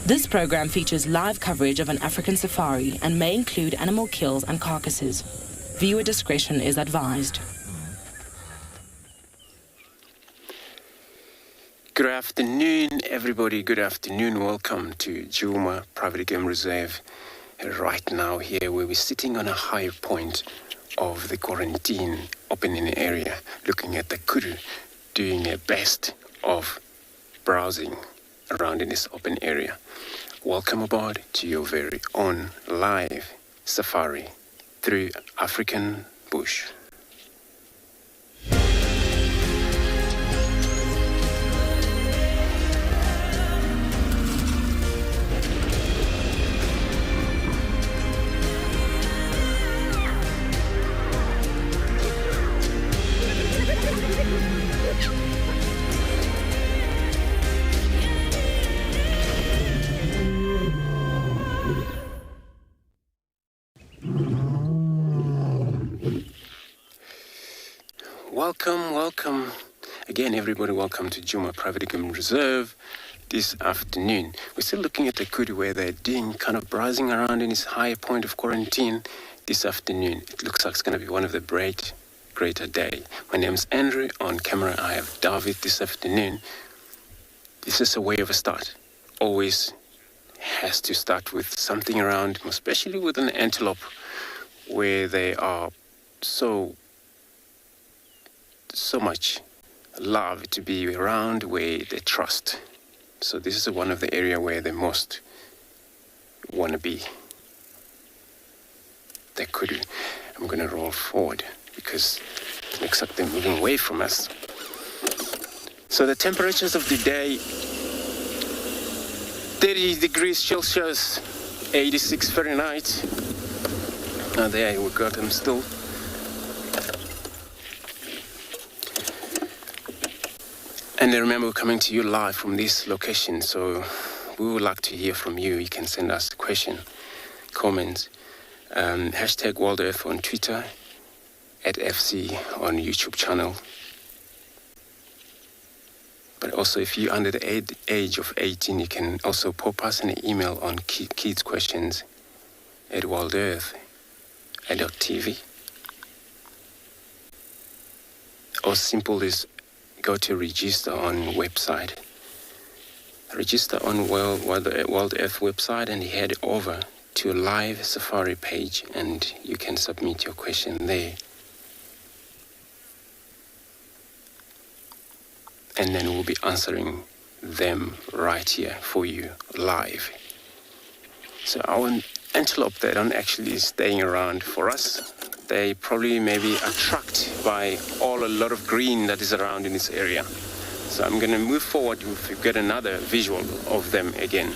This program features live coverage of an African safari and may include animal kills and carcasses. Viewer discretion is advised. Good afternoon, everybody. Good afternoon. Welcome to Djuma Private Game Reserve. Right now here, where we're sitting on a high point of the quarantine opening area, looking at the kudu, doing their best of browsing around in this open area. Welcome aboard to your very own live safari through African bush. Welcome again, everybody. Welcome to Djuma Private Game Reserve this afternoon. We're still looking at the kudu where they're doing kind of browsing around in this high point of quarantine this afternoon. It looks like it's going to be one of the greater day. My name's Andrew. On camera, I have David this afternoon. This is a way of a start. Always has to start with something around, especially with an antelope, where they are so much love to be around, where they trust. So this is one of the area where they most want to be. They could. I'm going to roll forward because it looks like they're moving away from us. So the temperatures of the day, 30 degrees Celsius, 86 Fahrenheit. Now there we got them still. And remember, we're coming to you live from this location, so we would like to hear from you. You can send us a question, comments, hashtag WildEarth on Twitter, at FC on YouTube channel. But also, if you're under the age of 18, you can also pop us an email on kids questions at WildEarth.tv. Or simple as go to register on website. Register on WildEarth website and head over to a live safari page and you can submit your question there. And then we'll be answering them right here for you live. So our antelope, they don't actually staying around for us. They probably maybe attracted by a lot of green that is around in this area. So I'm going to move forward to get another visual of them again.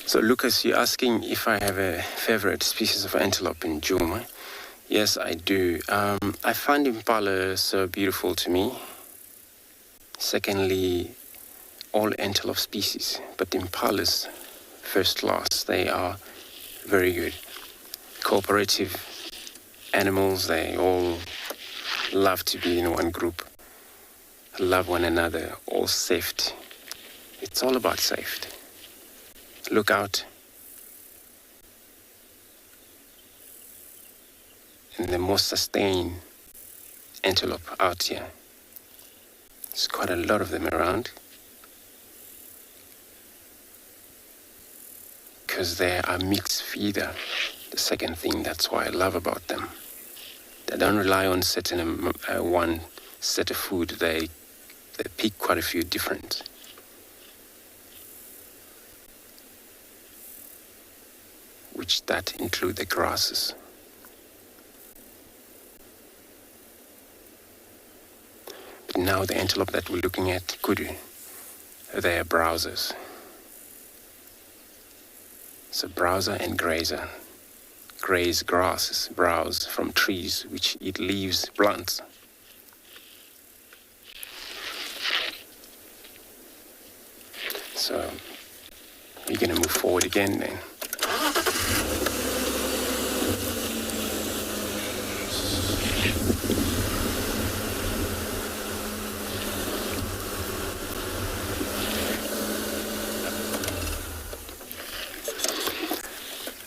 So Lucas, you're asking if I have a favorite species of antelope in Djuma. Yes, I do. I find impala so beautiful to me. Secondly, all antelope species, but impalas, first class, they are very good. Cooperative animals, they all love to be in one group, love one another, all safety. It's all about safety. Look out. And the most sustained antelope out here. There's quite a lot of them around. Because they are mixed feeder. The second thing, that's why I love about them. They don't rely on certain one set of food. They pick quite a few different. Which that include the grasses. But now the antelope that we're looking at, kudu, they are browsers. It's a browser and grazer. Graze grasses, browse from trees which eat leaves, plants. So we're going to move forward again then.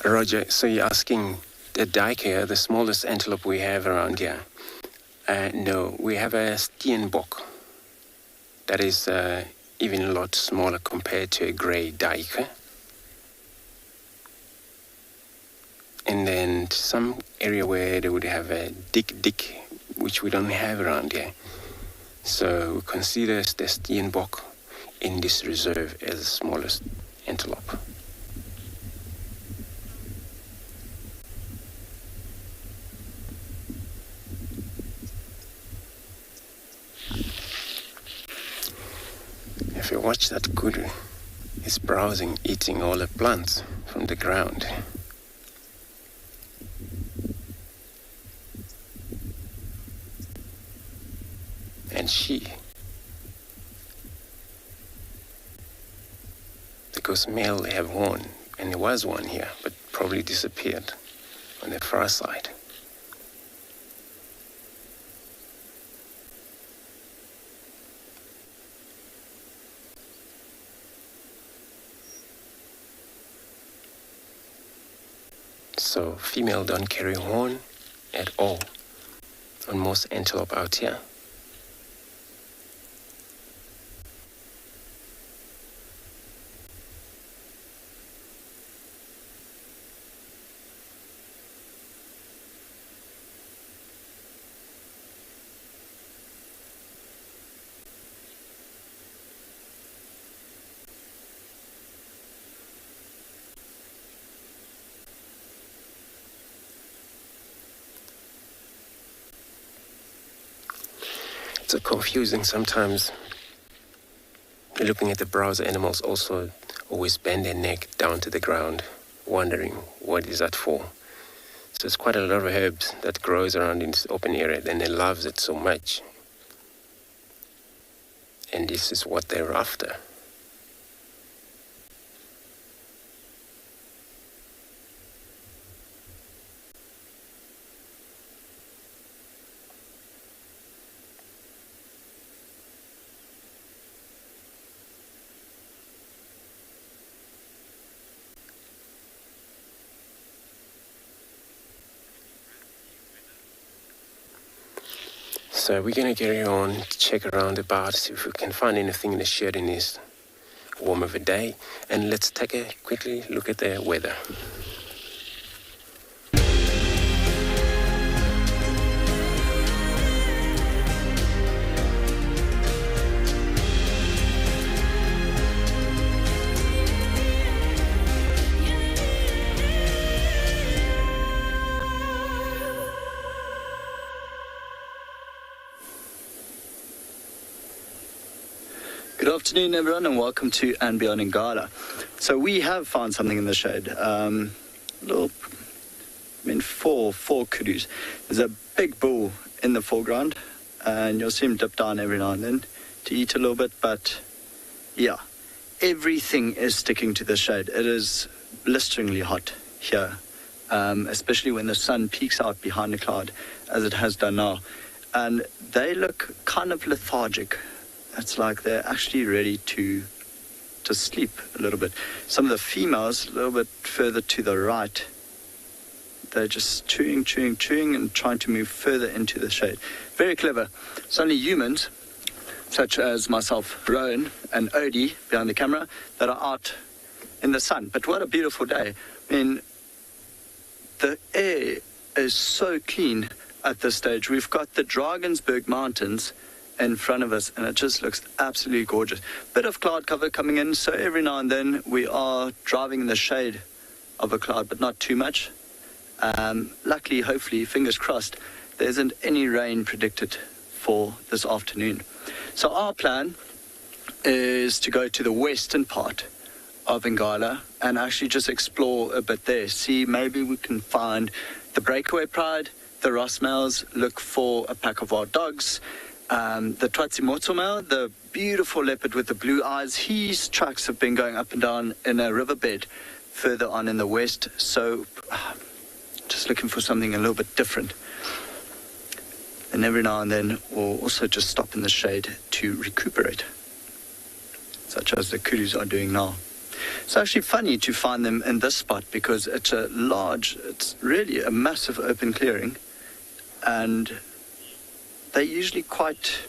Roger, so you're asking the duiker, the smallest antelope we have around here? No, we have a steenbok. That is even a lot smaller compared to a grey duiker. And then some area where they would have a dick, which we don't have around here. So we consider the steenbok in this reserve as the smallest antelope. If you watch that kudu, it's browsing, eating all the plants from the ground. And because male they have horn, and there was one here, but probably disappeared on the far side. So female don't carry horn at all on most antelope out here. It's so confusing sometimes. Looking at the browser animals also always bend their neck down to the ground, wondering what is that for. So it's quite a lot of herbs that grows around in this open area, and they love it so much. And this is what they're after. So we're going to carry on, check around about, see if we can find anything in the shed in this warm of a day. And let's take a quickly look at the weather. Good afternoon, everyone, and welcome to andBeyond in Ngala. So we have found something in the shade. Four kudus. There's a big bull in the foreground, and you'll see him dip down every now and then to eat a little bit. But yeah, everything is sticking to the shade. It is blisteringly hot here, especially when the sun peeks out behind the cloud, as it has done now. And they look kind of lethargic. It's like they're actually ready to sleep a little bit. Some of the females, a little bit further to the right, they're just chewing and trying to move further into the shade. Very clever. It's only humans, such as myself, Rowan, and Odie behind the camera, that are out in the sun. But what a beautiful day. I mean, the air is so clean at this stage. We've got the Drakensberg Mountains in front of us, and it just looks absolutely gorgeous. Bit of cloud cover coming in, so every now and then we are driving in the shade of a cloud, but not too much. Luckily, hopefully, fingers crossed, there isn't any rain predicted for this afternoon. So our plan is to go to the western part of Ngala, and actually just explore a bit there. See, maybe we can find the breakaway pride, the Ross males, look for a pack of wild dogs, the Tswalu male, the beautiful leopard with the blue eyes. His tracks have been going up and down in a riverbed further on in the west, so just looking for something a little bit different. And every now and then we'll also just stop in the shade to recuperate, such as the kudus are doing now. It's actually funny to find them in this spot because it's it's really a massive open clearing, and they're usually quite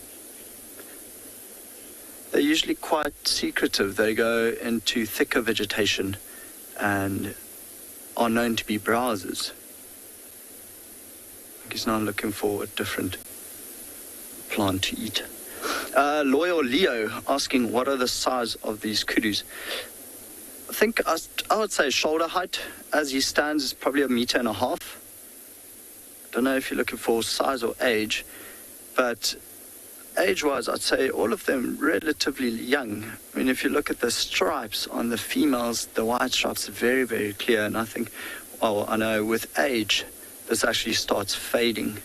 secretive. They go into thicker vegetation and are known to be browsers. He's now looking for a different plant to eat. Loyal Leo asking, what are the size of these kudus? I think I would say shoulder height as he stands is probably 1.5 meters. I don't know if you're looking for size or age, but age-wise, I'd say all of them relatively young. I mean, if you look at the stripes on the females, the white stripes are very, very clear, and I think, well, I know with age, this actually starts fading.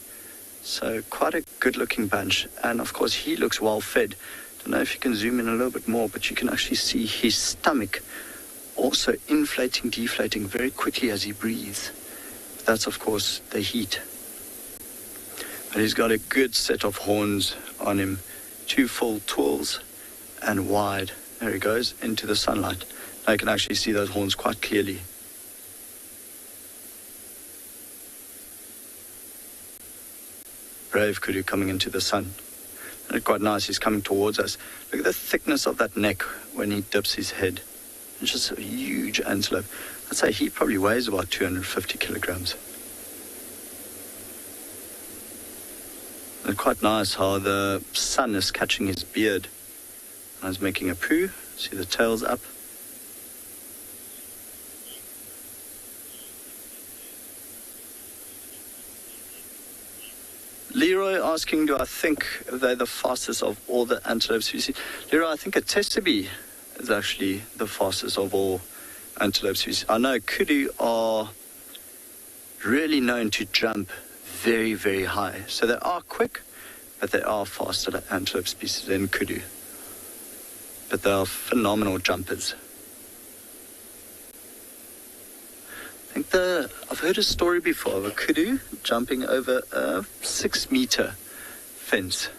So quite a good-looking bunch, and of course he looks well-fed. Don't know if you can zoom in a little bit more, but you can actually see his stomach also inflating, deflating very quickly as he breathes. That's of course the heat. But he's got a good set of horns on him, 2 full twirls and wide. There he goes into the sunlight. Now you can actually see those horns quite clearly. Brave kudu coming into the sun. And it's quite nice, he's coming towards us. Look at the thickness of that neck when he dips his head. It's just a huge antelope. I'd say he probably weighs about 250 kilograms. And quite nice how the sun is catching his beard. And he's making a poo. See the tail's up. Leroy asking, do I think they're the fastest of all the antelopes we see? Leroy, I think a Sabi is actually the fastest of all antelopes we see. I know kudu are really known to jump very, very high. So they are quick, but they are faster than antelope species than kudu. But they are phenomenal jumpers. I think I've heard a story before of a kudu jumping over a 6-meter fence.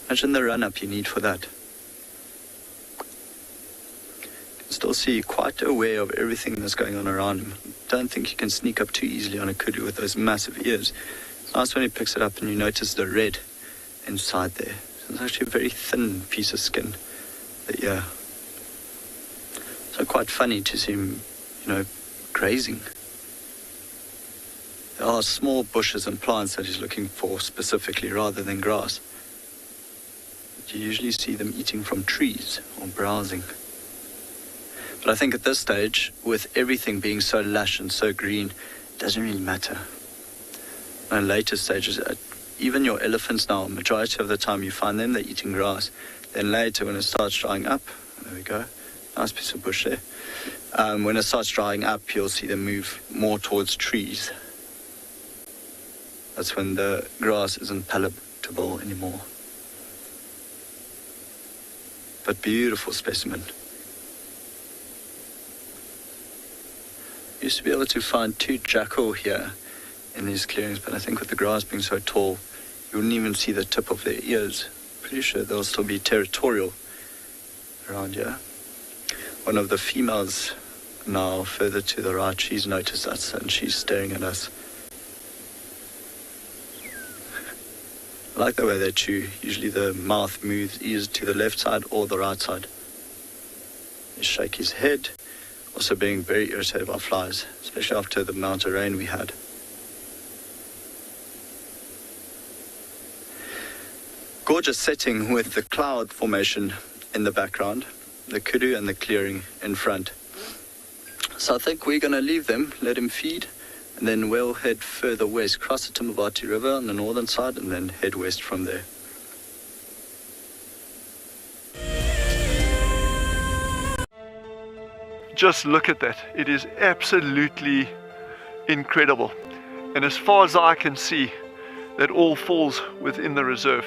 Imagine the run-up you need for that. You can still see quite aware of everything that's going on around him. Don't think you can sneak up too easily on a kudu with those massive ears. It's nice when he picks it up and you notice the red inside there. So it's actually a very thin piece of skin, the ear. So quite funny to see him, grazing. There are small bushes and plants that he's looking for specifically rather than grass. But you usually see them eating from trees or browsing. But I think at this stage, with everything being so lush and so green, it doesn't really matter. In later stages, even your elephants now, majority of the time you find them, they're eating grass. Then later when it starts drying up, there we go, nice piece of bush there. When it starts drying up, you'll see them move more towards trees. That's when the grass isn't palatable anymore. But beautiful specimen. Used to be able to find 2 jackal here in these clearings, but I think with the grass being so tall, you wouldn't even see the tip of their ears. Pretty sure they'll still be territorial around here. One of the females now further to the right, she's noticed us and she's staring at us. I like the way they chew. Usually the mouth moves either to the left side or the right side. They shake his head, also being very irritated by flies, especially after the amount of rain we had. Gorgeous setting with the cloud formation in the background, the kudu and the clearing in front. So I think we're going to leave them, let him feed, and then we'll head further west, cross the Timavati River on the northern side, and then head west from there. just look at that. It is absolutely incredible. And as far as I can see, that all falls within the reserve.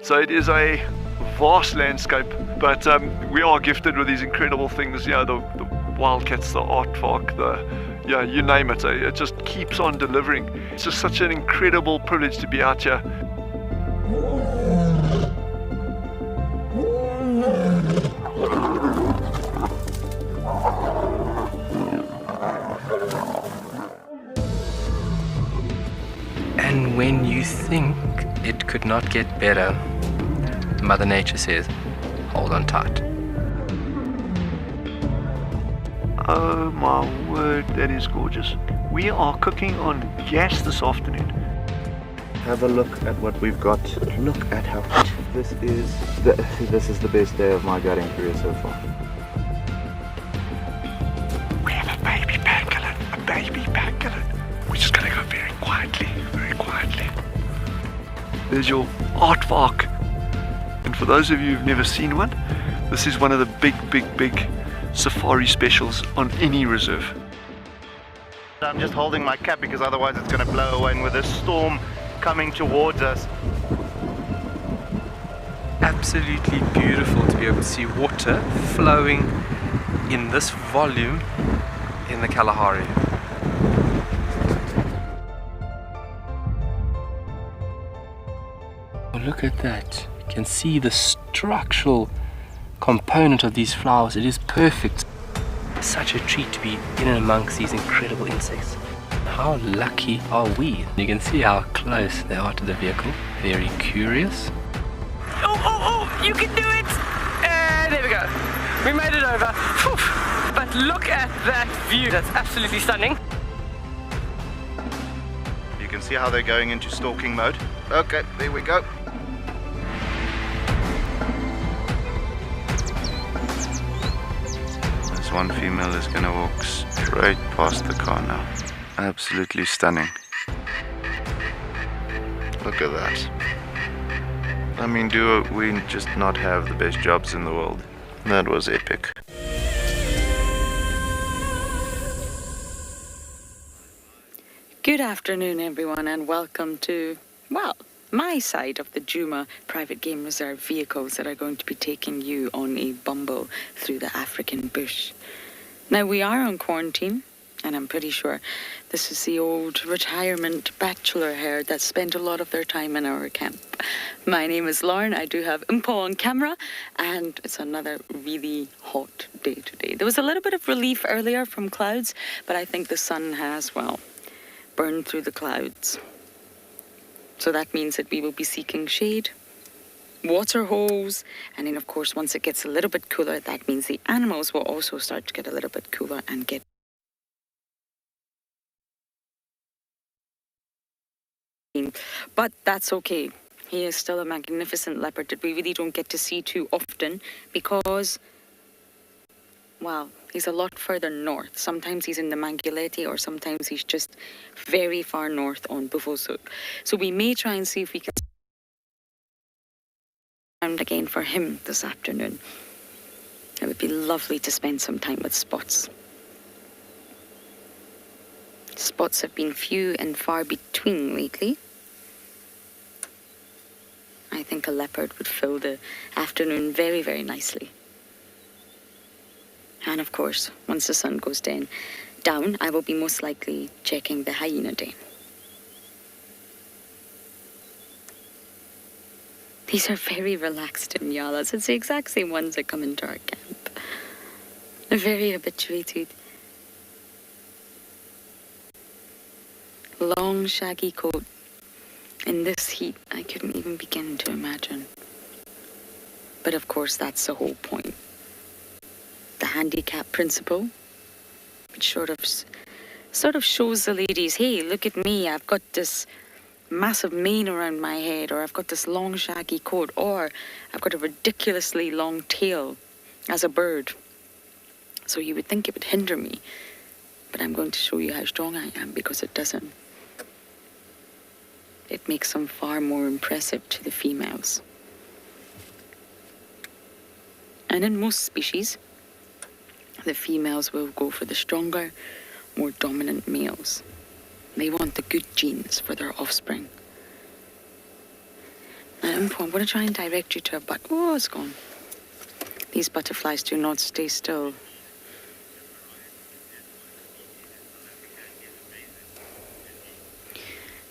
So it is a vast landscape, but we are gifted with these incredible things. Yeah, the wildcats, the aardvark, yeah, you name it. It just keeps on delivering. It's just such an incredible privilege to be out here. And when you think it could not get better, Mother Nature says, hold on tight. Oh my word, that is gorgeous. We are cooking on gas this afternoon. Have a look at what we've got. Look at how this is the best day of my gutting career so far. We have a baby pangolin, We're just gonna go very quietly, There's your aardvark. And for those of you who've never seen one, this is one of the big safari specials on any reserve. I'm just holding my cap because otherwise it's going to blow away, and with this storm coming towards us. Absolutely beautiful to be able to see water flowing in this volume in the Kalahari. Oh, look at that. You can see the structural component of these flowers. It is perfect. Such a treat to be in and amongst these incredible insects. How lucky are we? You can see how close they are to the vehicle. Very curious. Oh, you can do it! There we go. We made it over. Whew. But look at that view. That's absolutely stunning. You can see how they're going into stalking mode. Okay, there we go. This one female is going to walk straight past the car now. Absolutely stunning. Look at that. I mean, do we just not have the best jobs in the world? That was epic. Good afternoon, everyone, and welcome to, well, my side of the Djuma Private Game Reserve vehicles that are going to be taking you on a bumble through the African bush. Now, we are on quarantine, and I'm pretty sure this is the old retirement bachelor herd that spent a lot of their time in our camp. My name is Lauren. I do have Impo on camera, and it's another really hot day today. There was a little bit of relief earlier from clouds, but I think the sun has, well, burned through the clouds. So that means that we will be seeking shade, water holes, and then of course once it gets a little bit cooler, that means the animals will also start to get a little bit cooler and get but that's okay. He is still a magnificent leopard that we really don't get to see too often because, well, he's a lot further north. Sometimes he's in the Mangolin, or sometimes he's just very far north on Buffelshoek. So we may try and see if we can around again for him this afternoon. It would be lovely to spend some time with Spots. Spots have been few and far between lately. I think a leopard would fill the afternoon very, very nicely. And of course, once the sun goes down, I will be most likely checking the hyena den. These are very relaxed Nyalas. It's the exact same ones that come into our camp. They're very habituated. Long, shaggy coat. In this heat, I couldn't even begin to imagine. But of course, that's the whole point. The handicap principle, which sort of shows the ladies, hey, look at me, I've got this massive mane around my head, or I've got this long shaggy coat, or I've got a ridiculously long tail as a bird. So you would think it would hinder me, but I'm going to show you how strong I am because it doesn't. It makes them far more impressive to the females. And in most species, the females will go for the stronger, more dominant males. They want the good genes for their offspring. Now, I'm going to try and direct you to a oh, it's gone. These butterflies do not stay still.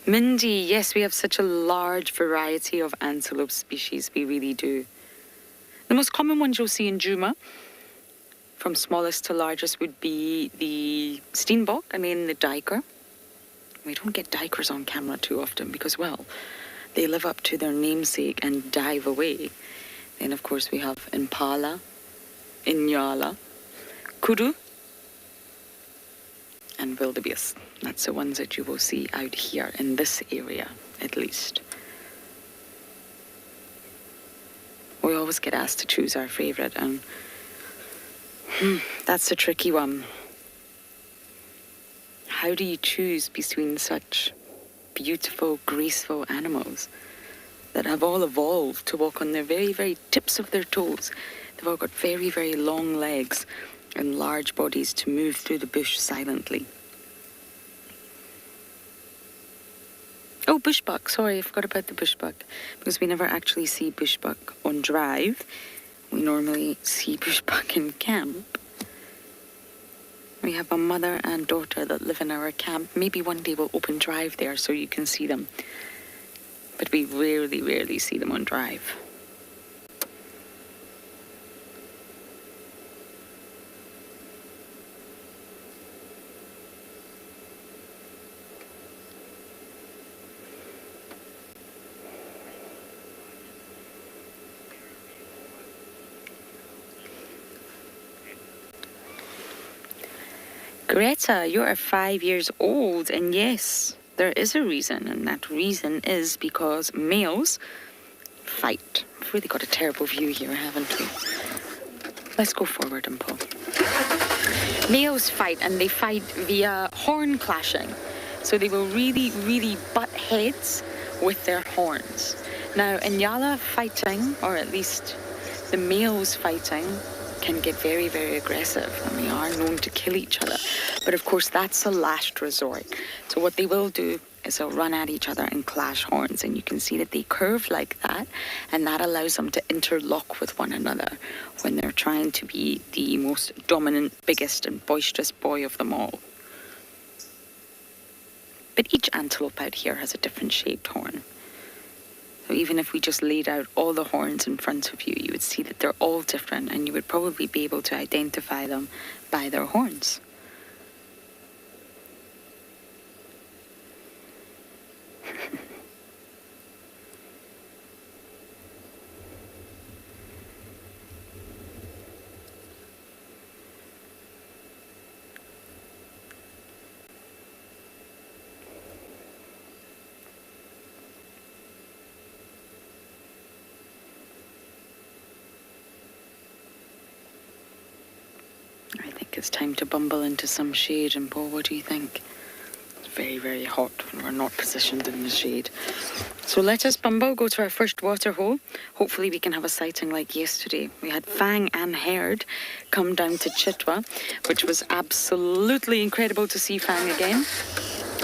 Mindy, yes, we have such a large variety of antelope species. We really do. The most common ones you'll see in Djuma, from smallest to largest, would be the steenbok and then the duiker. We don't get duikers on camera too often because, well, they live up to their namesake and dive away. Then, of course, we have impala, Ngala, kudu, and wildebeest. That's the ones that you will see out here in this area, at least. We always get asked to choose our favourite, and that's a tricky one. How do you choose between such beautiful, graceful animals that have all evolved to walk on their very, very tips of their toes? They've all got very, very long legs and large bodies to move through the bush silently. Oh, bushbuck. Sorry, I forgot about the bushbuck. Because we never actually see bushbuck on drive. We normally see bushbuck in camp. We have a mother and daughter that live in our camp. Maybe one day we'll open drive there so you can see them. But we rarely, rarely see them on drive. Greta, you are 5 years old, and yes, there is a reason, and that reason is because males fight. We've really got a terrible view here, haven't we? Let's go forward and pull. Males fight, and they fight via horn clashing. So they will really, really butt heads with their horns. Now, Ngala fighting, or at least the males fighting, can get very, very aggressive, and they are known to kill each other. But of course, that's a last resort. So what they will do is they'll run at each other and clash horns, and you can see that they curve like that, and that allows them to interlock with one another when they're trying to be the most dominant, biggest, and boisterous boy of them all. But each antelope out here has a different shaped horn. So even if we just laid out all the horns in front of you, you would see that they're all different, and you would probably be able to identify them by their horns. I think it's time to bumble into some shade. And Paul, what do you think? It's very, very hot when we're not positioned in the shade. So let us bumble, go to our first water hole. Hopefully we can have a sighting like yesterday. We had Fang and Herd come down to Chitwa, which was absolutely incredible to see Fang again.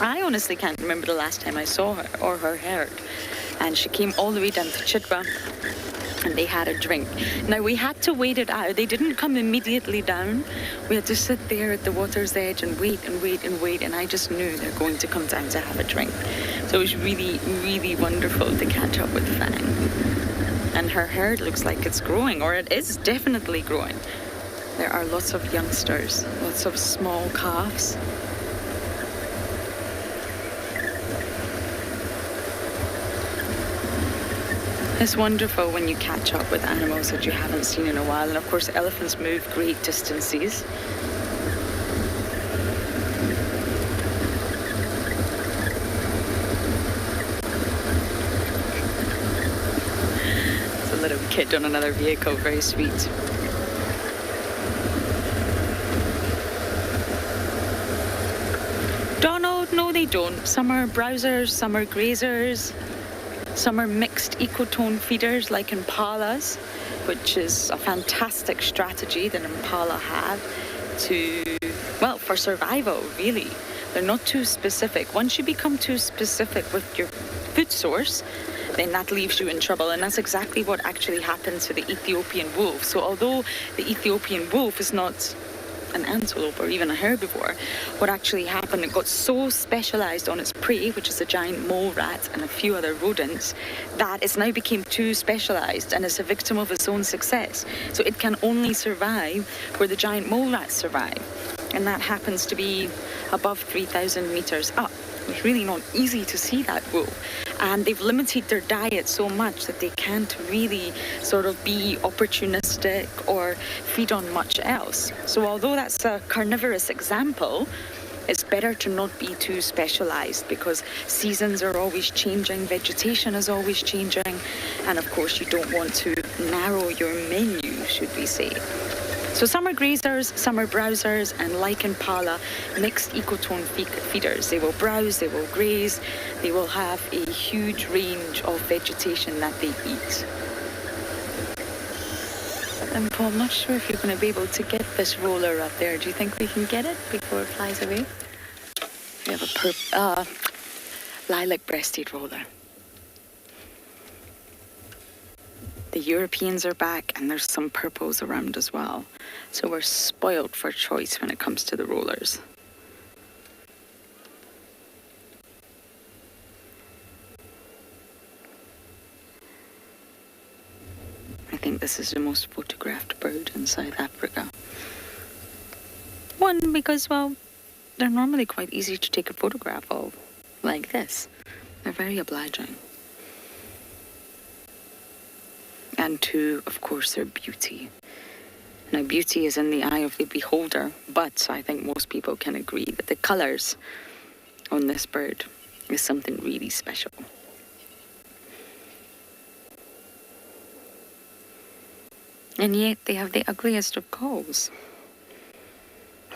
I honestly can't remember the last time I saw her or her herd. And she came all the way down to Chitwa, and they had a drink. Now, we had to wait it out. They didn't come immediately down. We had to sit there at the water's edge and wait and wait and wait, and I just knew they're going to come down to have a drink. So it was really, really wonderful to catch up with Fang. And her herd looks like it's growing, or it is definitely growing. There are lots of youngsters, lots of small calves. It's wonderful when you catch up with animals that you haven't seen in a while. And of course, elephants move great distances. It's a little kid on another vehicle, very sweet. Donald, no they don't. Some are browsers, some are grazers. Some are mixed ecotone feeders like impalas, which is a fantastic strategy that impala have. for survival, really. They're not too specific. Once you become too specific with your food source, then that leaves you in trouble. And that's exactly what actually happened to the Ethiopian wolf. So although the Ethiopian wolf is not an antelope or even a herbivore, what actually happened, it got so specialized on its prey, which is a giant mole rat and a few other rodents, that it now became too specialized and is a victim of its own success. So it can only survive where the giant mole rats survive. And that happens to be above 3,000 meters up. It's really not easy to see that wolf. And they've limited their diet so much that they can't really sort of be opportunistic or feed on much else. So although that's a carnivorous example, it's better to not be too specialized because seasons are always changing, vegetation is always changing, and of course you don't want to narrow your menu, should we say. So some are grazers, some are browsers, and like impala, mixed ecotone feeders. They will browse, they will graze, they will have a huge range of vegetation that they eat. And Paul, I'm not sure if you're going to be able to get this roller up there. Do you think we can get it before it flies away? We have a lilac-breasted roller. The Europeans are back, and there's some purples around as well. So we're spoiled for choice when it comes to the rollers. I think this is the most photographed bird in South Africa. One, because, well, they're normally quite easy to take a photograph of, like this. They're very obliging. And two, of course, their beauty. Now, beauty is in the eye of the beholder, but I think most people can agree that the colours on this bird is something really special. And yet they have the ugliest of calls.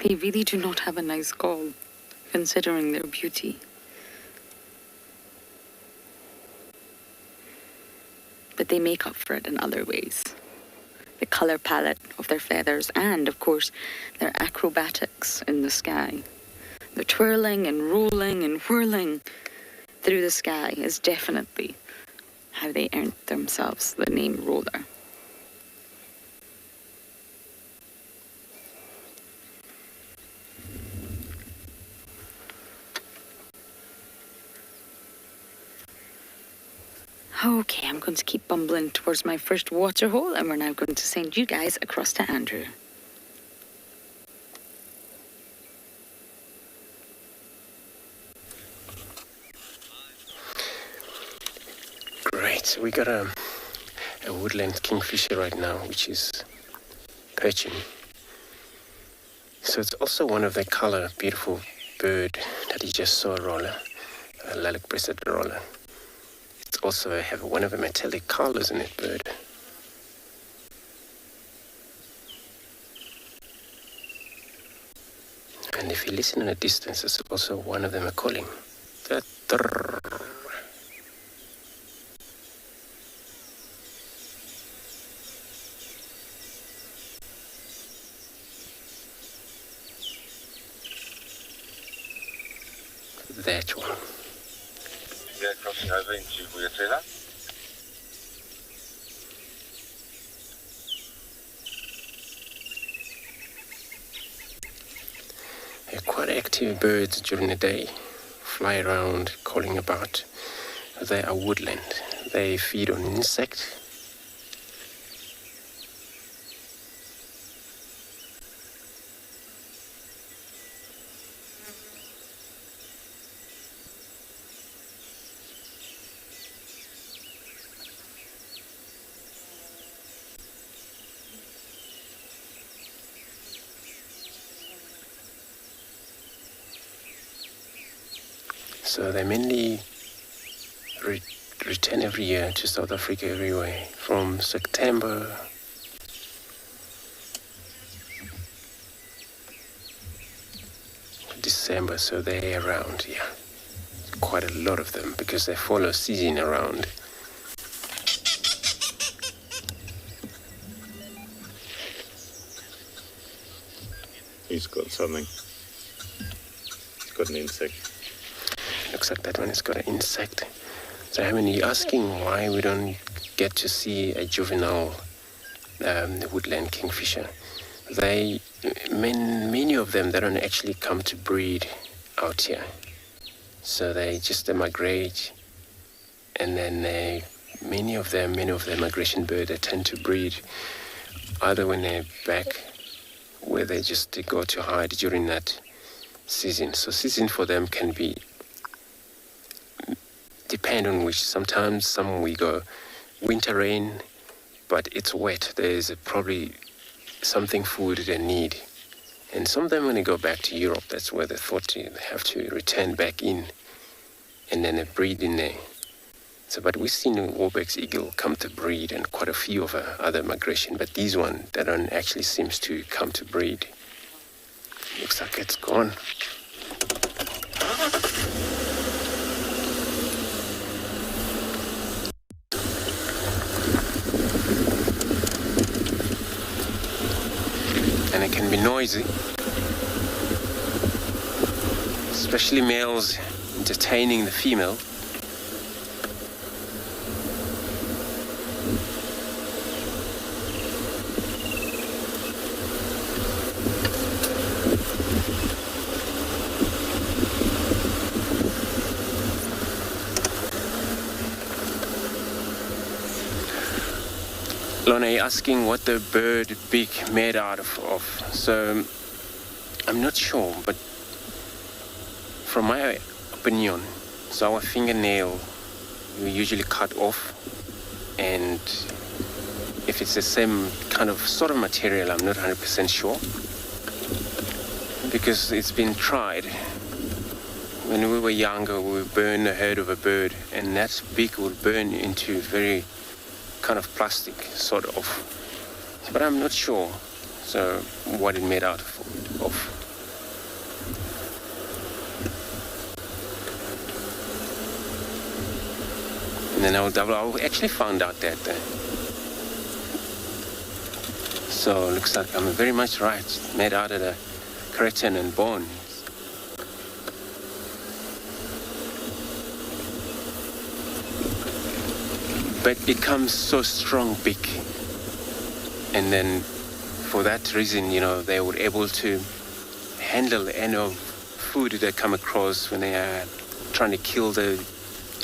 They really do not have a nice call, considering their beauty. But they make up for it in other ways. The colour palette of their feathers and, of course, their acrobatics in the sky. The twirling and rolling and whirling through the sky is definitely how they earned themselves the name roller. Okay, I'm going to keep bumbling towards my first water hole, and we're now going to send you guys across to Andrew. Great, so we got a woodland kingfisher right now, which is perching. So it's also one of the color beautiful bird that you just saw, roller, a lilac-breasted roller. Also have one of the metallic colors in it, bird. And if you listen in a distance, it's also one of them are calling. That one. We are crossing over into Waterbuck. They're quite active birds during the day, fly around calling about. They are woodland. They feed on insects. So they mainly return every year to South Africa everywhere from September to December, so they're around, yeah. Quite a lot of them because they follow season around. He's got something. He's got an insect. Looks like that one has got an insect. So I mean, you're asking why we don't get to see a juvenile woodland kingfisher. Many of them, they don't actually come to breed out here. So they migrate, and then many of them migration birds, they tend to breed either when they're back, where they just go to hide during that season. So season for them can be depend on which. Sometimes some we go winter rain, but it's wet. There's probably something food they need. And some of them, when they go back to Europe, that's where they thought they have to return back in, and then they breed in there. So, but we've seen Waterbuck's eagle come to breed, and quite a few of other migration, but these one, that one actually seems to come to breed. Looks like it's gone. And it can be noisy, especially males entertaining the female. Lorna, you're asking what the bird beak made out of. So I'm not sure, but from my opinion, so our fingernail we usually cut off, and if it's the same kind of sort of material, I'm not 100% sure, because it's been tried. When we were younger, we would burn the head of a bird, and that beak would burn into very kind of plastic, sort of. But I'm not sure, so what it made out of. And then I actually found out that. So it looks like I'm very much right. Made out of the keratin and bone. But it becomes so strong beak, and then for that reason, they were able to handle any food they come across when they are trying to kill the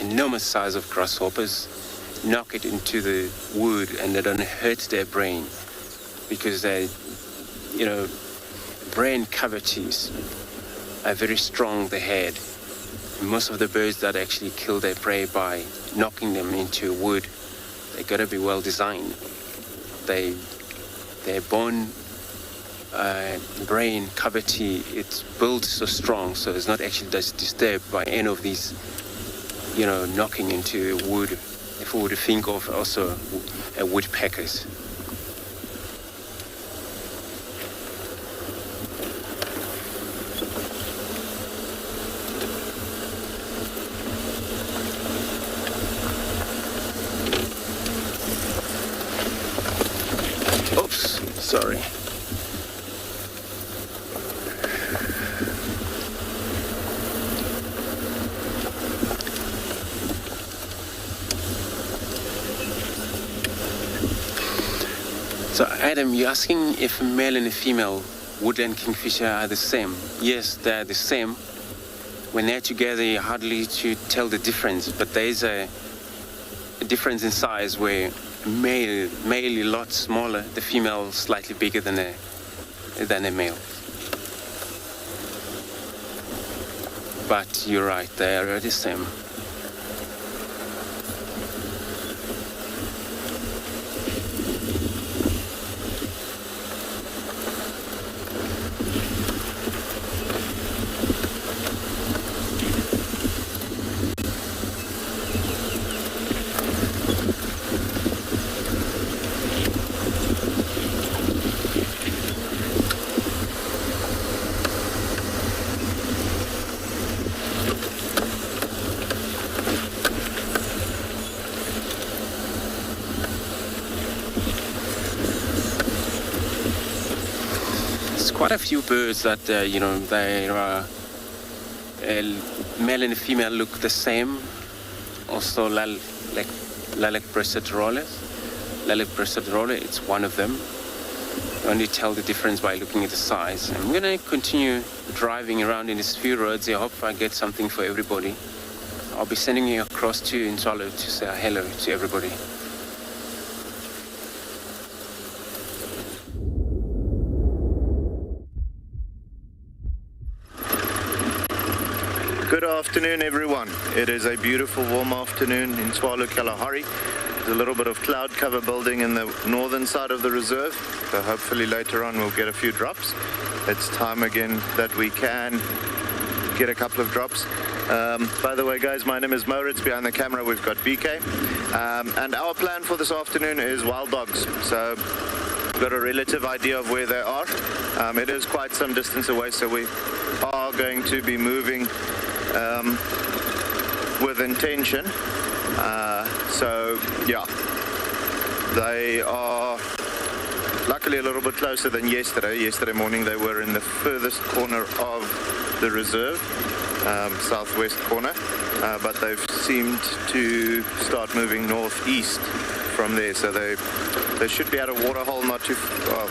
enormous size of grasshoppers, knock it into the wood, and they don't hurt their brain, because they, brain cavities are very strong, the head. Most of the birds that actually kill their prey by knocking them into wood, they gotta be well designed. Their bone, brain cavity, it's built so strong, so it's not actually disturbed by any of these, knocking into wood. If we would think of also woodpeckers. Sorry. So Adam, you're asking if a male and a female woodland kingfisher are the same. Yes, they're the same. When they're together, you're hardly to tell the difference, but there is a difference in size where male a lot smaller, the female slightly bigger than a male. But you're right, they are the same. quite a few birds that, they are male and female look the same. Also, lilac-breasted rollers. Lilac-breasted roller, it's one of them. You only tell the difference by looking at the size. I'm going to continue driving around in these few roads here. I hope I get something for everybody. I'll be sending you across to Tswalu to say hello to everybody. Good afternoon, everyone. It is a beautiful warm afternoon in Tswalu Kalahari. There's a little bit of cloud cover building in the northern side of the reserve, so hopefully later on we'll get a few drops. It's time again that we can get a couple of drops. By the way, guys, my name is Moritz. Behind the camera we've got BK, and our plan for this afternoon is wild dogs. So we've got a relative idea of where they are. It is quite some distance away, so we are going to be moving with intention. So yeah, they are luckily a little bit closer than yesterday. Yesterday morning they were in the furthest corner of the reserve, southwest corner, but they've seemed to start moving northeast from there. So they should be at a waterhole not too far,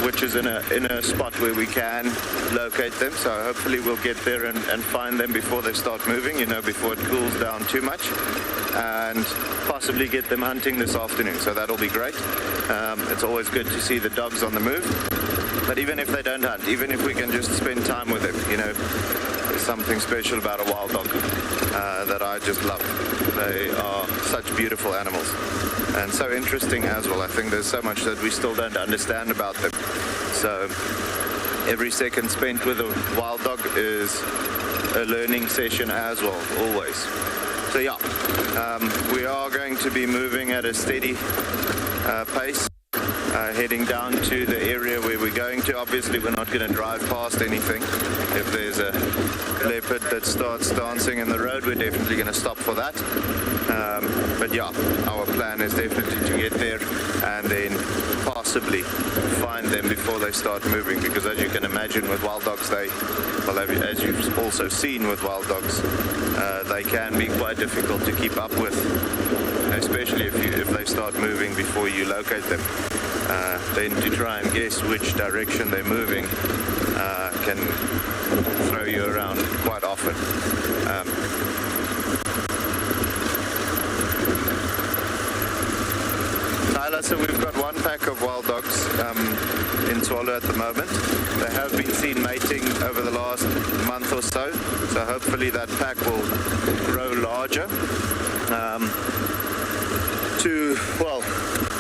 which is in a spot where we can locate them. So hopefully we'll get there and find them before they start moving, before it cools down too much, and possibly get them hunting this afternoon. So that'll be great. It's always good to see the dogs on the move. But even if they don't hunt, even if we can just spend time with them, there's something special about a wild dog that I just love. They are such beautiful animals. And so interesting as well. I think there's so much that we still don't understand about them. So every second spent with a wild dog is a learning session as well, always. So yeah, we are going to be moving at a steady pace, heading down to the area where we're going to. Obviously we're not going to drive past anything. If there's a leopard that starts dancing in the road, we're definitely going to stop for that. But yeah, our plan is definitely to get there and then possibly find them before they start moving, because as you can imagine with wild dogs, as you've also seen with wild dogs, they can be quite difficult to keep up with, especially if they start moving before you locate them. Then to try and guess which direction they're moving can throw you around quite often. Tyler, so we've got one pack of wild dogs in Tswalu at the moment. They have been seen mating over the last month or so hopefully that pack will grow larger.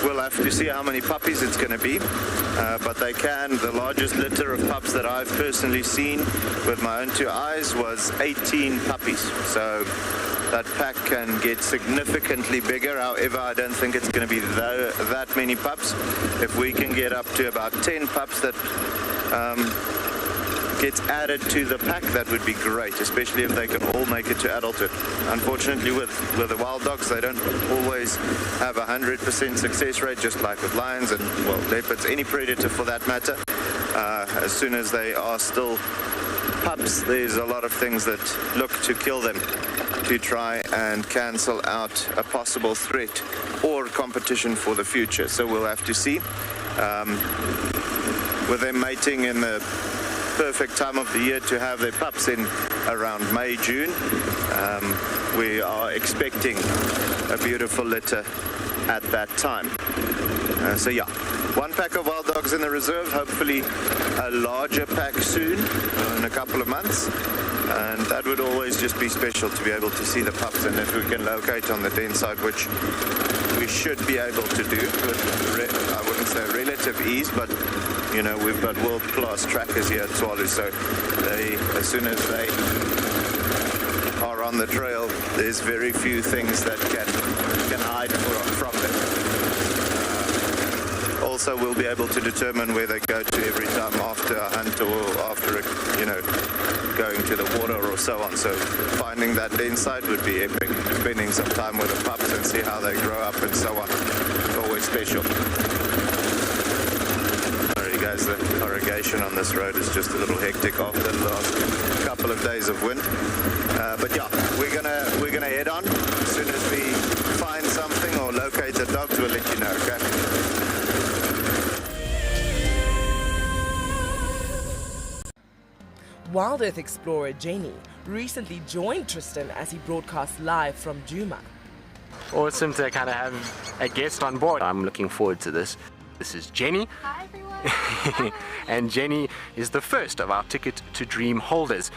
We'll have to see how many puppies it's going to be, but the largest litter of pups that I've personally seen with my own two eyes was 18 puppies. So that pack can get significantly bigger. However, I don't think it's going to be that many pups. If we can get up to about 10 pups that gets added to the pack, that would be great, especially if they can all make it to adulthood. Unfortunately, with the wild dogs, they don't always have 100% success rate, just like with lions and, leopards, any predator for that matter. As soon as they are still pups, there's a lot of things that look to kill them to try and cancel out a possible threat or competition for the future. So we'll have to see. With them mating in the perfect time of the year to have their pups in around May, June, we are expecting a beautiful litter at that time. So yeah, one pack of wild dogs in the reserve, hopefully a larger pack soon, in a couple of months, and that would always just be special to be able to see the pups. And if we can locate on the den side, which we should be able to do with, I wouldn't say relative ease, but we've got world-class trackers here at Tswalu, so as soon as they are on the trail, there's very few things that can hide from them. Also, we'll be able to determine where they go to every time after a hunt or after going to the water or so on. So finding that den site would be epic. Spending some time with the pups and see how they grow up and so on. It's always special. as the corrugation on this road is just a little hectic after the last couple of days of wind. But yeah, we're gonna head on. As soon as we find something or locate the dogs, we'll let you know, okay? WildEarth explorer Jenny recently joined Tristan as he broadcast live from Djuma. Awesome to kind of have a guest on board. I'm looking forward to this. This is Jenny. Hi everyone. And Jenny is the first of our Ticket to Dream holders.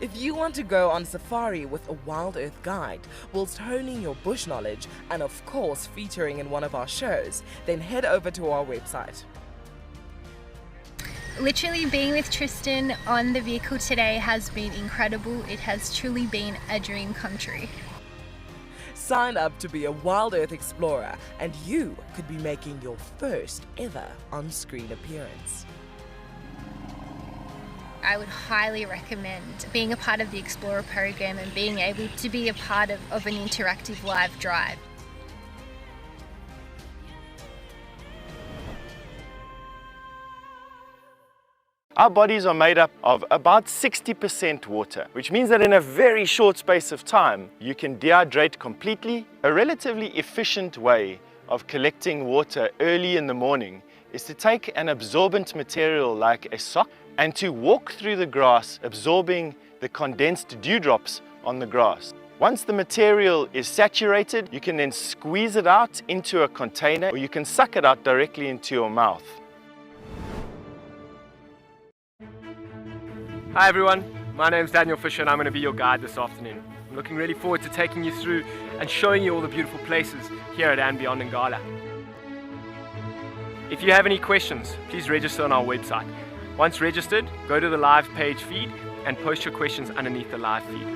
If you want to go on safari with a WildEarth guide whilst honing your bush knowledge and of course featuring in one of our shows, then head over to our website. Literally being with Tristan on the vehicle today has been incredible. It has truly been a dream come true. Sign up to be a WildEarth explorer and you could be making your first ever on-screen appearance. I would highly recommend being a part of the Explorer program and being able to be a part of an interactive live drive. Our bodies are made up of about 60% water, which means that in a very short space of time, you can dehydrate completely. A relatively efficient way of collecting water early in the morning is to take an absorbent material like a sock and to walk through the grass, absorbing the condensed dewdrops on the grass. Once the material is saturated, you can then squeeze it out into a container, or you can suck it out directly into your mouth. Hi everyone, my name's Daniel Fisher and I'm going to be your guide this afternoon. I'm looking really forward to taking you through and showing you all the beautiful places here at andBeyond in Ngala. If you have any questions, please register on our website. Once registered, go to the live page feed and post your questions underneath the live feed.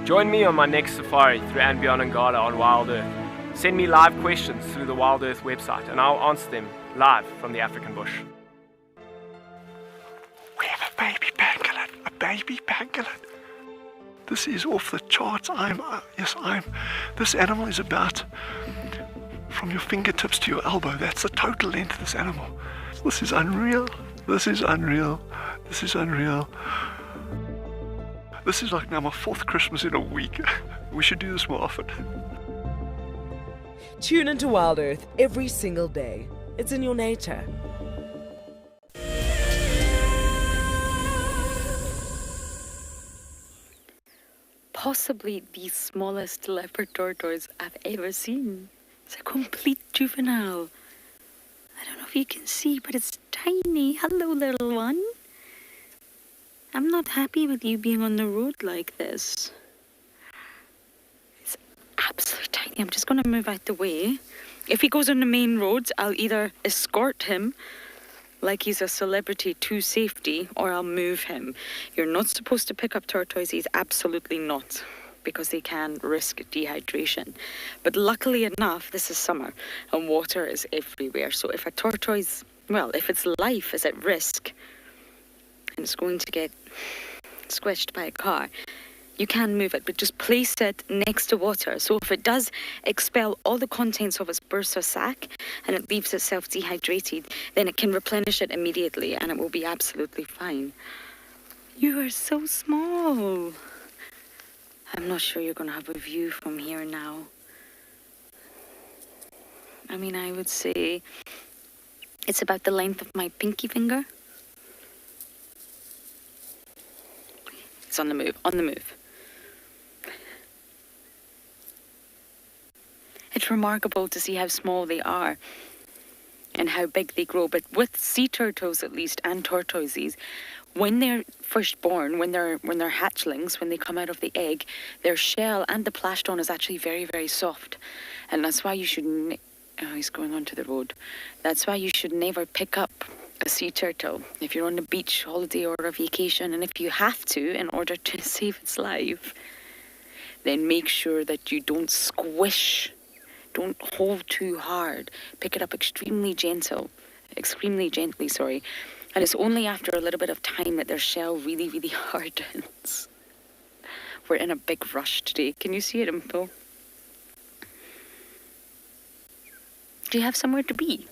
Join me on my next safari through andBeyond in Ngala on WildEarth. Send me live questions through the WildEarth website and I'll answer them live from the African bush. We have a baby pangolin, a baby pangolin. This is off the charts. This animal is about from your fingertips to your elbow. That's the total length of this animal. This is unreal. This is unreal. This is unreal. This is like now my 4th Christmas in a week. We should do this more often. Tune into WildEarth every single day. It's in your nature. Possibly the smallest leopard tortoise I've ever seen. It's a complete juvenile. I don't know if you can see, but it's tiny. Hello, little one. I'm not happy with you being on the road like this. It's absolutely tiny. I'm just going to move out the way. If he goes on the main roads, I'll either escort him like he's a celebrity to safety, or I'll move him. You're not supposed to pick up tortoises, absolutely not, because they can risk dehydration. But luckily enough, this is summer and water is everywhere. So if a tortoise, well, if its life is at risk and it's going to get squished by a car, you can move it, but just place it next to water. So if it does expel all the contents of its bursa sac and it leaves itself dehydrated, then it can replenish it immediately and it will be absolutely fine. You are so small. I'm not sure you're going to have a view from here now. I mean, I would say it's about the length of my pinky finger. It's on the move, on the move. It's remarkable to see how small they are and how big they grow. But with sea turtles, at least, and tortoises, when they're first born, when they're hatchlings, when they come out of the egg, their shell and the plastron is actually very, very soft. And that's why you should... Oh, he's going onto the road. That's why you should never pick up a sea turtle if you're on a beach holiday or a vacation. And if you have to, in order to save its life, then make sure that you don't squish. Don't hold too hard. Pick it up extremely gently, sorry. And it's only after a little bit of time that their shell really, really hardens. We're in a big rush today. Can you see it, Impo? Do you have somewhere to be?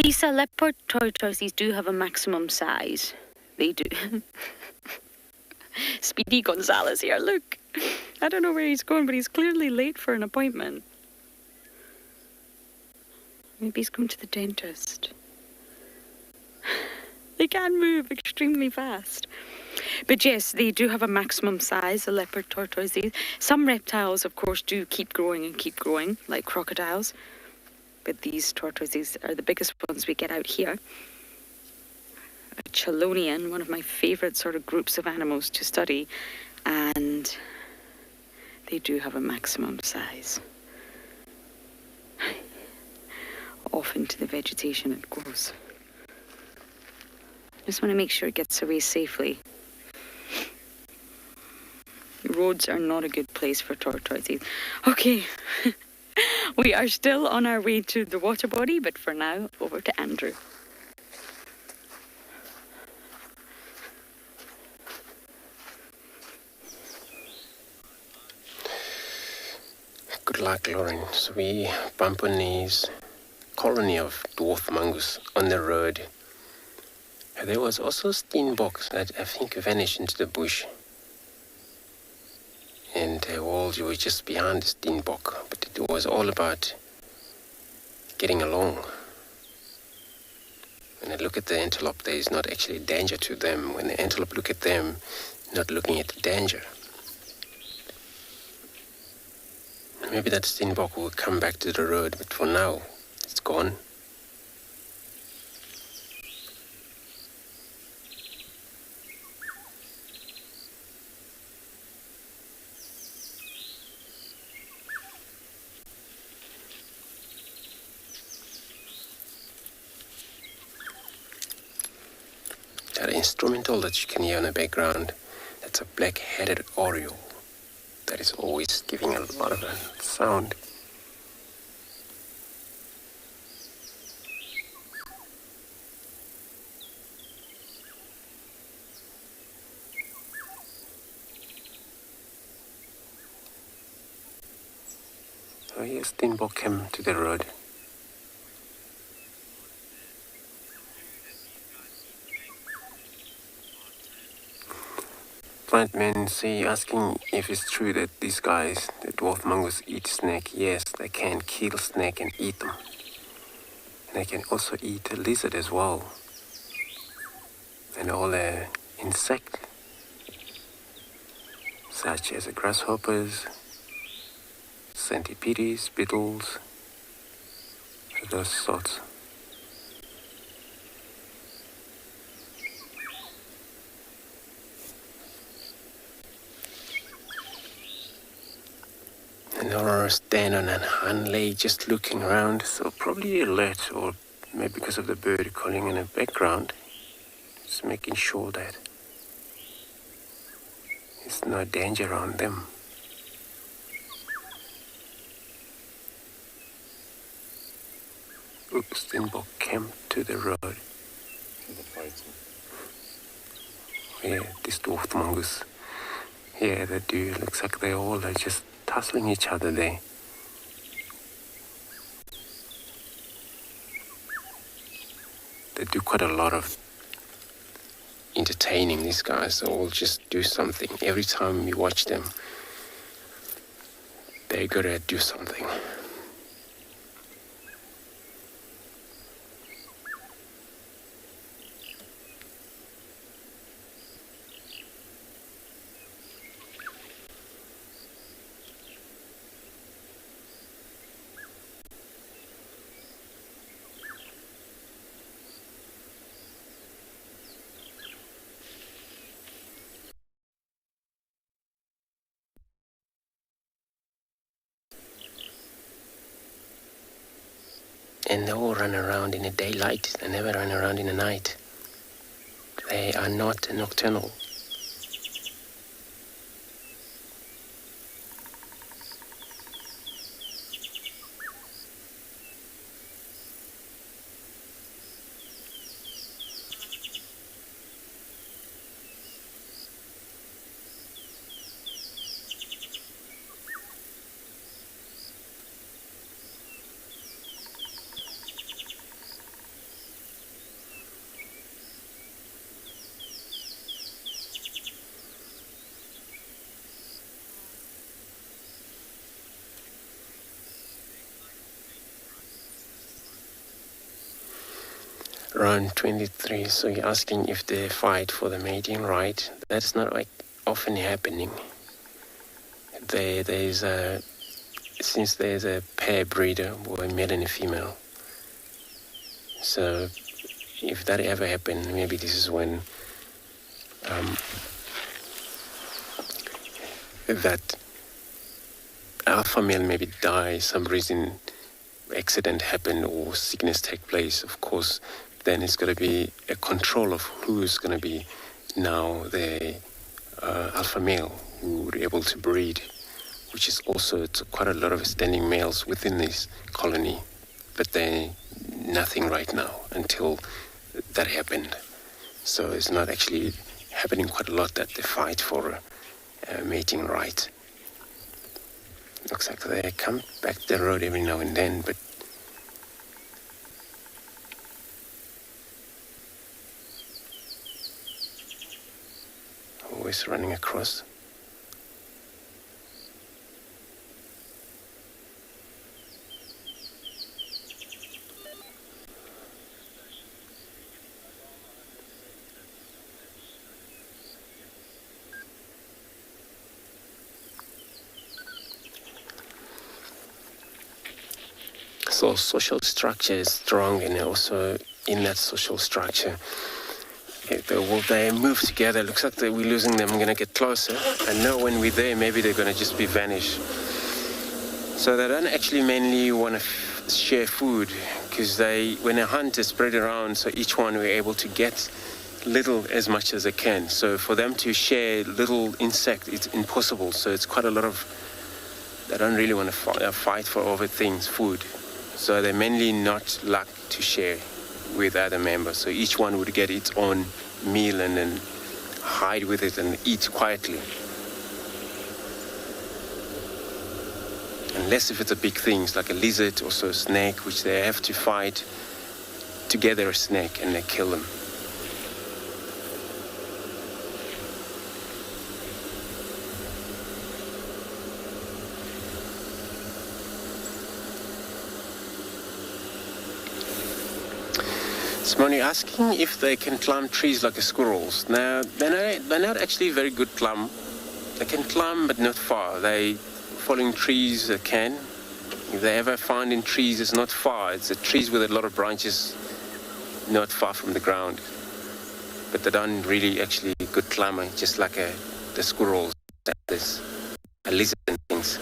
These leopard tortoises do have a maximum size. They do. Speedy Gonzalez here, look. I don't know where he's going, but he's clearly late for an appointment. Maybe he's going to the dentist. They can move extremely fast. But yes, they do have a maximum size, the leopard tortoises. Some reptiles, of course, do keep growing and keep growing, like crocodiles. But these tortoises are the biggest ones we get out here. A chelonian, one of my favourite sort of groups of animals to study. And they do have a maximum size. Off into the vegetation it goes. Just want to make sure it gets away safely. Roads are not a good place for tortoises. Okay, we are still on our way to the water body, but for now, over to Andrew. Good luck, Lauren. So we bump on these colony of dwarf mongoose on the road. There was also steenboks that I think vanished into the bush. And you were just behind the steenbok, but it was all about getting along. When I look at the antelope, there is not actually danger to them. When the antelope look at them, not looking at the danger. Maybe that steenbok will come back to the road, but for now, it's gone. That instrumental that you can hear in the background, that's a black-headed oriole that is always giving a lot of a sound. So here's steenbok came to the road. Plant men say asking if it's true that these guys, the dwarf mongoose, eat snake. Yes, they can kill snake and eat them. And they can also eat a lizard as well. And all the insect, such as the grasshoppers, centipedes, beetles, those sorts. And Aurora stand on an hind leg just looking around, so probably alert, or maybe because of the bird calling in the background, just making sure that there's no danger around them. Oops, steenbok came to the road. Yeah, this dwarf mongoose. Yeah, they do. Looks like they all are just tussling each other there. They do quite a lot of entertaining, these guys. They all just do something. Every time you watch them, they're gonna do something. And they all run around in the daylight. They never run around in the night. They are not nocturnal. Round 23. So you're asking if they fight for the mating right. That's not like often happening. Since there's a pair breeder, or a male and a female. So if that ever happened, maybe this is when that alpha male maybe dies, some reason, accident happened or sickness take place. Of course, then it's going to be a control of who's going to be now the alpha male who would be able to breed, which is also quite a lot of standing males within this colony, but they're nothing right now until that happened. So it's not actually happening quite a lot that they fight for mating right. Looks like they come back the road every now and then, but always running across. So social structure is strong, and also in that social structure, they move together. Looks like we're losing them. I'm going to get closer. I know when we're there, maybe they're going to just be vanished. So they don't actually mainly want to share food, because when a hunt is spread around, so each one we're able to get little as much as they can. So for them to share little insect, it's impossible. So it's quite a lot of, they don't really want to fight for over things, food. So they're mainly not like to share with other members. So each one would get its own meal and then hide with it and eat quietly. Unless if it's a big thing, it's like a lizard or so a snake, which they have to fight together, a snake, and they kill them. Simone, asking if they can climb trees like the squirrels. Now, they're not actually very good climb. They can climb, but not far. They following trees, they can. If they ever find in trees, it's not far. It's the trees with a lot of branches, not far from the ground. But they don't really actually good climber, just like the squirrels, there's a lizard and things.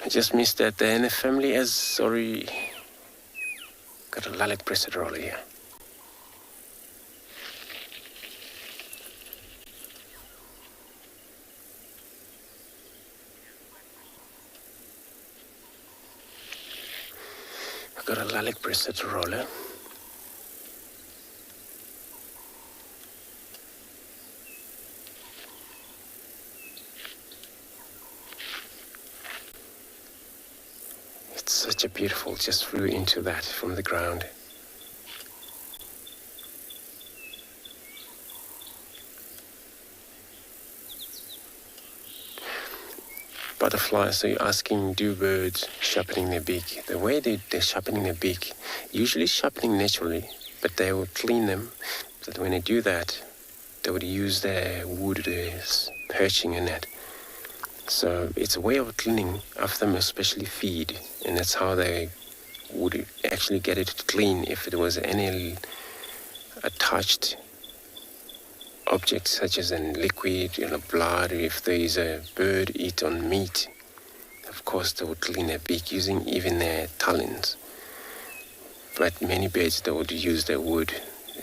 Just missed that. The Hyena family has already got a lilac breasted roller here. I've got a lilac breasted roller. Such a beautiful, just flew into that from the ground. Butterflies, so you're asking, do birds sharpening their beak? The way they're sharpening their beak, usually sharpening naturally, but they will clean them. But when they do that, they would use their wood, their perching in it. So it's a way of cleaning after them, especially feed, and that's how they would actually get it clean if it was any attached object, such as a liquid, blood. If there is a bird eat on meat, of course they would clean their beak using even their talons. But many birds, they would use their wood,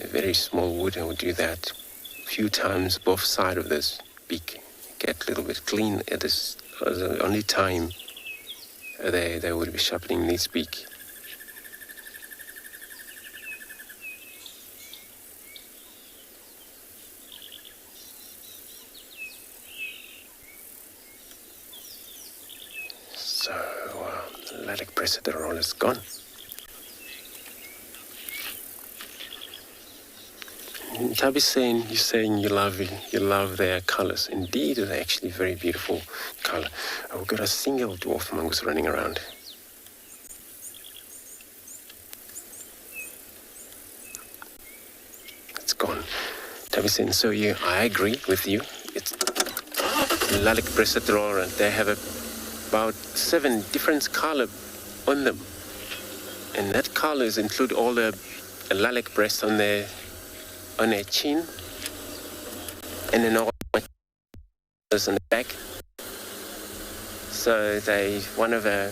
a very small wood, and would do that few times both sides of this beak get a little bit clean. It is the only time they would be sharpening this beak. So, the lilac pressure is gone. Tabi's saying, you're saying you love their colors. Indeed, they're actually very beautiful color. We've got a single dwarf mongoose running around. It's gone. Tabi's saying, so yeah, I agree with you. It's lilac pressure, and they have about 7 different color on them. And that colors include all the lilac breast on their chin, and then all the on the back. So they one of a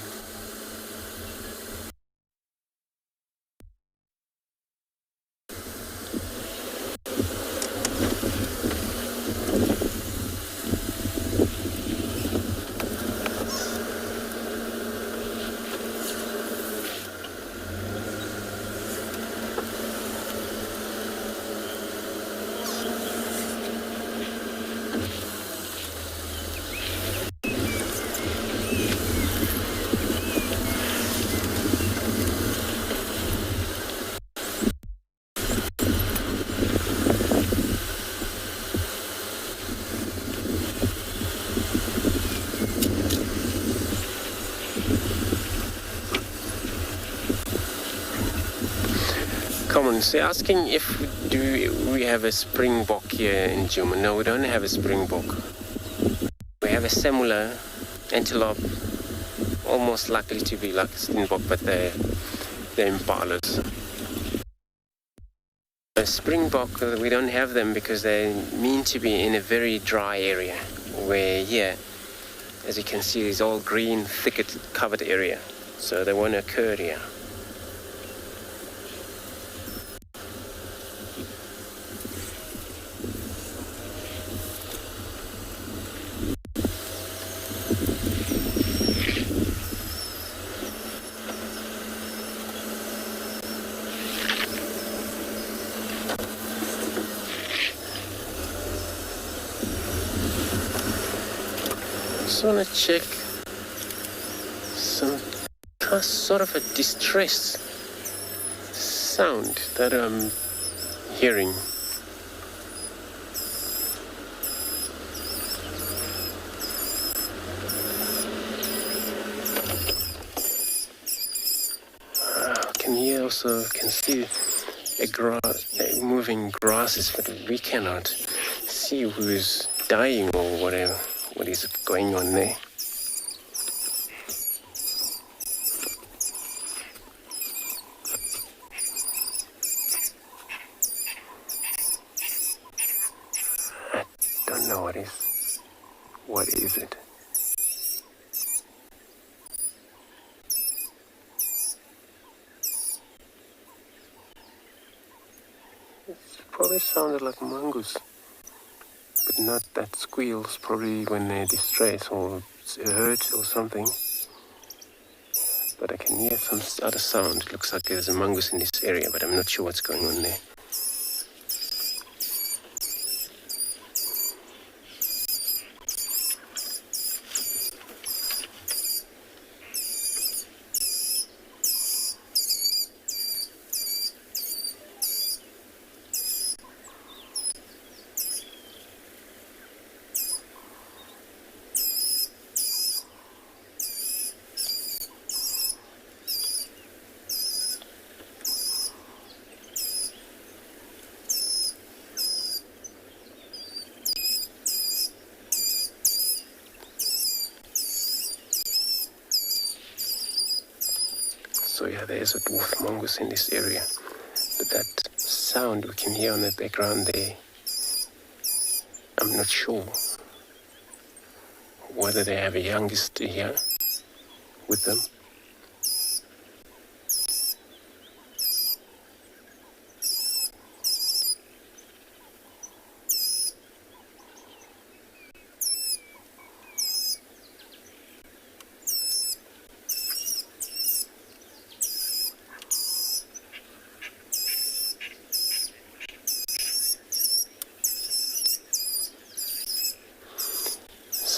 So asking if we have a springbok here in Djuma. No, we don't have a springbok. We have a similar antelope, almost likely to be like a springbok, but they're impalas. A springbok, we don't have them because they mean to be in a very dry area, where here, as you can see, is all green, thicket covered area. So they won't occur here. I just want to check some sort of a distressed sound that I'm hearing. Can see moving grasses, but we cannot see who's dying or whatever. What is going on there? I don't know what is. What is it? It probably sounded like mongoose. But not that squeals, probably when they're distressed or hurt or something. But I can hear some other sound. It looks like there's a mongoose in this area, but I'm not sure what's going on there. So yeah, there's a dwarf mongoose in this area. But that sound we can hear on the background there, I'm not sure whether they have a youngest here with them.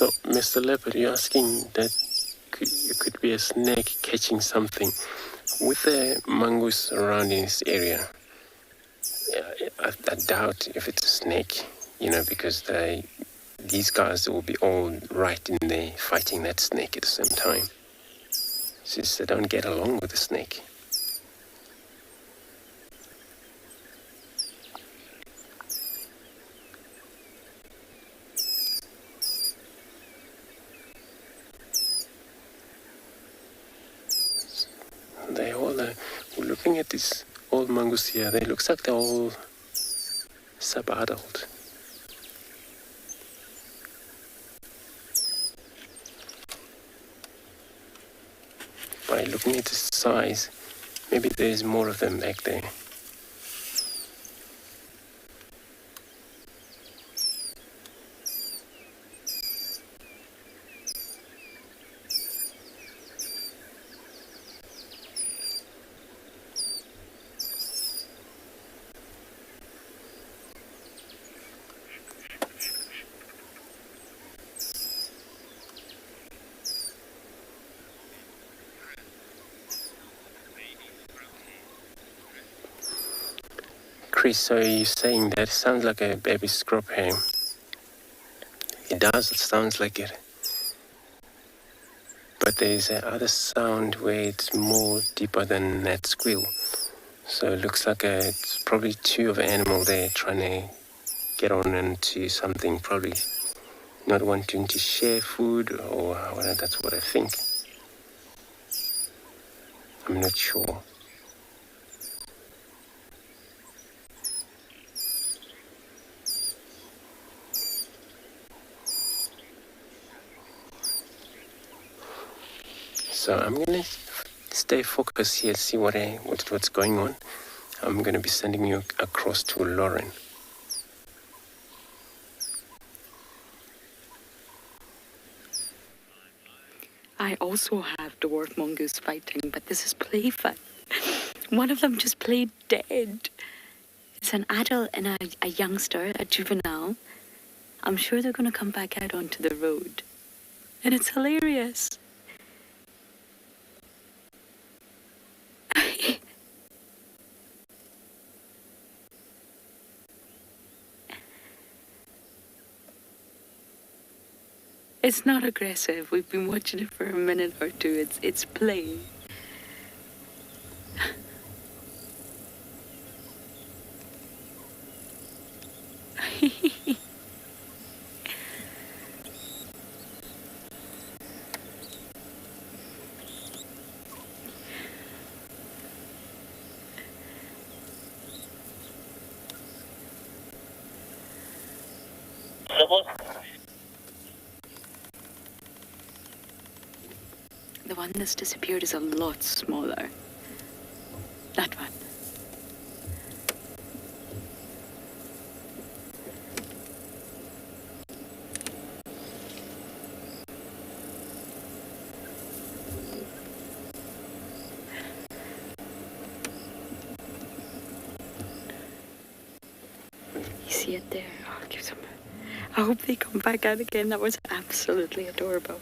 So, Mr. Leopard, you're asking that you could be a snake catching something. With the mongoose around in this area, I doubt if it's a snake, because these guys will be all right in there fighting that snake at the same time, since they don't get along with the snake. They all we're looking at this old mongoose here. They looks like they're all sub-adult. By looking at the size, maybe there's more of them back there. Chris, so you're saying that sounds like a baby scrub ham? It does, it sounds like it. But there's another sound where it's more deeper than that squeal. So it looks like it's probably two of an animal there trying to get on into something, probably not wanting to share food, or that's what I think. I'm not sure. So I'm going to stay focused here, see what's going on. I'm going to be sending you across to Lauren. I also have dwarf mongoose fighting, but this is play fun. One of them just played dead. It's an adult and a youngster, a juvenile. I'm sure they're going to come back out onto the road. And it's hilarious. It's not aggressive. We've been watching it for a minute or two. It's play. The one that's disappeared is a lot smaller. That one. You see it there? Oh, give some. I hope they come back out again. That was absolutely adorable.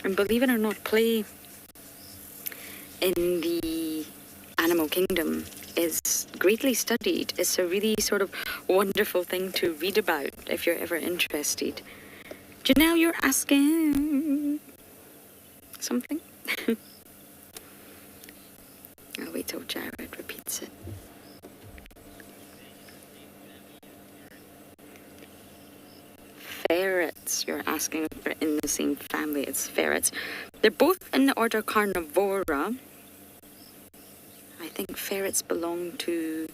And believe it or not, play in the animal kingdom is greatly studied. It's a really sort of wonderful thing to read about if you're ever interested. Janelle, you're asking something? I'll wait till Jared repeats it. Ferrets, you're asking if they're in the same family. It's ferrets. They're both in the order Carnivora. I think ferrets belong to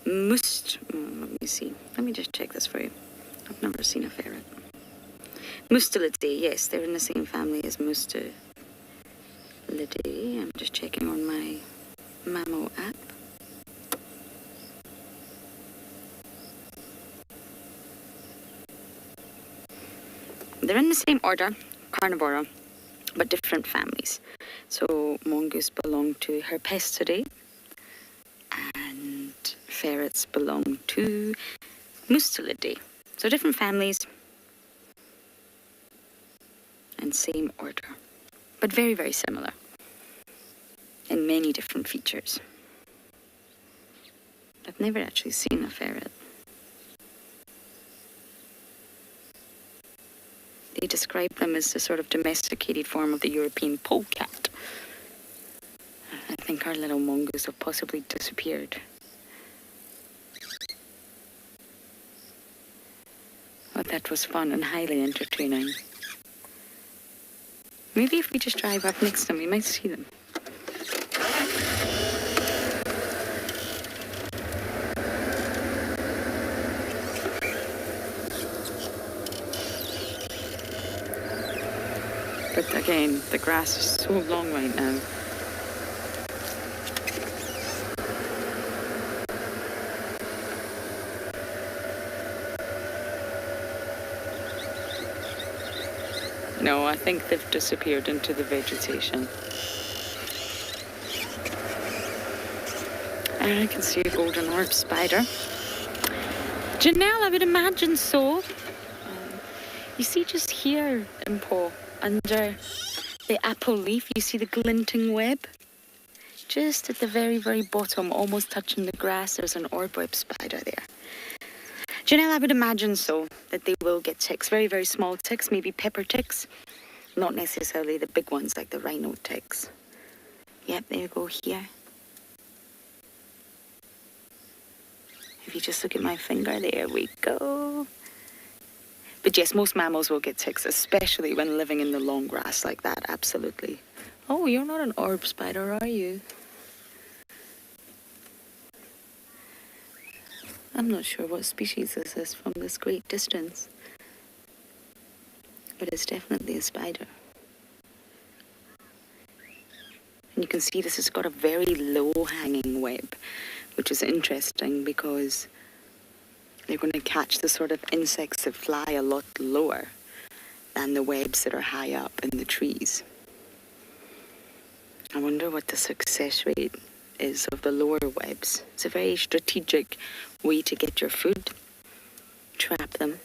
let me see. Let me just check this for you. I've never seen a ferret. Mustelidae, yes, they're in the same family as Mustelidae. I'm just checking on my Mammo app. They're in the same order, Carnivora. but different families. So mongoose belong to Herpestidae, and ferrets belong to Mustelidae. So different families and same order, but very, very similar in many different features. I've never actually seen a ferret. They describe them as a sort of domesticated form of the European polecat. I think our little mongoose have possibly disappeared. But that was fun and highly entertaining. Maybe if we just drive up next to them, we might see them. But again, the grass is so long right now. No, I think they've disappeared into the vegetation. And I can see a golden orb spider. Janelle, I would imagine so. You see just here, Impo, under the apple leaf, you see the glinting web? Just at the very, very bottom, almost touching the grass, there's an orb web spider there. Janelle, I would imagine so, that they will get ticks. Very, very small ticks, maybe pepper ticks. Not necessarily the big ones like the rhino ticks. Yep, there you go here. If you just look at my finger, there we go. But yes, most mammals will get ticks, especially when living in the long grass like that, absolutely. Oh, you're not an orb spider, are you? I'm not sure what species this is from this great distance. But it's definitely a spider. And you can see this has got a very low-hanging web, which is interesting because they're going to catch the sort of insects that fly a lot lower than the webs that are high up in the trees. I wonder what the success rate is of the lower webs. It's a very strategic way to get your food, trap them.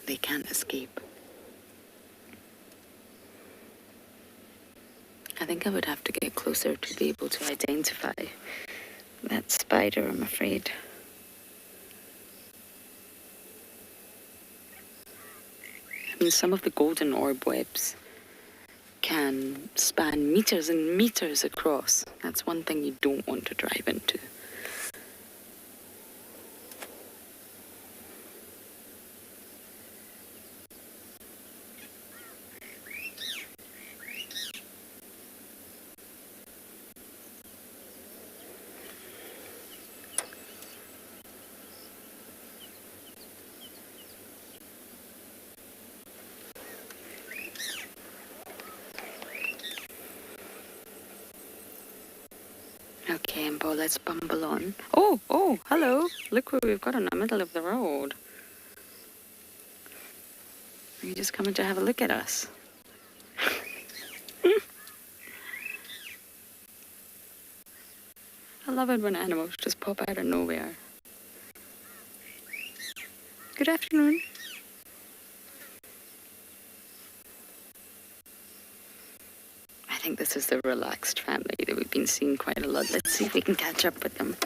They can't escape. I think I would have to get closer to be able to identify that spider, I'm afraid. I mean, some of the golden orb webs can span meters and meters across. That's one thing you don't want to drive into. Okay, Ambo, let's bumble on. Oh, hello. Look who we've got in the middle of the road. Are you just coming to have a look at us? I love it when animals just pop out of nowhere. Good afternoon. I think this is the relaxed family that we've been seeing quite a lot. Let's see if we can catch up with them.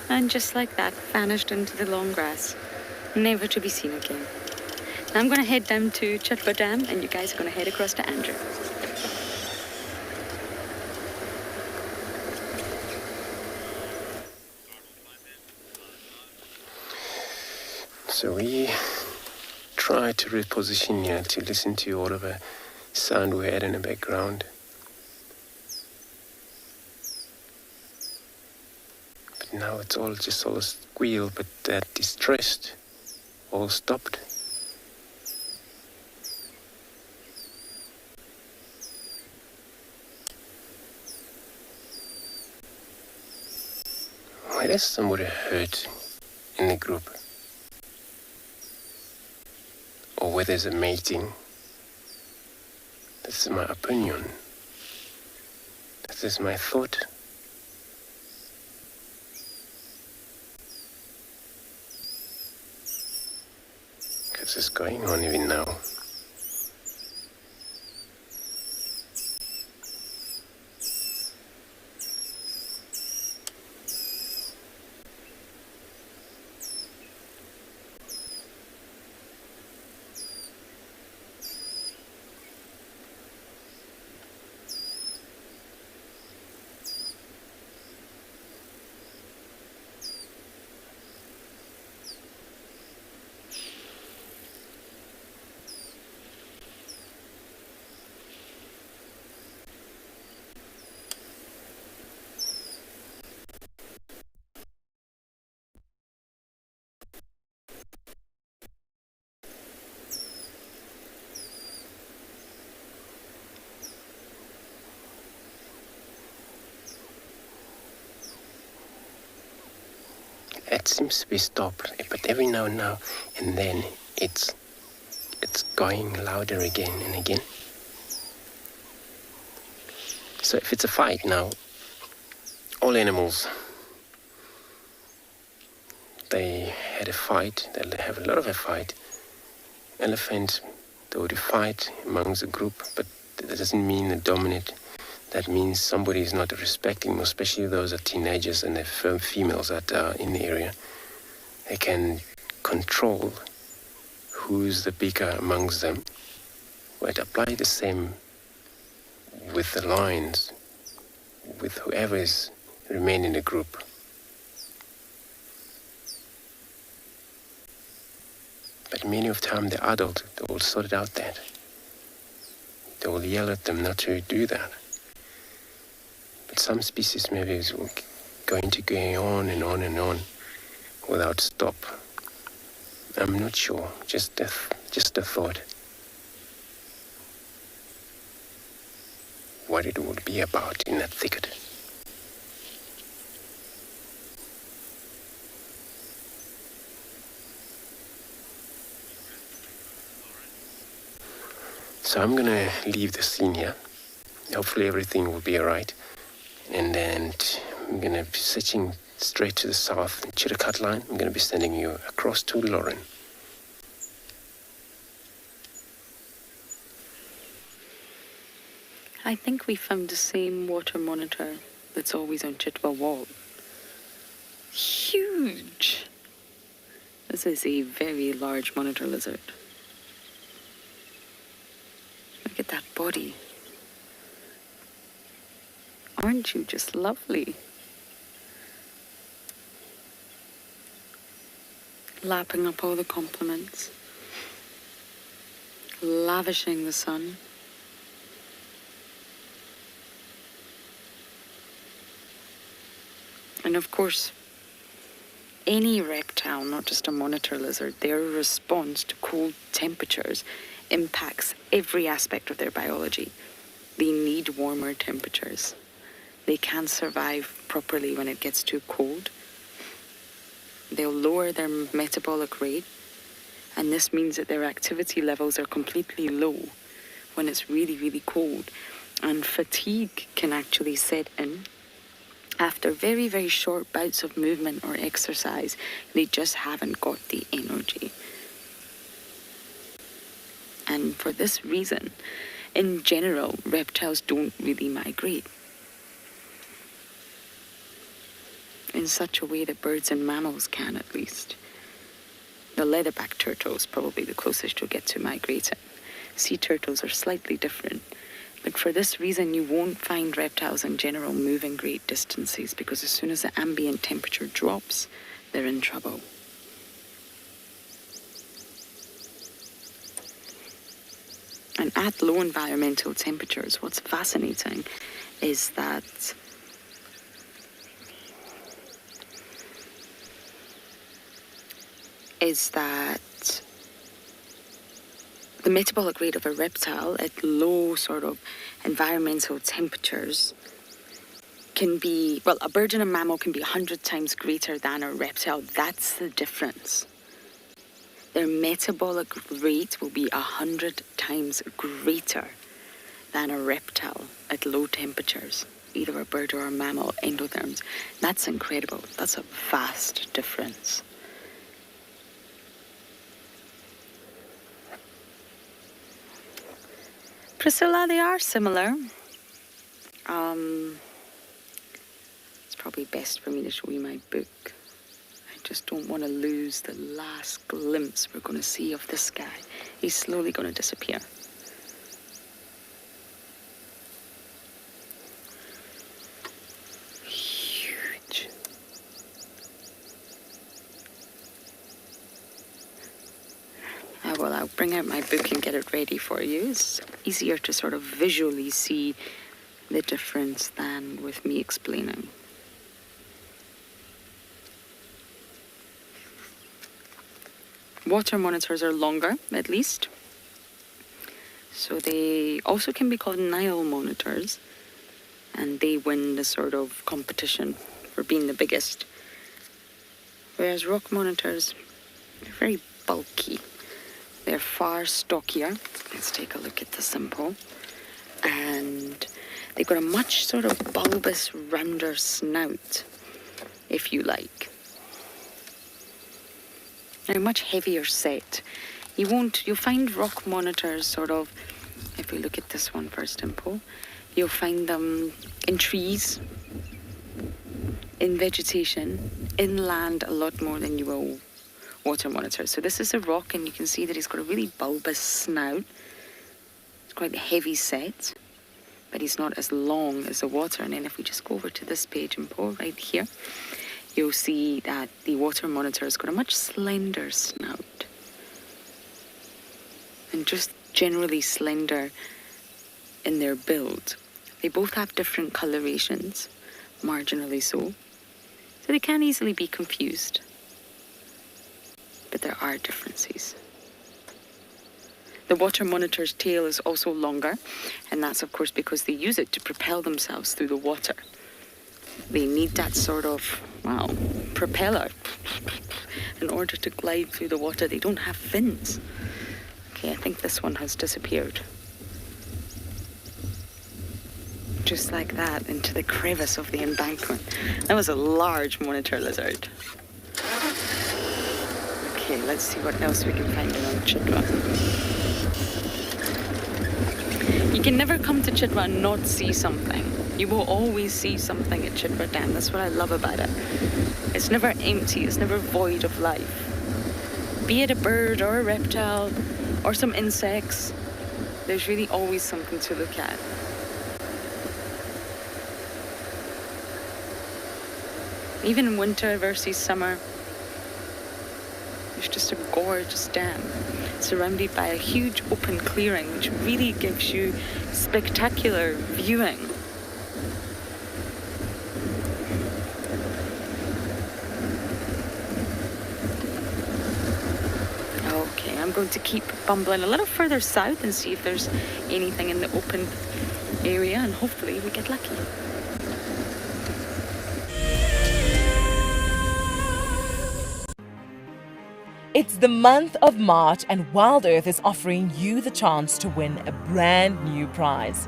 And just like that, vanished into the long grass, never to be seen again. Now I'm going to head down to Chitwa Dam, and you guys are going to head across to Andrew. So we try to reposition here to listen to all of the sound we had in the background. now it's all just all a squeal, but that distressed, all stopped. Why does somebody hurt in the group? Or whether there's a mating? This is my opinion. This is my thought. Because it's going on even now. It seems to be stopped, but every now and then it's going louder again and again. So if it's a fight now, all animals, they had a fight, they have a lot of a fight. Elephants, they would fight amongst the group, but that doesn't mean they dominate. That means somebody is not respecting them, especially those are teenagers and the females that are in the area. They can control who's the bigger amongst them. But apply the same with the lions, with whoever is remain in the group. But many of the time the adult, they will sort it out that. They will yell at them not to do that. But some species maybe is going to go on and on and on without stop. I'm not sure, just a thought. What it would be about in that thicket. So I'm gonna leave the scene here. Hopefully everything will be alright. And then I'm going to be switching straight to the south in Chitticut line. I'm going to be sending you across to Lauren. I think we found the same water monitor that's always on Chitwa Wall. Huge! This is a very large monitor lizard. Look at that body. Aren't you just lovely? Lapping up all the compliments. Lavishing the sun. And of course, any reptile, not just a monitor lizard, their response to cold temperatures impacts every aspect of their biology. They need warmer temperatures. They can't survive properly when it gets too cold. They'll lower their metabolic rate, and this means that their activity levels are completely low when it's really, really cold. And fatigue can actually set in. After very, very short bouts of movement or exercise, they just haven't got the energy. And for this reason, in general, reptiles don't really migrate in such a way that birds and mammals can, at least. The leatherback turtle is probably the closest you'll get to migrating. Sea turtles are slightly different. But for this reason, you won't find reptiles in general moving great distances, because as soon as the ambient temperature drops, they're in trouble. And at low environmental temperatures, what's fascinating is that is that the metabolic rate of a reptile at low sort of environmental temperatures can be, well, a bird and a mammal can be 100 times greater than a reptile. That's the difference. Their metabolic rate will be 100 times greater than a reptile at low temperatures, either a bird or a mammal, endotherms. That's incredible. That's a vast difference. Priscilla, they are similar. It's probably best for me to show you my book. I just don't want to lose the last glimpse we're going to see of this guy. He's slowly going to disappear. Huge. Well, I'll bring out my book and get it ready for you. It's easier to sort of visually see the difference than with me explaining. Water monitors are longer, at least. So they also can be called Nile monitors. And they win the sort of competition for being the biggest. Whereas rock monitors are very bulky. They're far stockier. Let's take a look at the symbol. And they've got a much sort of bulbous, rounder snout, if you like. They're much heavier set. You'll find rock monitors sort of, if we look at this one first, Dimple, you'll find them in trees, in vegetation, inland a lot more than you will water monitors. So this is a rock, and you can see that he's got a really bulbous snout. It's quite a heavy set, but he's not as long as the water. And then if we just go over to this page and pull right here, you'll see that the water monitor has got a much slender snout. And just generally slender in their build. They both have different colorations, marginally so. So they can easily be confused. But there are differences. The water monitor's tail is also longer, and that's of course because they use it to propel themselves through the water. They need that sort of, propeller in order to glide through the water. They don't have fins. Okay, I think this one has disappeared. Just like that, into the crevice of the embankment. That was a large monitor lizard. Okay, let's see what else we can find around Chitwa. You can never come to Chitwa and not see something. You will always see something at Chitwa Dam. That's what I love about it. It's never empty. It's never void of life. Be it a bird or a reptile or some insects, there's really always something to look at. Even in winter versus summer, it's just a gorgeous dam, surrounded by a huge open clearing, which really gives you spectacular viewing. Okay, I'm going to keep bumbling a little further south and see if there's anything in the open area, and hopefully we get lucky. It's the month of March, and WildEarth is offering you the chance to win a brand new prize.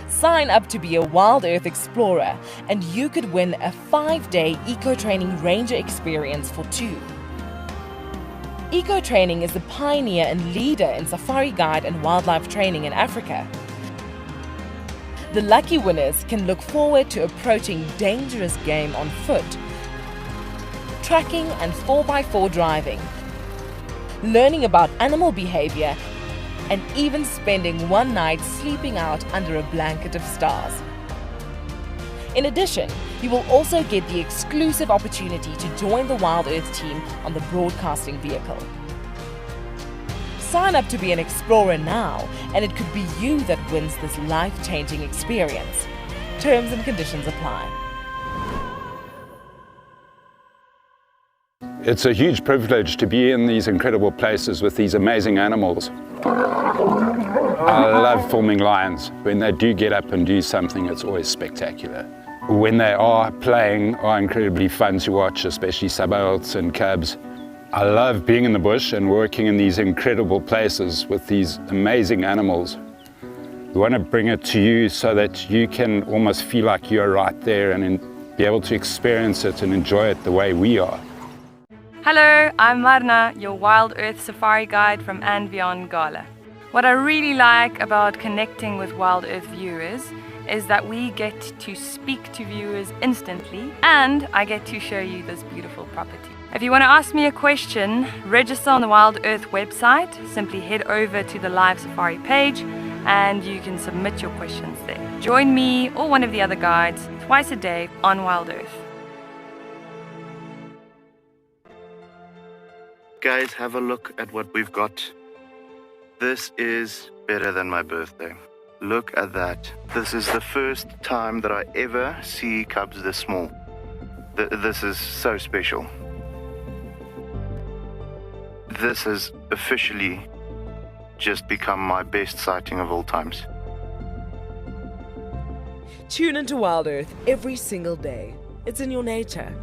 Sign up to be a WildEarth Explorer, and you could win a 5-day eco-training ranger experience for 2. Eco-training is the pioneer and leader in safari guide and wildlife training in Africa. The lucky winners can look forward to approaching dangerous game on foot, tracking and 4x4 driving, learning about animal behavior, and even spending one night sleeping out under a blanket of stars. In addition, you will also get the exclusive opportunity to join the WildEarth team on the broadcasting vehicle. Sign up to be an explorer now, and it could be you that wins this life-changing experience. Terms and conditions apply. It's a huge privilege to be in these incredible places with these amazing animals. I love filming lions. When they do get up and do something, it's always spectacular. When they are playing, are incredibly fun to watch, especially sub-adults and cubs. I love being in the bush and working in these incredible places with these amazing animals. We want to bring it to you so that you can almost feel like you're right there and be able to experience it and enjoy it the way we are. Hello, I'm Marna, your WildEarth safari guide from andBeyond Ngala. What I really like about connecting with WildEarth viewers is that we get to speak to viewers instantly, and I get to show you this beautiful property. If you want to ask me a question, register on the WildEarth website. Simply head over to the live safari page and you can submit your questions there. Join me or one of the other guides twice a day on WildEarth. Guys, have a look at what we've got. This is better than my birthday. Look at that. This is the first time that I ever see cubs this small. This is so special. This has officially just become my best sighting of all times. Tune into WildEarth every single day. It's in your nature.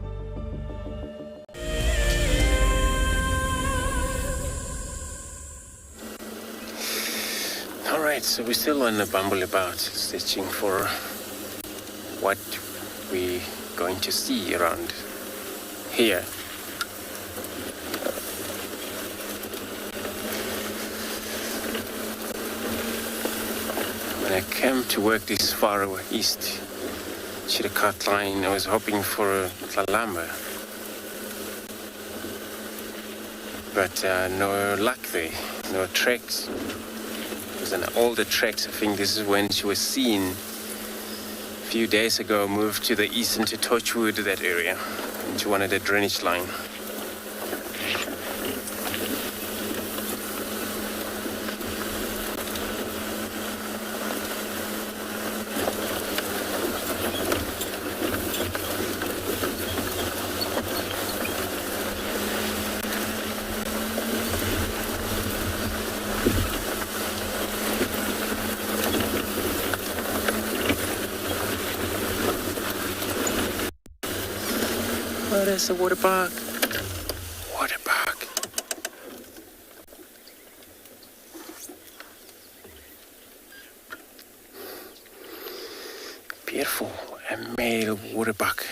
Alright, so we're still on the bumble about, searching for what we're going to see around here. When I came to work this far east, Chillicothe line, I was hoping for a Kalamba. But no luck there, no tracks. It was an older tracks. I think this is when she was seen a few days ago, moved to the east into Torchwood, that area, into one of the drainage line. Oh, there's a Waterbuck. Waterbuck. Beautiful. A male Waterbuck.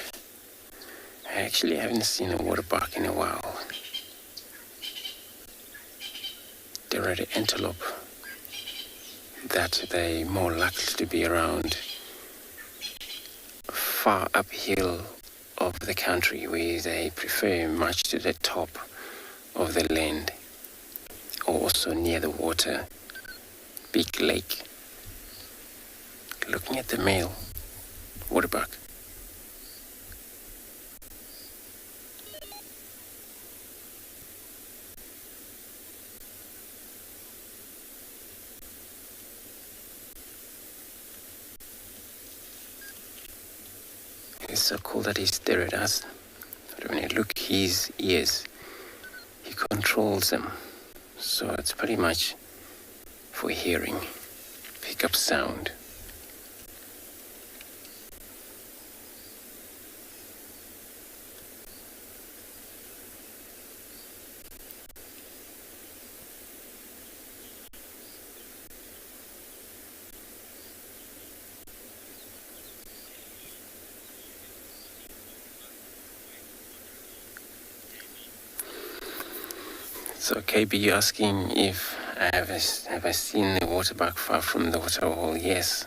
I actually haven't seen a Waterbuck in a while. They're at the Antelope. That they're more likely to be around far uphill of the country, where they prefer much to the top of the land, or also near the water, big lake. Looking at the male Waterbuck. It's so cool that he stares at us. But when you look his ears, he controls them. So it's pretty much for hearing, pick up sound. So KB asking if have I seen the Waterbuck far from the waterhole? Yes.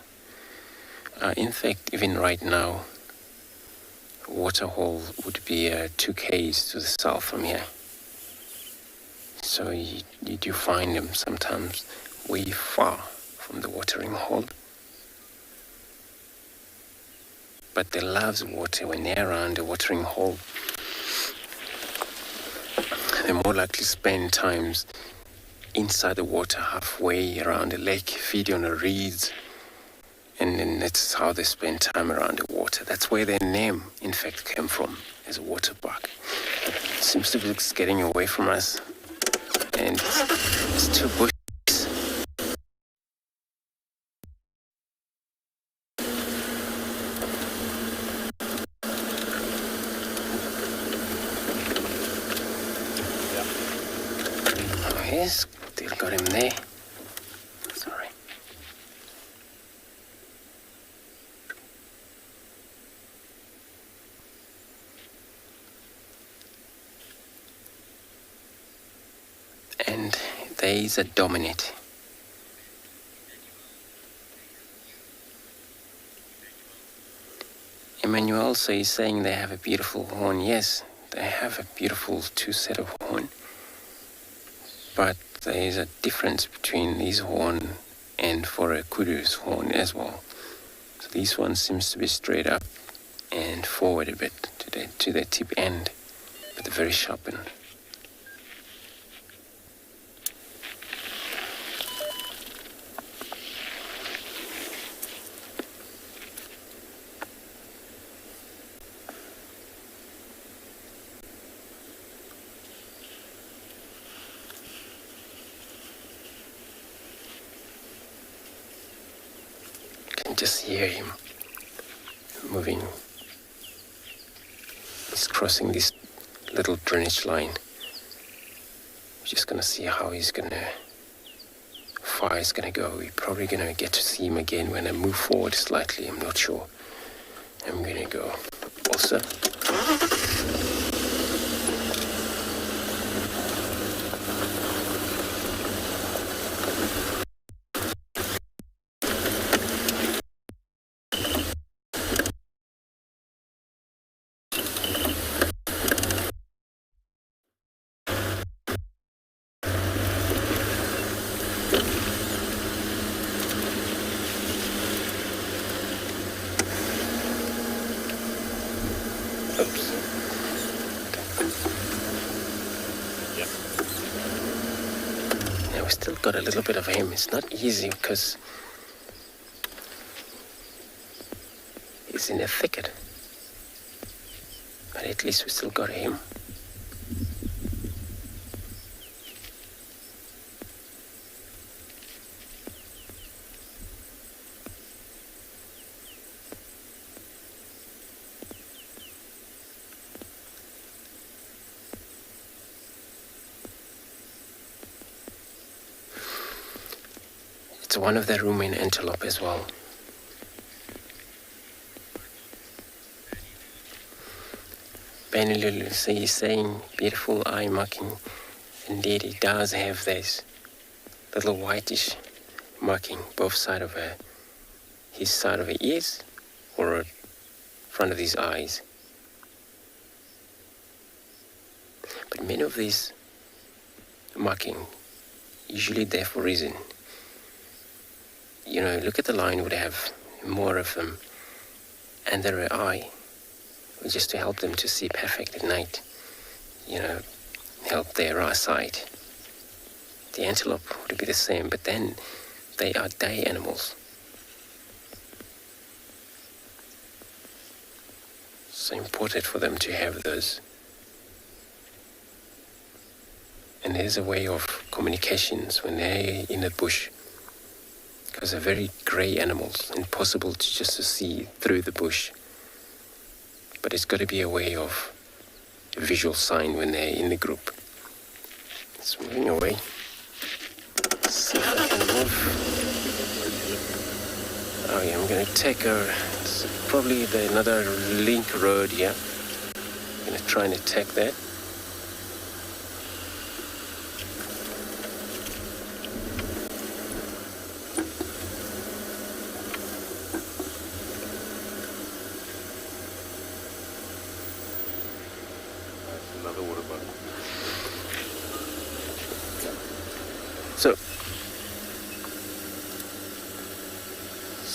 In fact, even right now, waterhole would be 2 k's to the south from here. So you do find them sometimes way far from the watering hole. But they love water. When they're around the watering hole, they're more likely to spend times inside the water, halfway around the lake, feeding on the reeds, and then that's how they spend time around the water. That's where their name, in fact, came from, as a Waterbuck. seems to be getting away from us, and it's too bushy. Oh yes, still got him there. Sorry. And there is a dominant. Emmanuel, so you're saying they have a beautiful horn? Yes, they have a beautiful two set of horn. But there is a difference between this horn and for a kudu's horn as well. So this one seems to be straight up and forward a bit to the tip end, but very sharpened. Just hear him moving. He's crossing this little drainage line. We're just gonna see how far he's gonna go. We're probably gonna get to see him again when I move forward slightly. I'm not sure. I'm gonna go also. Got a little bit of him. It's not easy because he's in a thicket, but at least we still got him. It's one of the ruminant antelope as well. Benilulu, so he's saying beautiful eye marking. Indeed, he does have this little whitish marking both sides of his side of the ears or front of his eyes. But many of these marking usually there for a reason. You know, look at the lion would have more of them under their eye, just to help them to see perfect at night. You know, help their eyesight. The antelope would be the same, but then they are day animals. So important for them to have those. And there's a way of communications when they're in the bush. Because they're very grey animals, impossible to just to see through the bush. But it's got to be a way of a visual sign when they're in the group. It's moving away. Let's see if I can move. Oh yeah, I'm going to take probably another link road here. I'm going to try and attack that.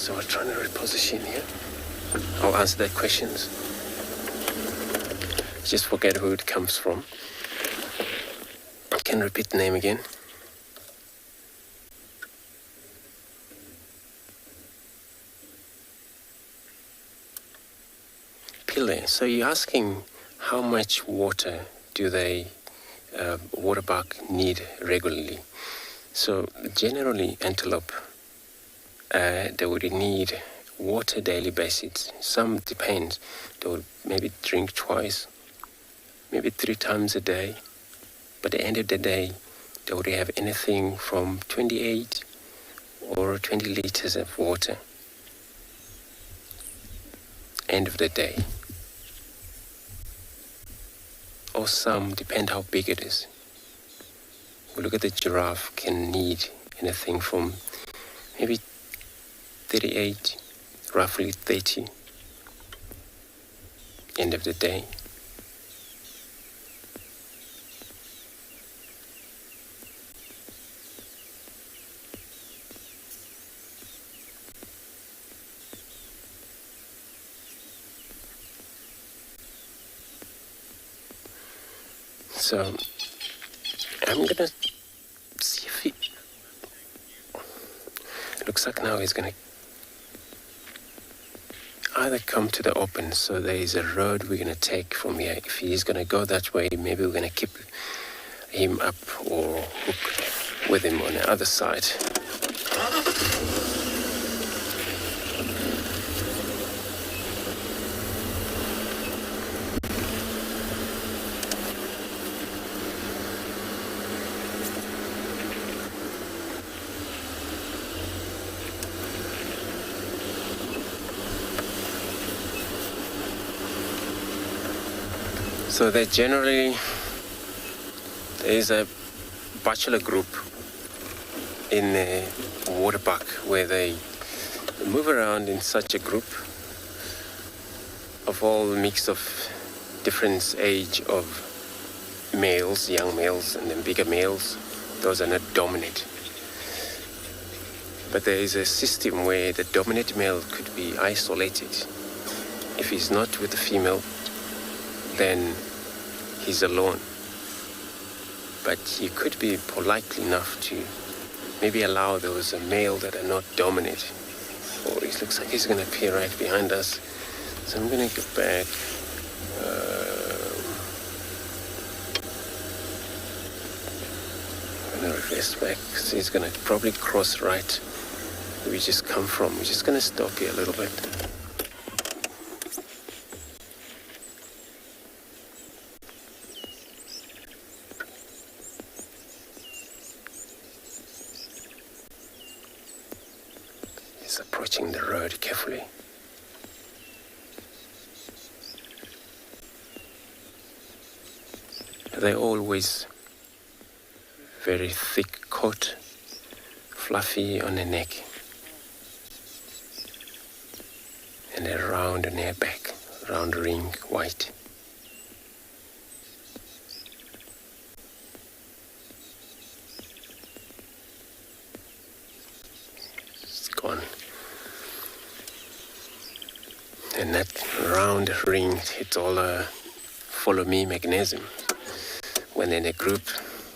So we're trying to reposition here. I'll answer their questions. Just forget who it comes from. I can repeat the name again. Pile, so you're asking how much water do they waterbuck need regularly? So generally antelope, they would need water daily basis. Some depends. They would maybe drink twice, maybe 3 times a day. But at the end of the day, they would have anything from 28 or 20 liters of water. End of the day. Or some, depend how big it is. We look at the giraffe, can need anything from maybe 38, roughly 30. End of the day. So I'm gonna see if he looks like now he's gonna either come to the open, so there is a road we're gonna take from here. If he's gonna go that way, maybe we're gonna keep him up or hook with him on the other side. So there is a bachelor group in Waterbuck where they move around in such a group of all mix of different age of males, young males, and then bigger males. Those are not dominant. But there is a system where the dominant male could be isolated. If he's not with the female, then he's alone. But he could be polite enough to maybe allow those male that are not dominant. Oh, it looks like he's going to appear right behind us. So I'm going to go back. I'm going to reverse back. So he's going to probably cross right where we just come from. We're just going to stop here a little bit. Approaching the road carefully. They're always very thick coat, fluffy on the neck, and a round on their back, round ring, white. It's gone. And that round ring, it's all a follow me mechanism. When in a group,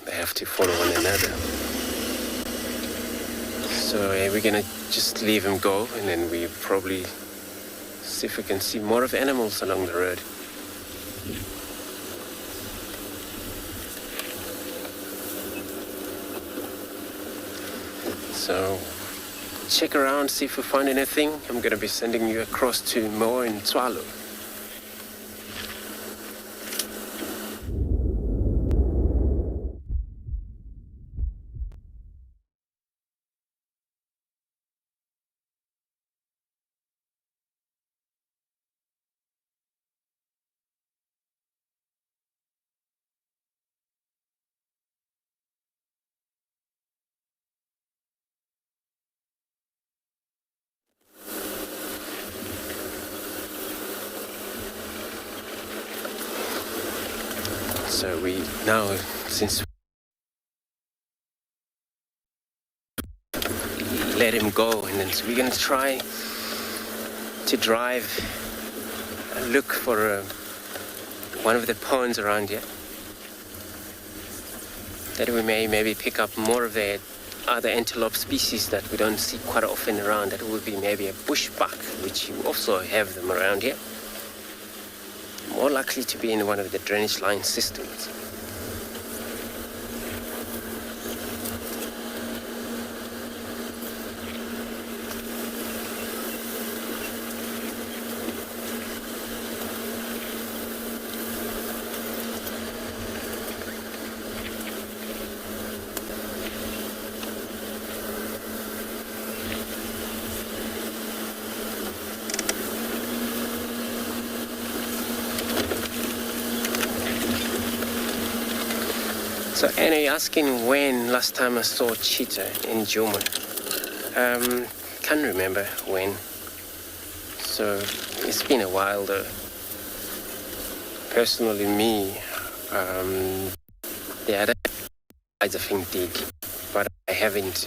they have to follow one another. So we're gonna just leave him go, and then we probably see if we can see more of animals along the road. So check around, see if we find anything. I'm going to be sending you across to more in Tswalu. So we now, since let him go, and then so we're going to try to drive and look for one of the ponds around here. That we may maybe pick up more of the other antelope species that we don't see quite often around. That would be maybe a bushbuck, which you also have them around here. more likely to be in one of the drainage line systems. So Anna, you're asking when last time I saw cheetah in Djuma. Can't remember when. So it's been a while though. Personally me, the other guys I think did, but I haven't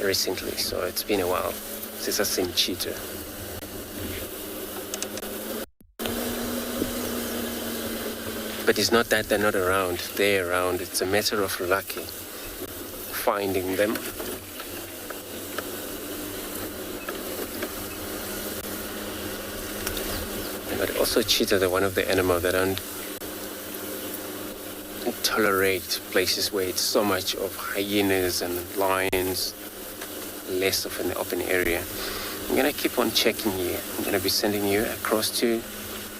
recently, so it's been a while since I've seen cheetah. But it's not that they're not around, they're around. It's a matter of lucky finding them. But also cheetah are one of the animals that don't tolerate places where it's so much of hyenas and lions, less of an open area. I'm gonna keep on checking here. I'm gonna be sending you across to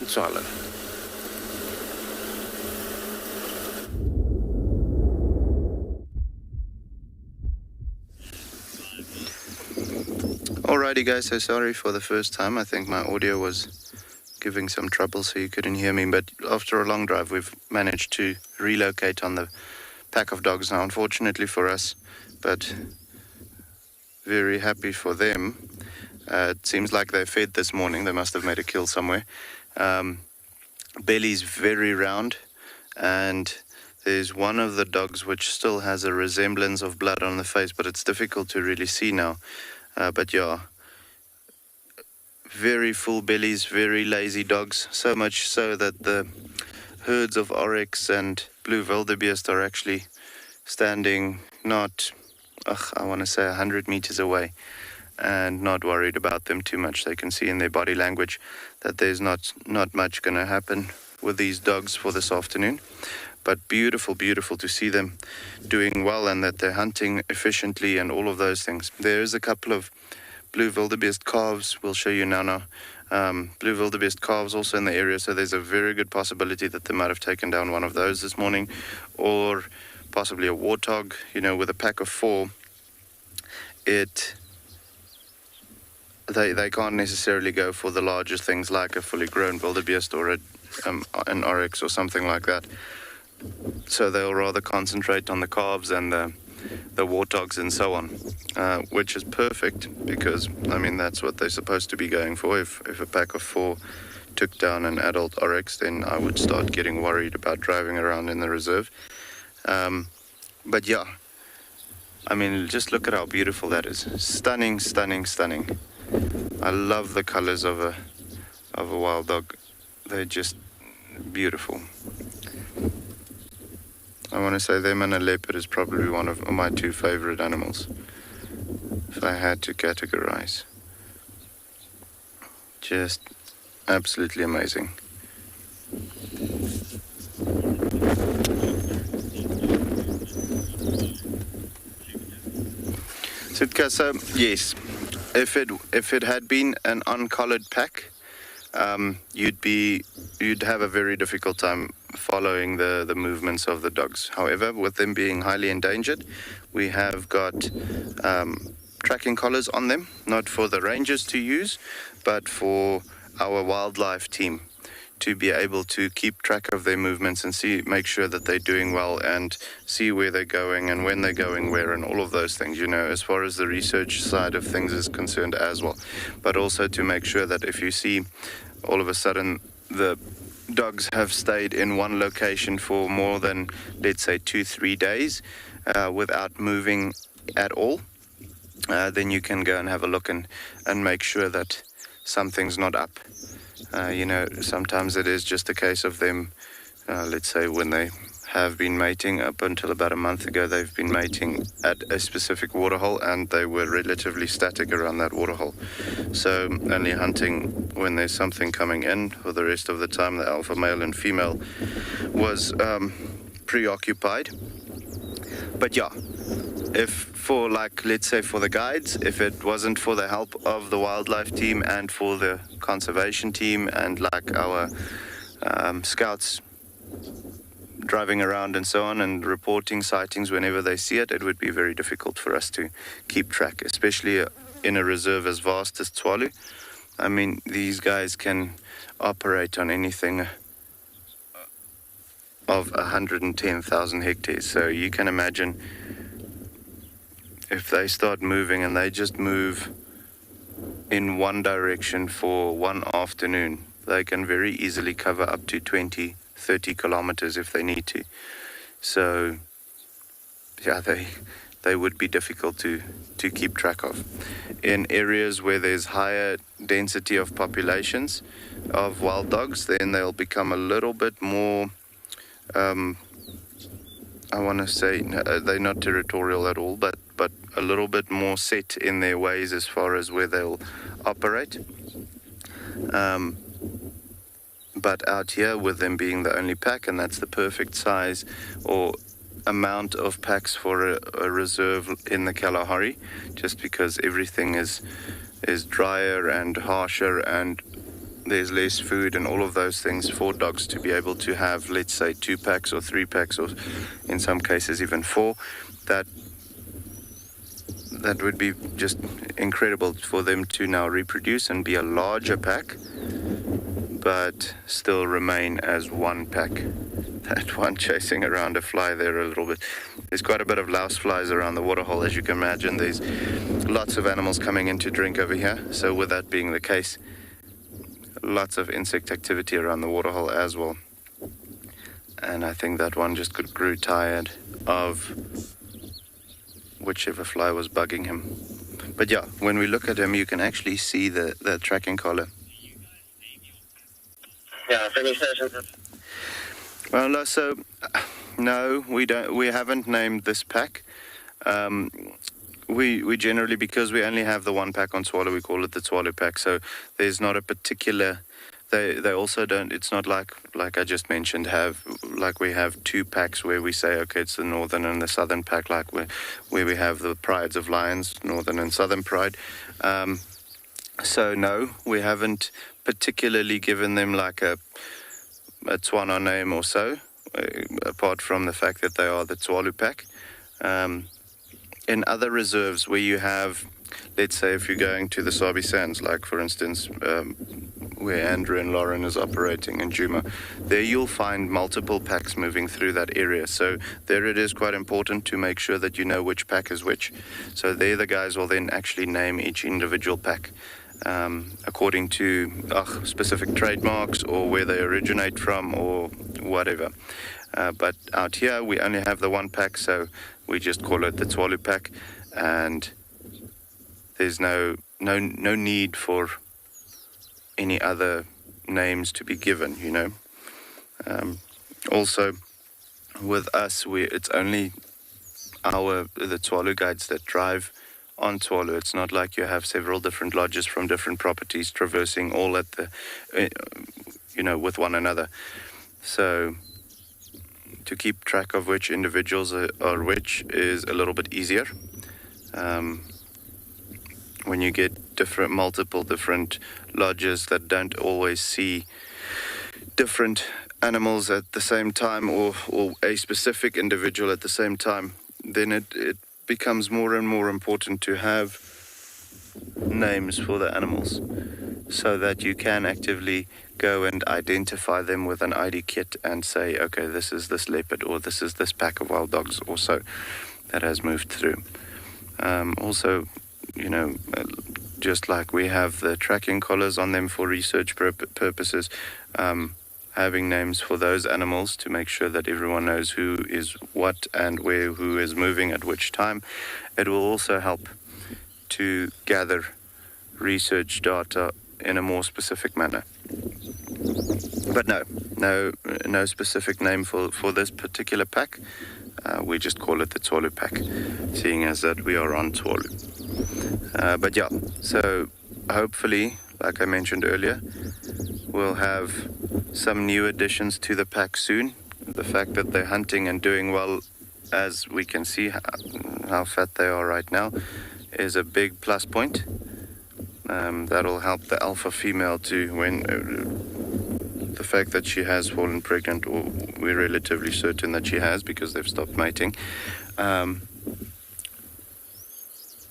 Tswalu. Alrighty guys, so sorry for the first time. I think my audio was giving some trouble so you couldn't hear me, but after a long drive we've managed to relocate on the pack of dogs now, unfortunately for us, but very happy for them. It seems like they fed this morning. They must have made a kill somewhere. Belly's very round, and there's one of the dogs which still has a resemblance of blood on the face, but it's difficult to really see now. But yeah, very full bellies, very lazy dogs, so much so that the herds of oryx and blue wildebeest are actually standing not, I want to say 100 meters away, and not worried about them too much. They can see in their body language that there's not much going to happen with these dogs for this afternoon. But beautiful, beautiful to see them doing well and that they're hunting efficiently and all of those things. There's a couple of blue wildebeest calves we'll show you now. Blue wildebeest calves also in the area, so there's a very good possibility that they might have taken down one of those this morning, or possibly a warthog. You know, with a pack of 4, they can't necessarily go for the larger things like a fully grown wildebeest or an oryx or something like that. So they'll rather concentrate on the calves and the warthogs and so on, which is perfect because, I mean, that's what they're supposed to be going for. If a pack of 4 took down an adult oryx, then I would start getting worried about driving around in the reserve. But yeah, I mean, just look at how beautiful that is. Stunning, stunning, stunning. I love the colors of a wild dog. They're just beautiful. I want to say them and a leopard is probably one of my 2 favorite animals, if I had to categorize. Just absolutely amazing. Sitka, so yes, if it had been an uncollared pack, you'd have a very difficult time following the movements of the dogs. However, with them being highly endangered, we have got tracking collars on them, not for the rangers to use, but for our wildlife team to be able to keep track of their movements and make sure that they're doing well and see where they're going and when they're going where and all of those things, you know, as far as the research side of things is concerned as well. But also to make sure that if you see all of a sudden the dogs have stayed in one location for more than, let's say, 2-3 days without moving at all, then you can go and have a look and make sure that something's not up. You know, sometimes it is just a case of them, let's say, when they have been mating. Up until about a month ago, they've been mating at a specific waterhole, and they were relatively static around that waterhole. So only hunting when there's something coming in. For the rest of the time, the alpha male and female was preoccupied. But yeah, if for, like, let's say for the guides, if it wasn't for the help of the wildlife team and for the conservation team and like our scouts driving around and so on and reporting sightings whenever they see it, it would be very difficult for us to keep track, especially in a reserve as vast as Tswalu. I mean, these guys can operate on anything of 110,000 hectares. So you can imagine if they start moving and they just move in one direction for one afternoon, they can very easily cover up to 20, 30 kilometers if they need to. So yeah, they would be difficult to keep track of. In areas where there's higher density of populations of wild dogs, then they'll become a little bit more, I want to say, they're not territorial at all, but a little bit more set in their ways as far as where they'll operate. But out here, with them being the only pack, and that's the perfect size or amount of packs for a reserve in the Kalahari, just because everything is drier and harsher and there's less food and all of those things for dogs to be able to have, let's say, 2 packs or 3 packs, or in some cases even 4, that would be just incredible for them to now reproduce and be a larger pack, but still remain as one pack. That one chasing around a fly there a little bit. There's quite a bit of louse flies around the waterhole, as you can imagine. There's lots of animals coming in to drink over here. So with that being the case, lots of insect activity around the waterhole as well. And I think that one just grew tired of whichever fly was bugging him. But yeah, when we look at him, you can actually see the tracking collar. Yeah, any sessions? Well, so no, we don't. We haven't named this pack. We generally, because we only have the one pack on Tswalu, we call it the Tswalu pack. So there's not a particular. They also don't. It's not like I just mentioned. We have 2 packs where we say, okay, it's the northern and the southern pack, like where we have the prides of lions, northern and southern pride. So no, we haven't particularly given them like a Tswana name or so, apart from the fact that they are the Tswalu pack. In other reserves where you have, let's say if you're going to the Sabi Sands, like for instance where Andrew and Lauren is operating in Djuma, there you'll find multiple packs moving through that area. So there it is quite important to make sure that you know which pack is which. So there the guys will then actually name each individual pack according to specific trademarks or where they originate from or whatever. But out here we only have the one pack, so we just call it the Tswalu pack, and there's no need for any other names to be given, you know. Also with us, it's only the Tswalu guides that drive on Tswalu. It's not like you have several different lodges from different properties traversing all at the, with one another. So to keep track of which individuals are which is a little bit easier. When you get multiple different lodges that don't always see different animals at the same time or a specific individual at the same time, then it becomes more and more important to have names for the animals so that you can actively go and identify them with an ID kit and say, okay, this is this leopard or this is this pack of wild dogs or so that has moved through. Also, just like we have the tracking collars on them for research purposes, having names for those animals to make sure that everyone knows who is what and who is moving at which time. It will also help to gather research data in a more specific manner. But no specific name for this particular pack. We just call it the Tswalu pack, seeing as that we are on Tswalu. But yeah, so hopefully, like I mentioned earlier, we'll have some new additions to the pack soon. The fact that they're hunting and doing well, as we can see how fat they are right now, is a big plus point. That'll help the alpha female to, when the fact that she has fallen pregnant, or we're relatively certain that she has because they've stopped mating,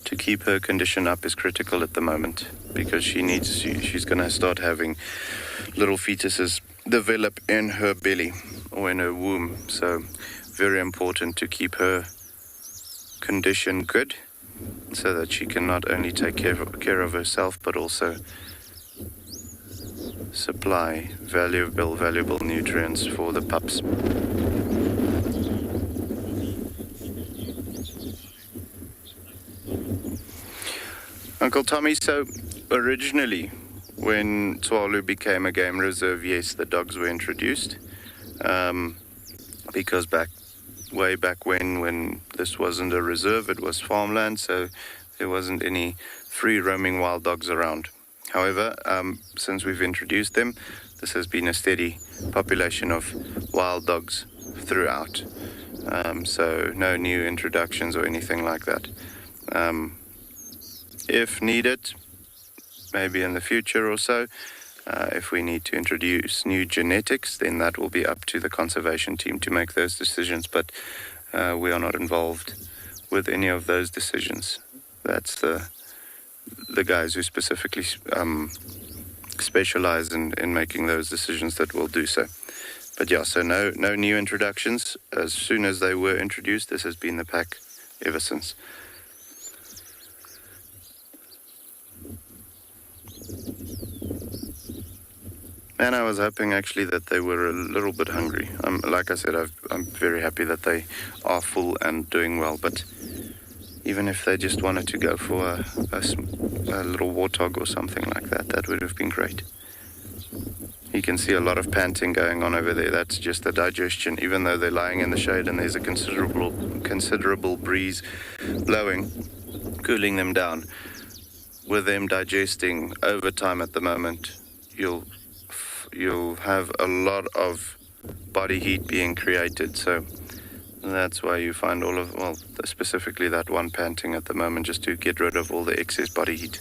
to keep her condition up is critical at the moment, because she's going to start having little fetuses develop in her belly or in her womb. So very important to keep her condition good, so that she can not only take care of herself, but also supply valuable nutrients for the pups. Uncle Tommy, so originally when Tswalu became a game reserve, yes, the dogs were introduced, because way back when this wasn't a reserve, it was farmland, so there wasn't any free roaming wild dogs around. However, since we've introduced them, this has been a steady population of wild dogs throughout. So no new introductions or anything like that. If needed, maybe in the future or so, if we need to introduce new genetics, then that will be up to the conservation team to make those decisions, but we are not involved with any of those decisions. That's the guys who specifically specialize in making those decisions that will do so. But yeah, so no new introductions. As soon as they were introduced, this has been the pack ever since. And I was hoping actually that they were a little bit hungry. Like I said, I'm very happy that they are full and doing well. But even if they just wanted to go for a little warthog or something like that, that would have been great. You can see a lot of panting going on over there. That's just the digestion. Even though they're lying in the shade and there's a considerable breeze blowing, cooling them down. With them digesting over time at the moment, you'll have a lot of body heat being created. So that's why you find specifically that one panting at the moment, just to get rid of all the excess body heat.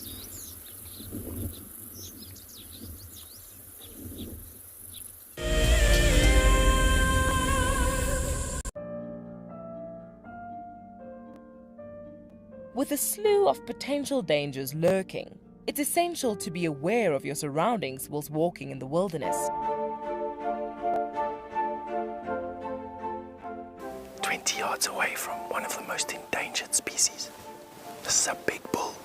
With a slew of potential dangers lurking, it's essential to be aware of your surroundings whilst walking in the wilderness. 20 yards away from one of the most endangered species. This is a big bull.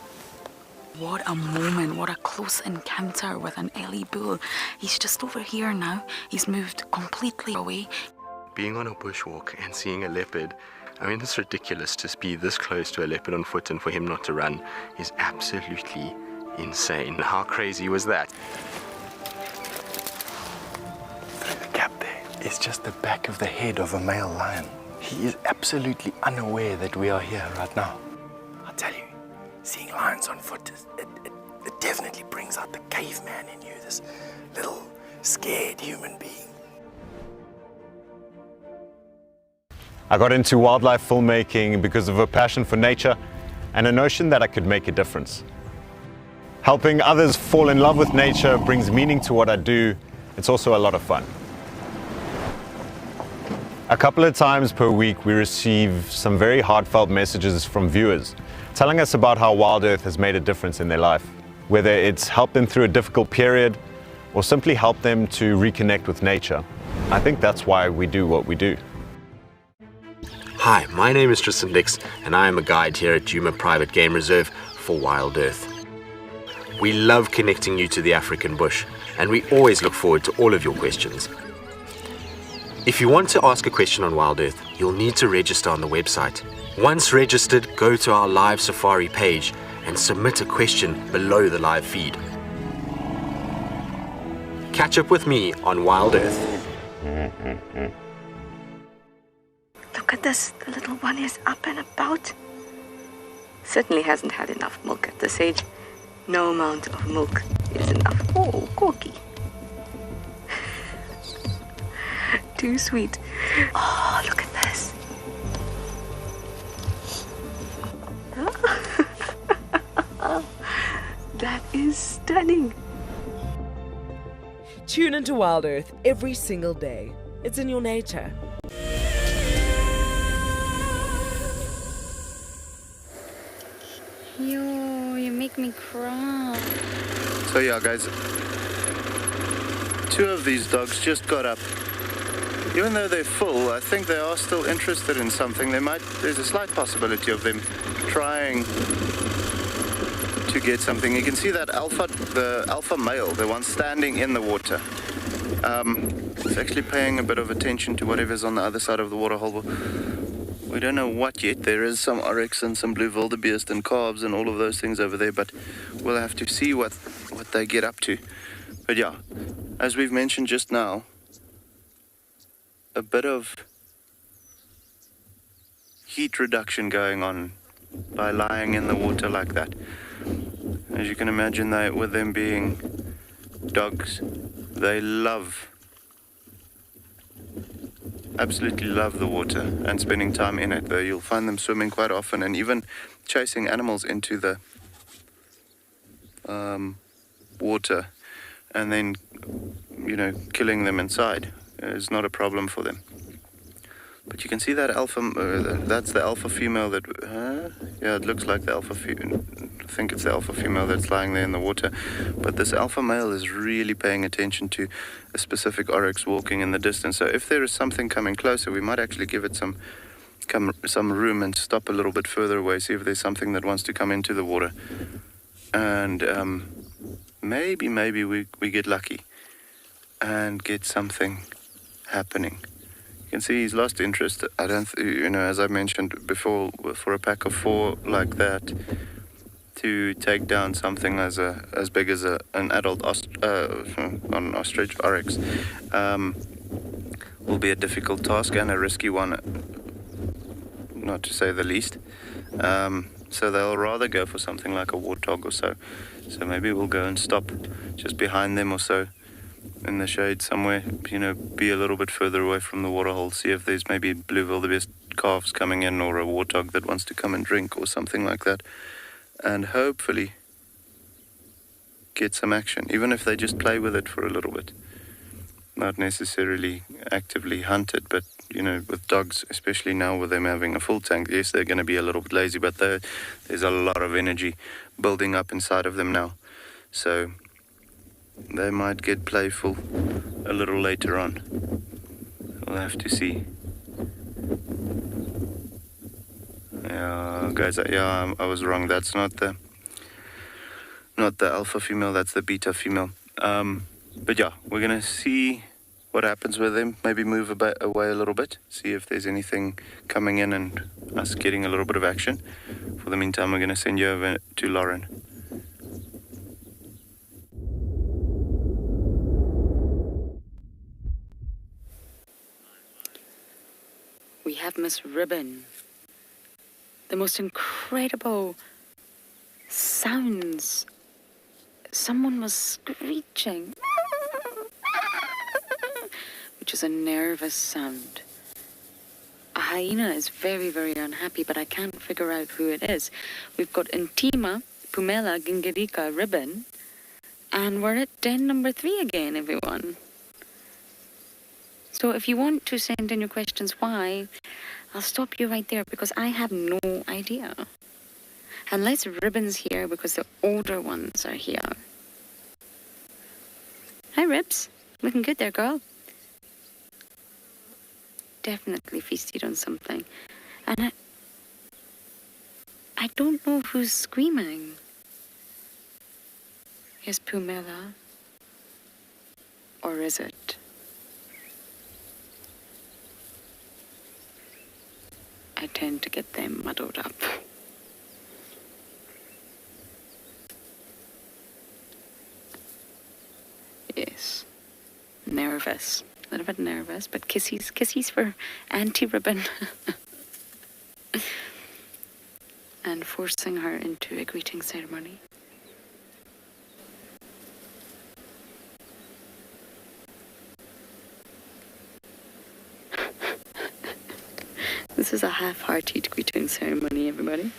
What a moment, what a close encounter with an early bull. He's just over here now. He's moved completely away. Being on a bushwalk and seeing a leopard, I mean, it's ridiculous to be this close to a leopard on foot and for him not to run is absolutely insane. How crazy was that? Through the gap there is just the back of the head of a male lion. He is absolutely unaware that we are here right now. I tell you, seeing lions on foot, it definitely brings out the caveman in you, this little scared human being. I got into wildlife filmmaking because of a passion for nature and a notion that I could make a difference. Helping others fall in love with nature brings meaning to what I do. It's also a lot of fun. A couple of times per week we receive some very heartfelt messages from viewers telling us about how WildEarth has made a difference in their life, whether it's helped them through a difficult period or simply helped them to reconnect with nature. I think that's why we do what we do. Hi, my name is Tristan Dix and I am a guide here at Djuma Private Game Reserve for WildEarth. We love connecting you to the African bush and we always look forward to all of your questions. If you want to ask a question on WildEarth, you'll need to register on the website. Once registered, go to our live safari page and submit a question below the live feed. Catch Catch up with me on Wild Earth. Look at this, the little one is up and about. Certainly hasn't had enough milk at this age. No amount of milk is enough. Oh, Corky. Too sweet. Oh, look at this. That is stunning. Tune into Wild Earth every single day. It's in your nature. Yo, you make me cry. So yeah, guys, 2 of these dogs just got up. Even though they're full, I think they are still interested in something. There's a slight possibility of them trying to get something. You can see that the alpha male, the one standing in the water, is actually paying a bit of attention to whatever's on the other side of the water hole. We don't know what yet. There is some oryx and some blue wildebeest and calves and all of those things over there, but we'll have to see what they get up to. But yeah, as we've mentioned just now, a bit of heat reduction going on by lying in the water like that. As you can imagine, with them being dogs, they absolutely love the water and spending time in it. Though you'll find them swimming quite often and even chasing animals into the water and then, killing them inside is not a problem for them. But you can see that that's the alpha female that, yeah, it looks like the alpha female. I think it's the alpha female that's lying there in the water. But this alpha male is really paying attention to a specific oryx walking in the distance. So if there is something coming closer, we might actually give it some room and stop a little bit further away, see if there's something that wants to come into the water. And maybe we get lucky and get something happening. You can see he's lost interest. I don't, as I mentioned before, for a pack of 4 like that, to take down something as big as an adult ostrich oryx will be a difficult task and a risky one, not to say the least. So they'll rather go for something like a warthog or so. So maybe we'll go and stop just behind them or so, in the shade somewhere, be a little bit further away from the waterhole, see if there's maybe blue wildebeest calves coming in or a warthog that wants to come and drink or something like that, and hopefully get some action, even if they just play with it for a little bit. Not necessarily actively hunt it, but with dogs, especially now with them having a full tank, yes, they're going to be a little bit lazy, but there's a lot of energy building up inside of them now. So they might get playful a little later on. We'll have to see. Yeah, guys, I was wrong. That's not the alpha female, that's the beta female. But yeah, we're going to see what happens with them. Maybe move away a little bit, see if there's anything coming in and us getting a little bit of action. For the meantime, we're going to send you over to Lauren. We have Miss Ribbon. The most incredible sounds. Someone was screeching, which is a nervous sound. A hyena is very, very unhappy, but I can't figure out who it is. We've got Intima, Pumela, Gingirika, Ribbon, and we're at den number 3 again, everyone. So if you want to send in your questions why, I'll stop you right there because I have no idea. Unless Ribbon's here because the older ones are here. Hi, Ribs. Looking good there, girl. Definitely feasted on something. And I don't know who's screaming. Is Pumela? Or is it? I tend to get them muddled up. Yes, nervous. A little bit nervous, but kisses for Auntie Ribbon. And forcing her into a greeting ceremony. This is a half-hearted greeting ceremony, everybody.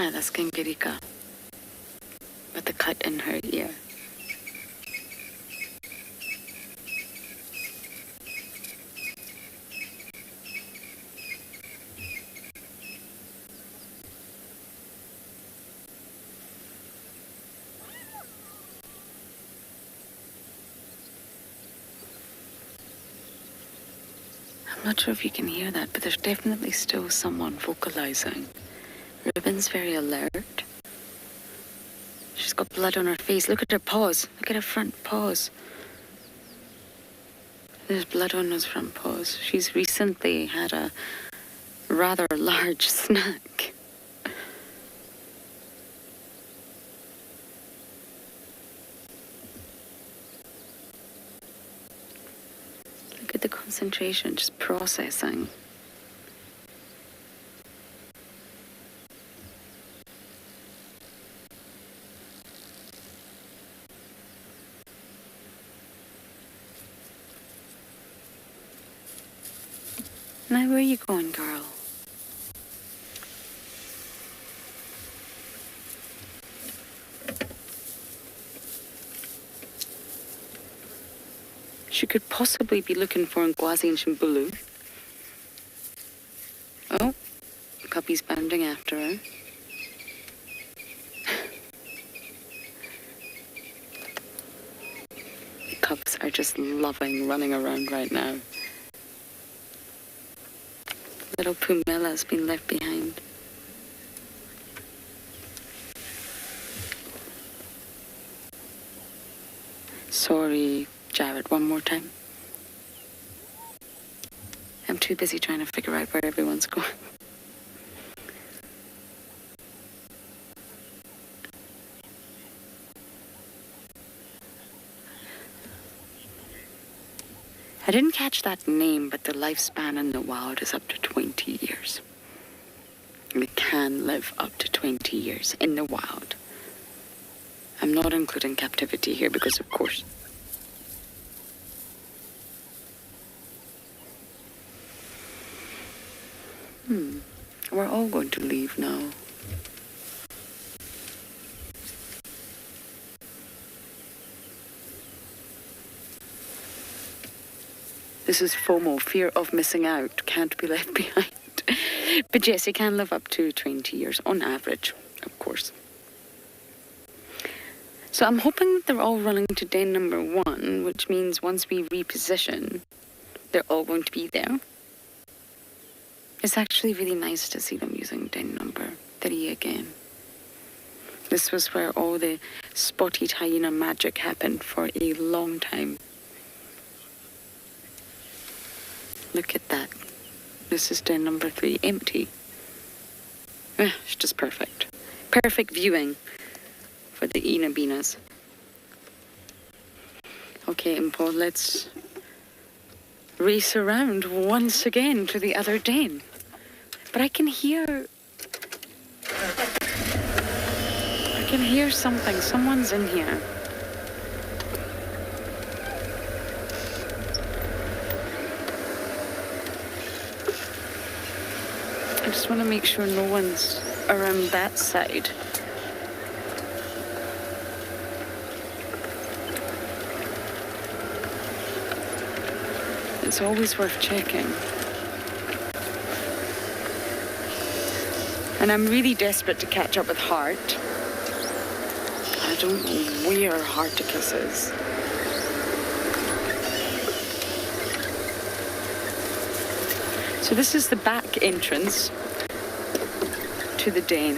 Ah, that's Kengirika, with the cut in her ear. I'm not sure if you can hear that, but there's definitely still someone vocalizing. Ribbon's very alert. She's got blood on her face. Look at her paws. Look at her front paws. There's blood on those front paws. She's recently had a rather large snack. Look at the concentration, just processing. Now, where are you going, girl? She could possibly be looking for Ngwazi and Shimbulu. Oh, Cuppy's bounding after her. The cubs are just loving running around right now. Little Pumella's been left behind. Sorry, Jared, one more time. I'm too busy trying to figure out where everyone's going. I didn't catch that name, but the lifespan in the wild is up to 20 years. They can live up to 20 years in the wild. I'm not including captivity here because, of course, we're all going to leave now. This is FOMO, fear of missing out, can't be left behind. But yes, it can live up to 20 years on average, of course. So I'm hoping they're all running to den number 1, which means once we reposition, they're all going to be there. It's actually really nice to see them using den number 3 again. This was where all the spotted hyena magic happened for a long time. Look at that. This is den number 3, empty. It's just perfect. Perfect viewing for the Inabinas. Okay, Impo, let's race around once again to the other den. But I can hear something. Someone's in here. I just want to make sure no one's around that side. It's always worth checking. And I'm really desperate to catch up with Hart. I don't know where Harticus is. So this is the back entrance to the den.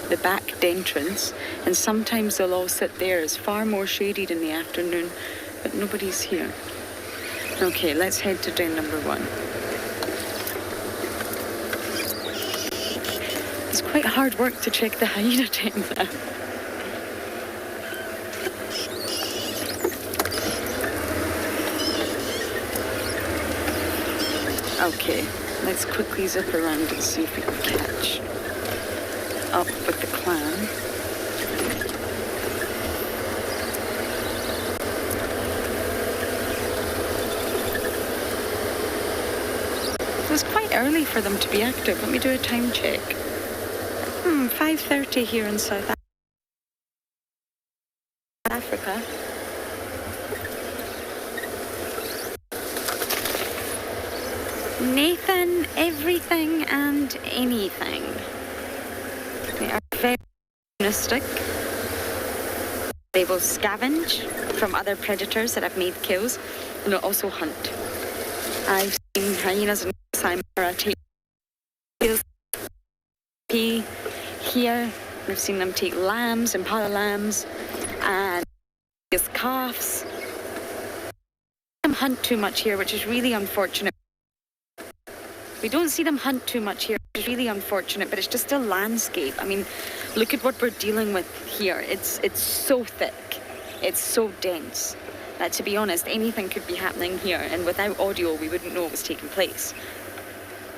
The back entrance. And sometimes they'll all sit there. It's far more shaded in the afternoon, but nobody's here. Okay, let's head to den number 1. It's quite hard work to check the hyena den now. Okay, let's quickly zip around and see if we can catch up with the clan. It was quite early for them to be active. Let me do a time check. 5:30 here in South Africa. Nathan, everything and anything. They are very opportunistic. They will scavenge from other predators that have made kills, and they'll also hunt. I've seen hyenas and Saimara take kills here. We've seen them take lambs, impala lambs, and calves. They don't hunt too much here, which is really unfortunate. We don't see them hunt too much here, which is really unfortunate, but it's just a landscape. I mean, look at what we're dealing with here. It's so thick. It's so dense. That, to be honest, anything could be happening here, and without audio, we wouldn't know what was taking place.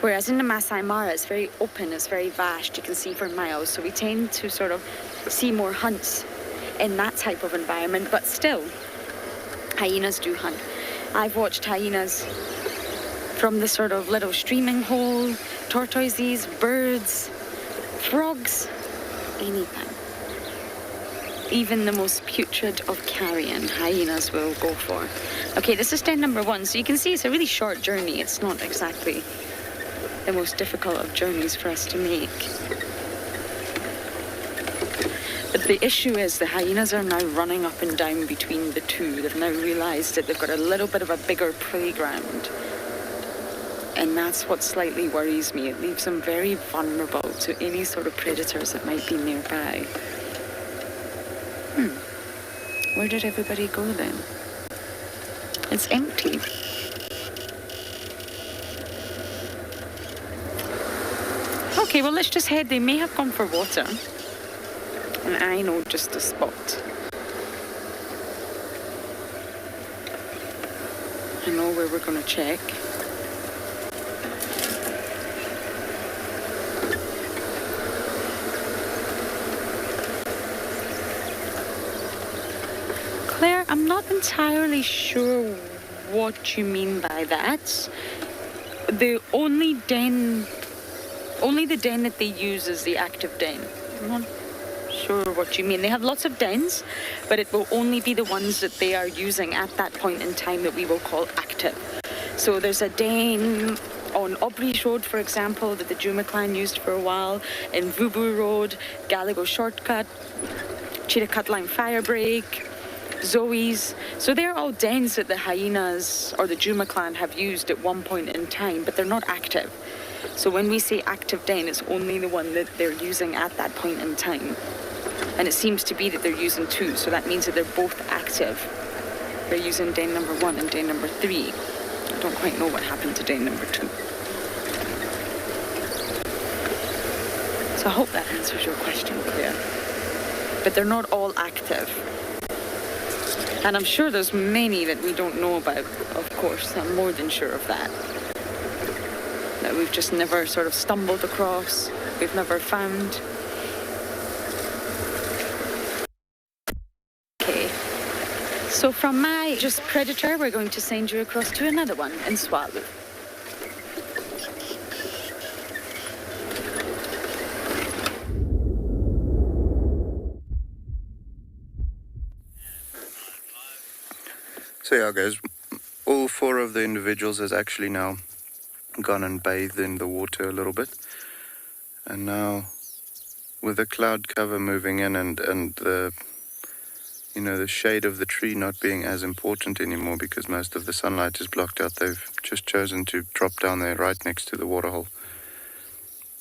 Whereas in the Masai Mara, it's very open, it's very vast, you can see for miles, so we tend to sort of see more hunts in that type of environment, but still, hyenas do hunt. I've watched hyenas from the sort of little streaming hole, tortoises, birds, frogs, anything. Even the most putrid of carrion, hyenas will go for. Okay, this is den number 1, so you can see it's a really short journey. It's not exactly the most difficult of journeys for us to make. But the issue is the hyenas are now running up and down between the two. They've now realised that they've got a little bit of a bigger playground. And that's what slightly worries me. It leaves them very vulnerable to any sort of predators that might be nearby. Where did everybody go then? It's empty. Okay, well, let's just head. They may have gone for water. And I know just the spot. I know where we're going to check. Claire, I'm not entirely sure what you mean by that. The only den that they use is the active den. I'm not sure what you mean. They have lots of dens, but it will only be the ones that they are using at that point in time that we will call active. So there's a den on Aubrey's Road, for example, that the Djuma clan used for a while, in Vubu Road, Galago Shortcut, Chiracut Line Firebreak, Zoe's. So they're all dens that the hyenas or the Djuma clan have used at one point in time, but they're not active. So when we say active den, it's only the one that they're using at that point in time. And it seems to be that they're using 2, so that means that they're both active. They're using den number 1 and den number 3. I don't quite know what happened to den number 2. So I hope that answers your question, Claire. But they're not all active. And I'm sure there's many that we don't know about, of course. I'm more than sure of that. That we've just never sort of stumbled across, we've never found. Okay, so from my just predator, we're going to send you across to another one in Tswalu. So yeah, guys, all 4 of the individuals has actually now gone and bathed in the water a little bit, and now with the cloud cover moving in and the the shade of the tree not being as important anymore because most of the sunlight is blocked out, they've just chosen to drop down there right next to the waterhole.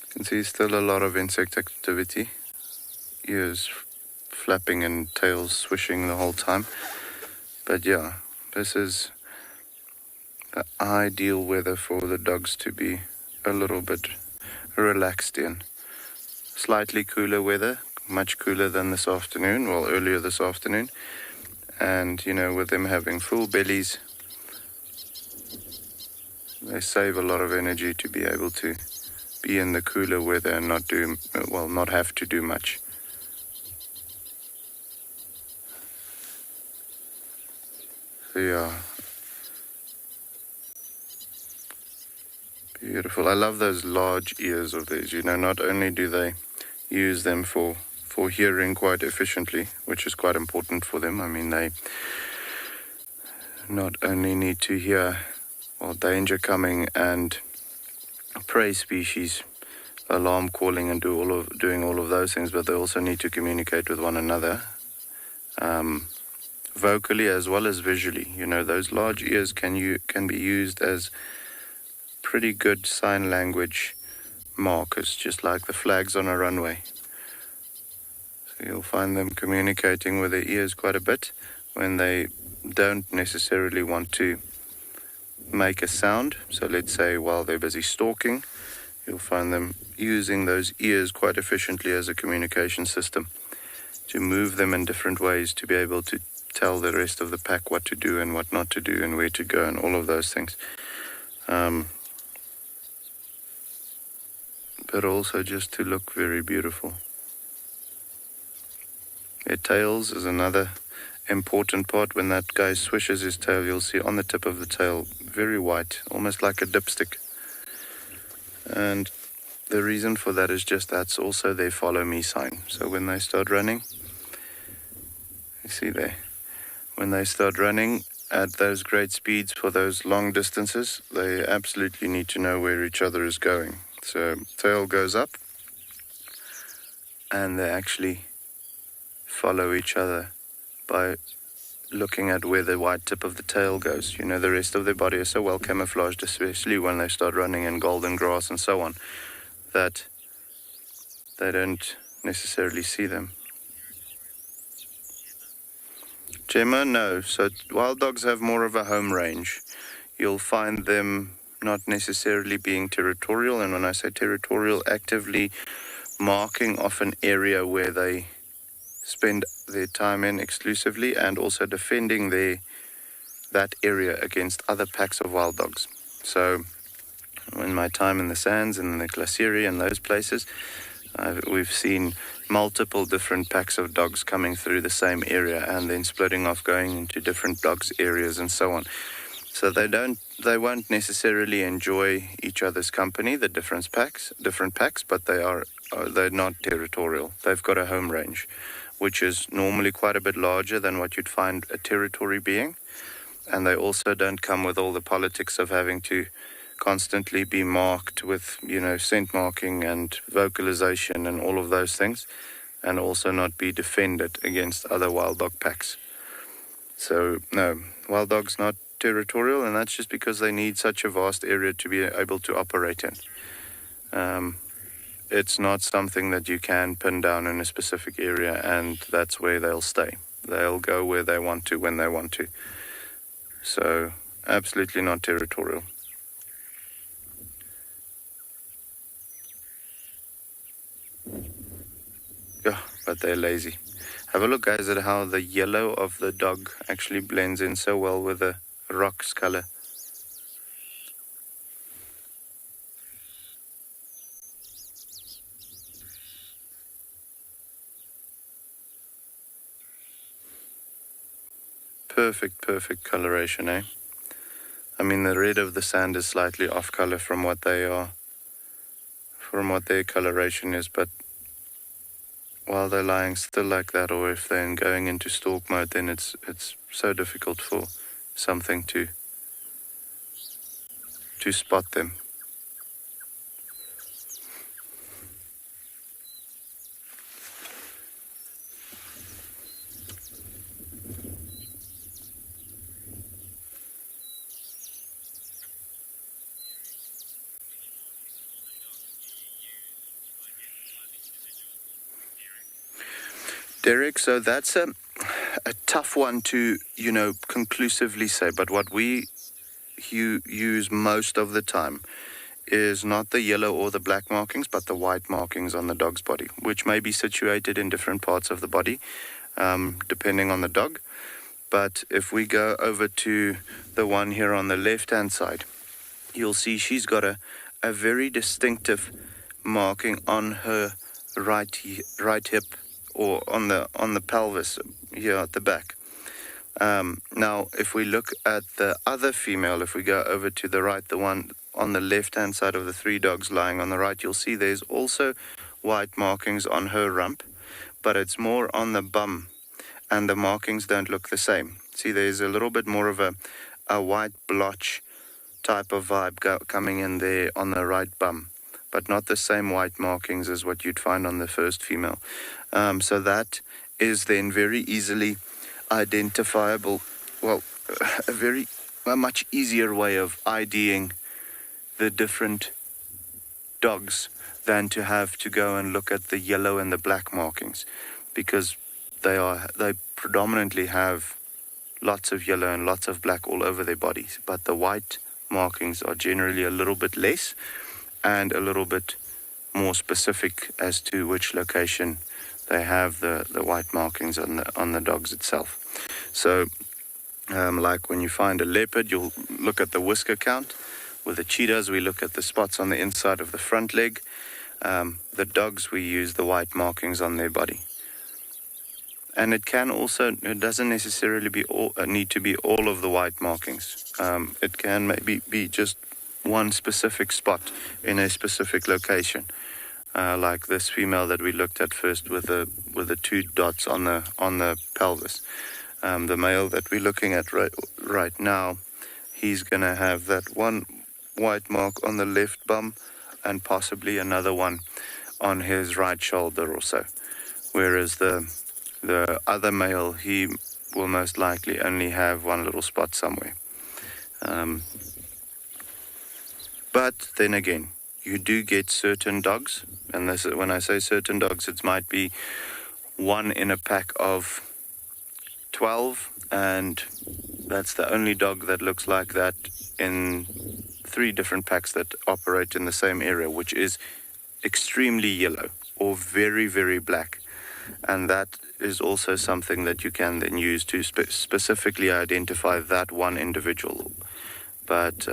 You can see still a lot of insect activity, ears flapping and tails swishing the whole time. But yeah, this is the ideal weather for the dogs to be a little bit relaxed in. slightly cooler weather, much cooler than this afternoon, well, earlier this afternoon. And, you know, with them having full bellies, they save a lot of energy to be able to be in the cooler weather and not have to do much. So yeah, beautiful. I love those large ears of theirs. You know, not only do they use them for hearing quite efficiently, which is quite important for them. I mean, they not only need to hear danger coming and prey species alarm calling and doing all of those things, but they also need to communicate with one another, vocally as well as visually. You know, those large ears can be used as pretty good sign language markers, just like the flags on a runway. So you'll find them communicating with their ears quite a bit when they don't necessarily want to make a sound. So let's say while they're busy stalking, you'll find them using those ears quite efficiently as a communication system to move them in different ways to be able to tell the rest of the pack what to do and what not to do and where to go and all of those things. But also just to look very beautiful. Their tails is another important part. When that guy swishes his tail, you'll see on the tip of the tail, very white, almost like a dipstick. And the reason for that is just that's also their follow me sign. So when they start running, you see there, when they start running at those great speeds for those long distances, they absolutely need to know where each other is going. So tail goes up and they actually follow each other by looking at where the white tip of the tail goes. You know, the rest of their body is so well camouflaged, especially when they start running in golden grass and so on, that they don't necessarily see them. Djuma, no. So wild dogs have more of a home range. You'll find them not necessarily being territorial, and when I say territorial, actively marking off an area where they spend their time in exclusively, and also defending that area against other packs of wild dogs. So in my time in the sands and the glacieri and those places, we've seen multiple different packs of dogs coming through the same area and then splitting off, going into different dogs areas and so on. So they won't necessarily enjoy each other's company, the different packs, but they're not territorial. They've got a home range, which is normally quite a bit larger than what you'd find a territory being. And they also don't come with all the politics of having to constantly be marked with, you know, scent marking and vocalization and all of those things, and also not be defended against other wild dog packs. So, no, wild dog's not territorial, and that's just because they need such a vast area to be able to operate in. It's not something that you can pin down in a specific area and that's where they'll stay. They'll go where they want to, when they want to. So, absolutely not territorial. Yeah, but they're lazy. Have a look, guys, at how the yellow of the dog actually blends in so well with the rock's color. Perfect coloration, eh? I mean, the red of the sand is slightly off color from what they are, from what their coloration is, but while they're lying still like that, or if they're going into stalk mode, then it's so difficult for something to spot them. Derek, so that's a tough one to, you know, conclusively say, but what we use most of the time is not the yellow or the black markings, but the white markings on the dog's body, which may be situated in different parts of the body, depending on the dog. But if we go over to the one here on the left-hand side, you'll see she's got a very distinctive marking on her right hip, or on the pelvis here at the back. Now, if we look at the other female, if we go over to the right, the one on the left-hand side of the three dogs lying on the right, you'll see there's also white markings on her rump, but it's more on the bum, and the markings don't look the same. See, there's a little bit more of a white blotch type of vibe coming in there on the right bum, but not the same white markings as what you'd find on the first female. So that is then very easily identifiable, well, a much easier way of IDing the different dogs than to have to go and look at the yellow and the black markings, because they predominantly have lots of yellow and lots of black all over their bodies, but the white markings are generally a little bit less and a little bit more specific as to which location they have the white markings on the dogs itself. So like when you find a leopard, you'll look at the whisker count. With the cheetahs, we look at the spots on the inside of the front leg. The dogs, we use the white markings on their body. And it doesn't necessarily need to be all of the white markings. It can maybe be just one specific spot in a specific location. Like this female that we looked at first with the two dots on the pelvis. The male that we're looking at right now, he's going to have that one white mark on the left bum and possibly another one on his right shoulder or so. Whereas the other male, he will most likely only have one little spot somewhere. But then again, you do get certain dogs, and when I say certain dogs, it might be one in a pack of 12, and that's the only dog that looks like that in 3 different packs that operate in the same area, which is extremely yellow or very, very black. And that is also something that you can then use to specifically identify that one individual. But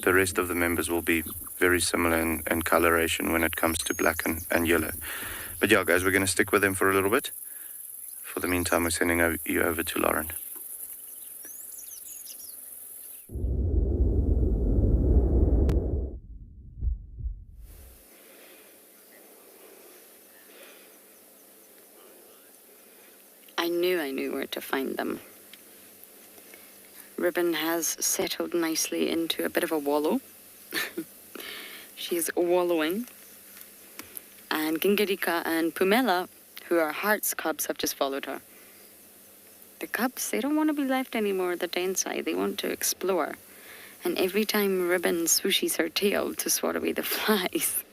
the rest of the members will be very similar in coloration when it comes to black and yellow. But yeah, guys, we're going to stick with them for a little bit. For the meantime, we're sending you over to Lauren. I knew where to find them. Ribbon has settled nicely into a bit of a wallow. She's wallowing. And Gingirika and Pumela, who are Heart's cubs, have just followed her. The cubs, they don't want to be left anymore at the den side. They want to explore. And every time Ribbon swooshes her tail to swat away the flies,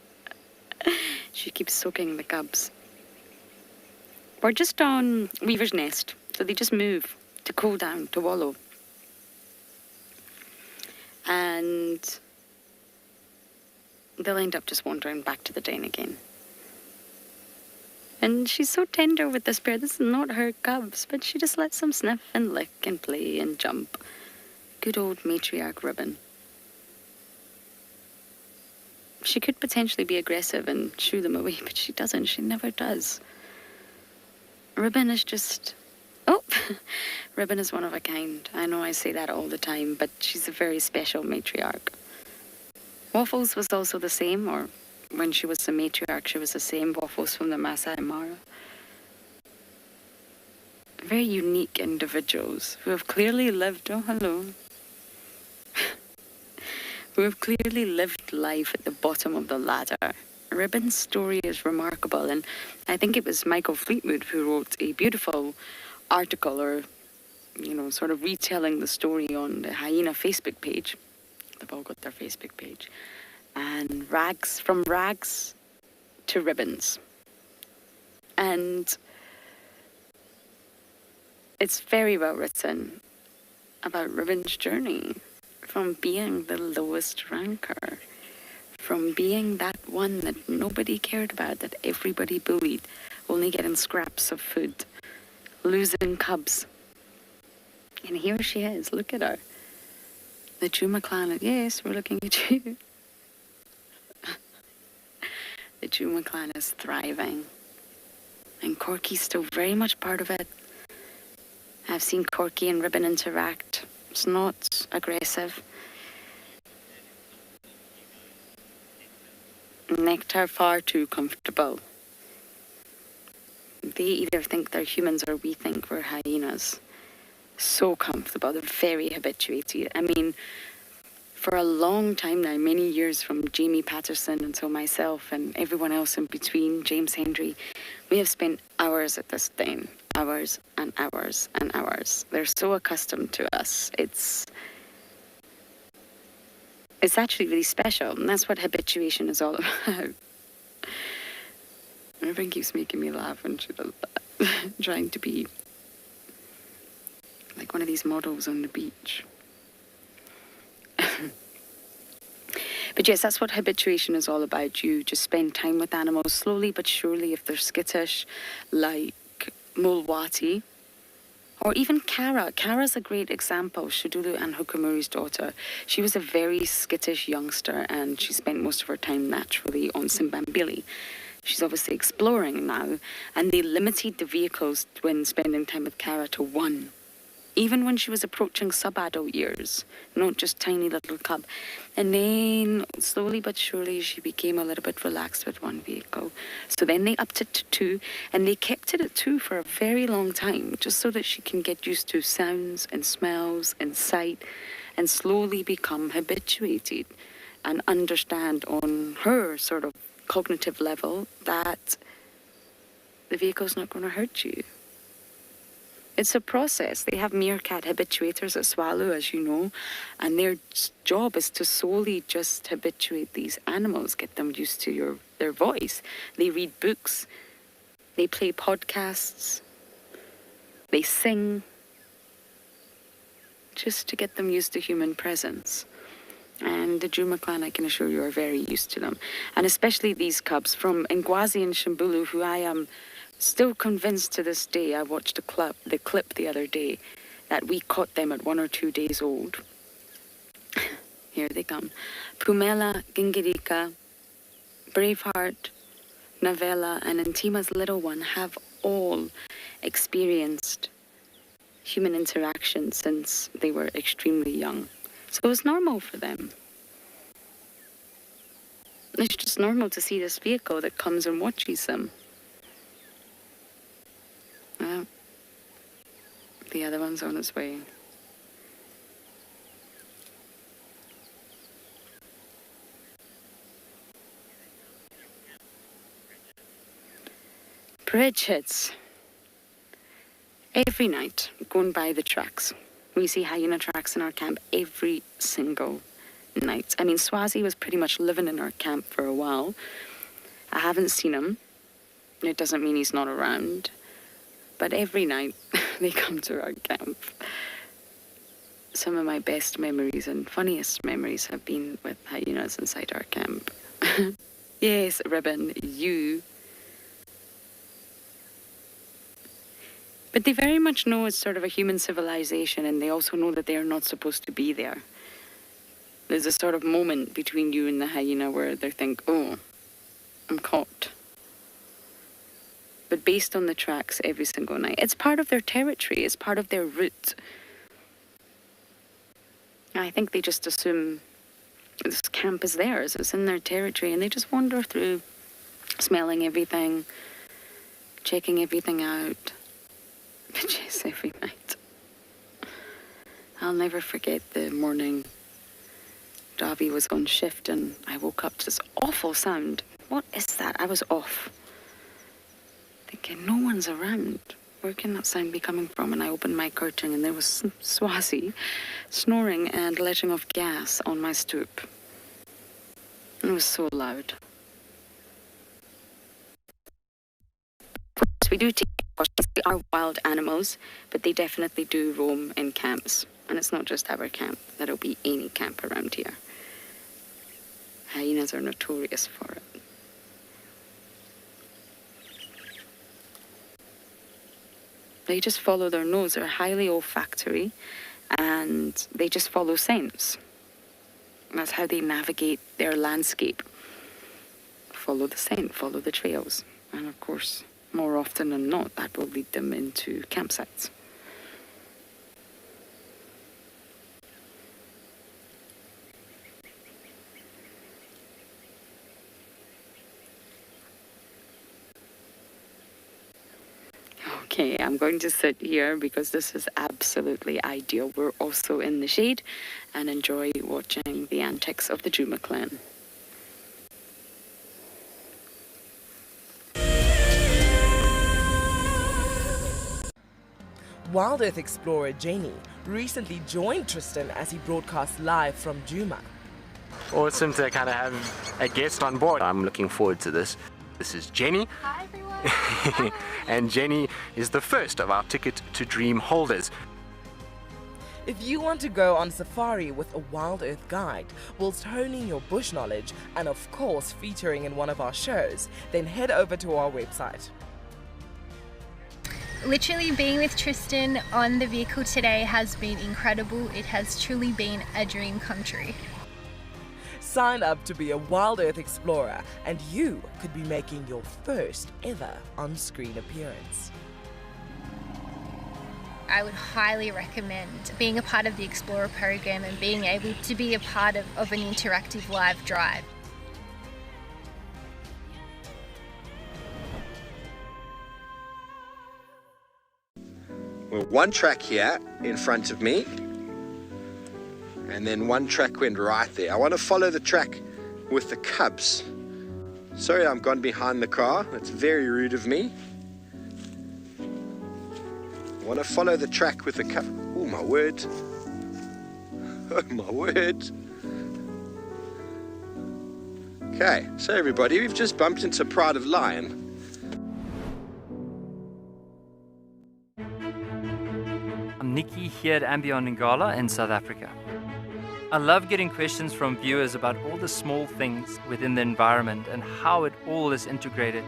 she keeps soaking the cubs. We're just on Weaver's Nest, so they just move to cool down, to wallow. And they'll end up just wandering back to the den again. And she's so tender with this pair. This is not her cubs, but she just lets them sniff and lick and play and jump. Good old matriarch Ribbon. She could potentially be aggressive and shoo them away, but she doesn't. She never does. Ribbon is just... Oh, Ribbon is one of a kind. I know I say that all the time, but she's a very special matriarch. Waffles was also the same, or when she was the matriarch, she was the same. Waffles from the Masai Mara. Very unique individuals who have clearly lived... Oh, hello. Who have clearly lived life at the bottom of the ladder. Ribbon's story is remarkable, and I think it was Michael Fleetwood who wrote a beautiful article, or, sort of retelling the story on the Hyena Facebook page. They've all got their Facebook page. And from rags to ribbons. And it's very well written about Ribbon's journey from being the lowest ranker from being that one that nobody cared about, that everybody bullied, only getting scraps of food, losing cubs. And here she is, look at her. The Djuma clan, yes, we're looking at you. The Djuma clan is thriving. And Corky's still very much part of it. I've seen Corky and Ribbon interact. It's not aggressive. Nectar far too comfortable. They either think they're humans or we think we're hyenas. So comfortable, they're very habituated. I mean, for a long time now, many years from Jamie Patterson until myself and everyone else in between, James Hendry, we have spent hours at this thing. Hours and hours and hours. They're so accustomed to us. It's actually really special, and that's what habituation is all about. Everyone keeps making me laugh when she does that. Trying to be like one of these models on the beach. But yes, that's what habituation is all about. You just spend time with animals slowly but surely. If they're skittish, like Mulwati, or even Kara. Kara's a great example, Shudulu and Hukamuri's daughter. She was a very skittish youngster and she spent most of her time naturally on Simbambili. She's obviously exploring now, and they limited the vehicles when spending time with Kara to 1. Even when she was approaching sub-adult years, not just tiny little cub. And then, slowly but surely, she became a little bit relaxed with 1 vehicle. So then they upped it to 2, and they kept it at 2 for a very long time, just so that she can get used to sounds and smells and sight, and slowly become habituated and understand on her sort of cognitive level that the vehicle's not going to hurt you. It's a process. They have meerkat habituators at Tswalu, as you know, and their job is to solely just habituate these animals, get them used to their voice. They read books, they play podcasts, they sing, just to get them used to human presence. And the Djuma clan, I can assure you, are very used to them. And especially these cubs from Ngwazi and Shimbulu, who I am still convinced to this day. I watched the clip the other day that we caught them at 1 or 2 days old. Here they come. Pumela, Gingirika, Braveheart, Navella, and Antima's little one have all experienced human interaction since they were extremely young. So it was normal for them. It's just normal to see this vehicle that comes and watches them. Well, the other one's on its way. Bridgets. Every night, going by the tracks. We see hyena tracks in our camp every single night. I mean, Swazi was pretty much living in our camp for a while. I haven't seen him. It doesn't mean he's not around. But every night, they come to our camp. Some of my best memories and funniest memories have been with hyenas inside our camp. Yes, Ribbon, you. But they very much know it's sort of a human civilization, and they also know that they are not supposed to be there. There's a sort of moment between you and the hyena where they think, oh, I'm caught. But based on the tracks every single night, it's part of their territory, it's part of their route. I think they just assume this camp is theirs, it's in their territory, and they just wander through, smelling everything, checking everything out. But yes, every night. I'll never forget the morning Davi was on shift and I woke up to this awful sound. What is that? I was off. Thinking, no one's around. Where can that sound be coming from? And I opened my curtain and there was Swazi snoring and letting off gas on my stoop. And it was so loud. We do take precautions. They are wild animals, but they definitely do roam in camps. And it's not just our camp. That'll be any camp around here. Hyenas are notorious for it. They just follow their nose. They're highly olfactory, and they just follow scents. That's how they navigate their landscape. Follow the scent, follow the trails. And of course, more often than not, that will lead them into campsites. Okay, I'm going to sit here because this is absolutely ideal. We're also in the shade and enjoy watching the antics of the Djuma clan. WildEarth explorer Jenny recently joined Tristan as he broadcast live from Djuma. Awesome to kind of have a guest on board. I'm looking forward to this. This is Jenny. Hi everyone. And Jenny is the first of our Ticket to Dream holders. If you want to go on safari with a WildEarth guide whilst honing your bush knowledge and of course featuring in one of our shows, then head over to our website. Literally being with Tristan on the vehicle today has been incredible. It has truly been a dream come true. Sign up to be a WildEarth explorer and you could be making your first ever on-screen appearance. I would highly recommend being a part of the Explorer program and being able to be a part of an interactive live drive. Well, one track here in front of me, and then one track went right there. I want to follow the track with the cubs. Sorry, I'm gone behind the car. That's very rude of me. I want to follow the track with the cubs. Oh, my word. Oh, my word. Okay, so everybody, we've just bumped into Pride of Lion. I'm Nikki here at andBeyond Ngala in South Africa. I love getting questions from viewers about all the small things within the environment and how it all is integrated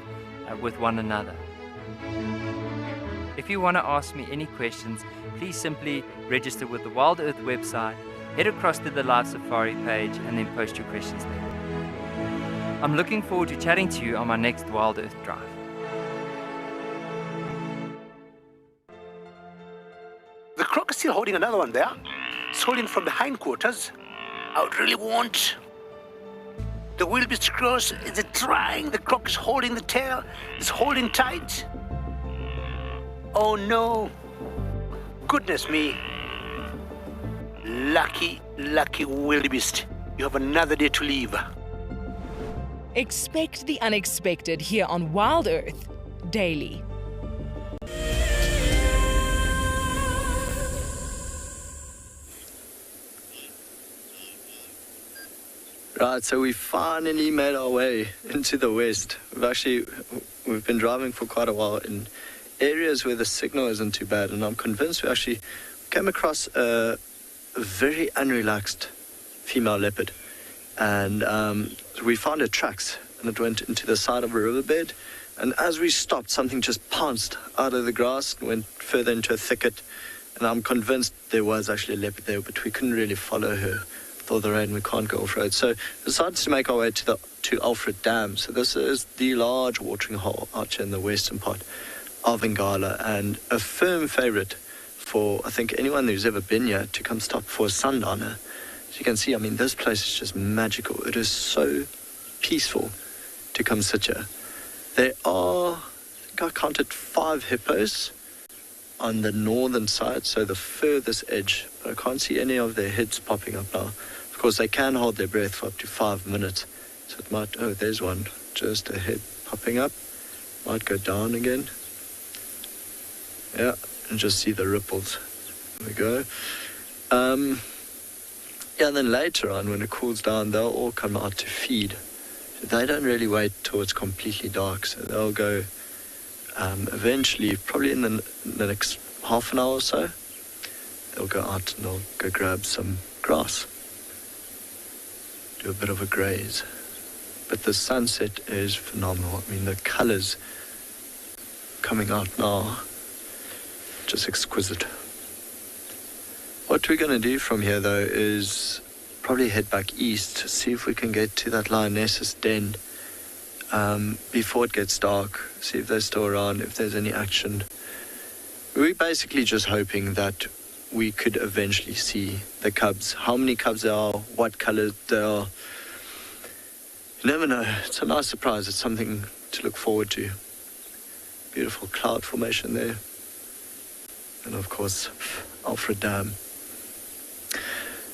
with one another. If you want to ask me any questions, please simply register with the WildEarth website, head across to the Live Safari page and then post your questions there. I'm looking forward to chatting to you on my next WildEarth drive. The croc is still holding another one there. It's holding from the hindquarters. I would really want the wildebeest to cross. Is it trying? The croc is holding the tail. It's holding tight. Oh no. Goodness me. Lucky, lucky wildebeest. You have another day to live. Expect the unexpected here on WildEarth daily. Right, so we finally made our way into the west. We've been driving for quite a while in areas where the signal isn't too bad, and I'm convinced we actually came across a very unrelaxed female leopard. And we found her tracks, and it went into the side of a riverbed. And as we stopped, something just pounced out of the grass and went further into a thicket. And I'm convinced there was actually a leopard there, but we couldn't really follow her. With all the rain, we can't go off-road. So we decided to make our way to Alfred Dam. So this is the large watering hole out here in the western part of Ngala, and a firm favourite for, I think, anyone who's ever been here to come stop for a sundowner. As you can see, I mean, this place is just magical. It is so peaceful to come sit here. There are, I think I counted 5 hippos on the northern side, so the furthest edge, but I can't see any of their heads popping up now. Of course, they can hold their breath for up to 5 minutes, so it might, oh, there's one, just a head popping up, might go down again. Yeah, and just see the ripples. There we go. Yeah, and then later on, when it cools down, they'll all come out to feed. They don't really wait till it's completely dark, so they'll go eventually, probably in the next half an hour or so, they'll go out and they'll go grab some grass. do a bit of a graze. But the sunset is phenomenal. I mean, the colors coming out now, just exquisite. What we're going to do from here, though, is probably head back east, see if we can get to that lioness's den before it gets dark, see if they're still around, if there's any action. We're basically just hoping that we could eventually see the cubs. How many cubs there are, what color they are, you never know. It's a nice surprise. It's something to look forward to. Beautiful cloud formation there. And of course, Alfred Dam.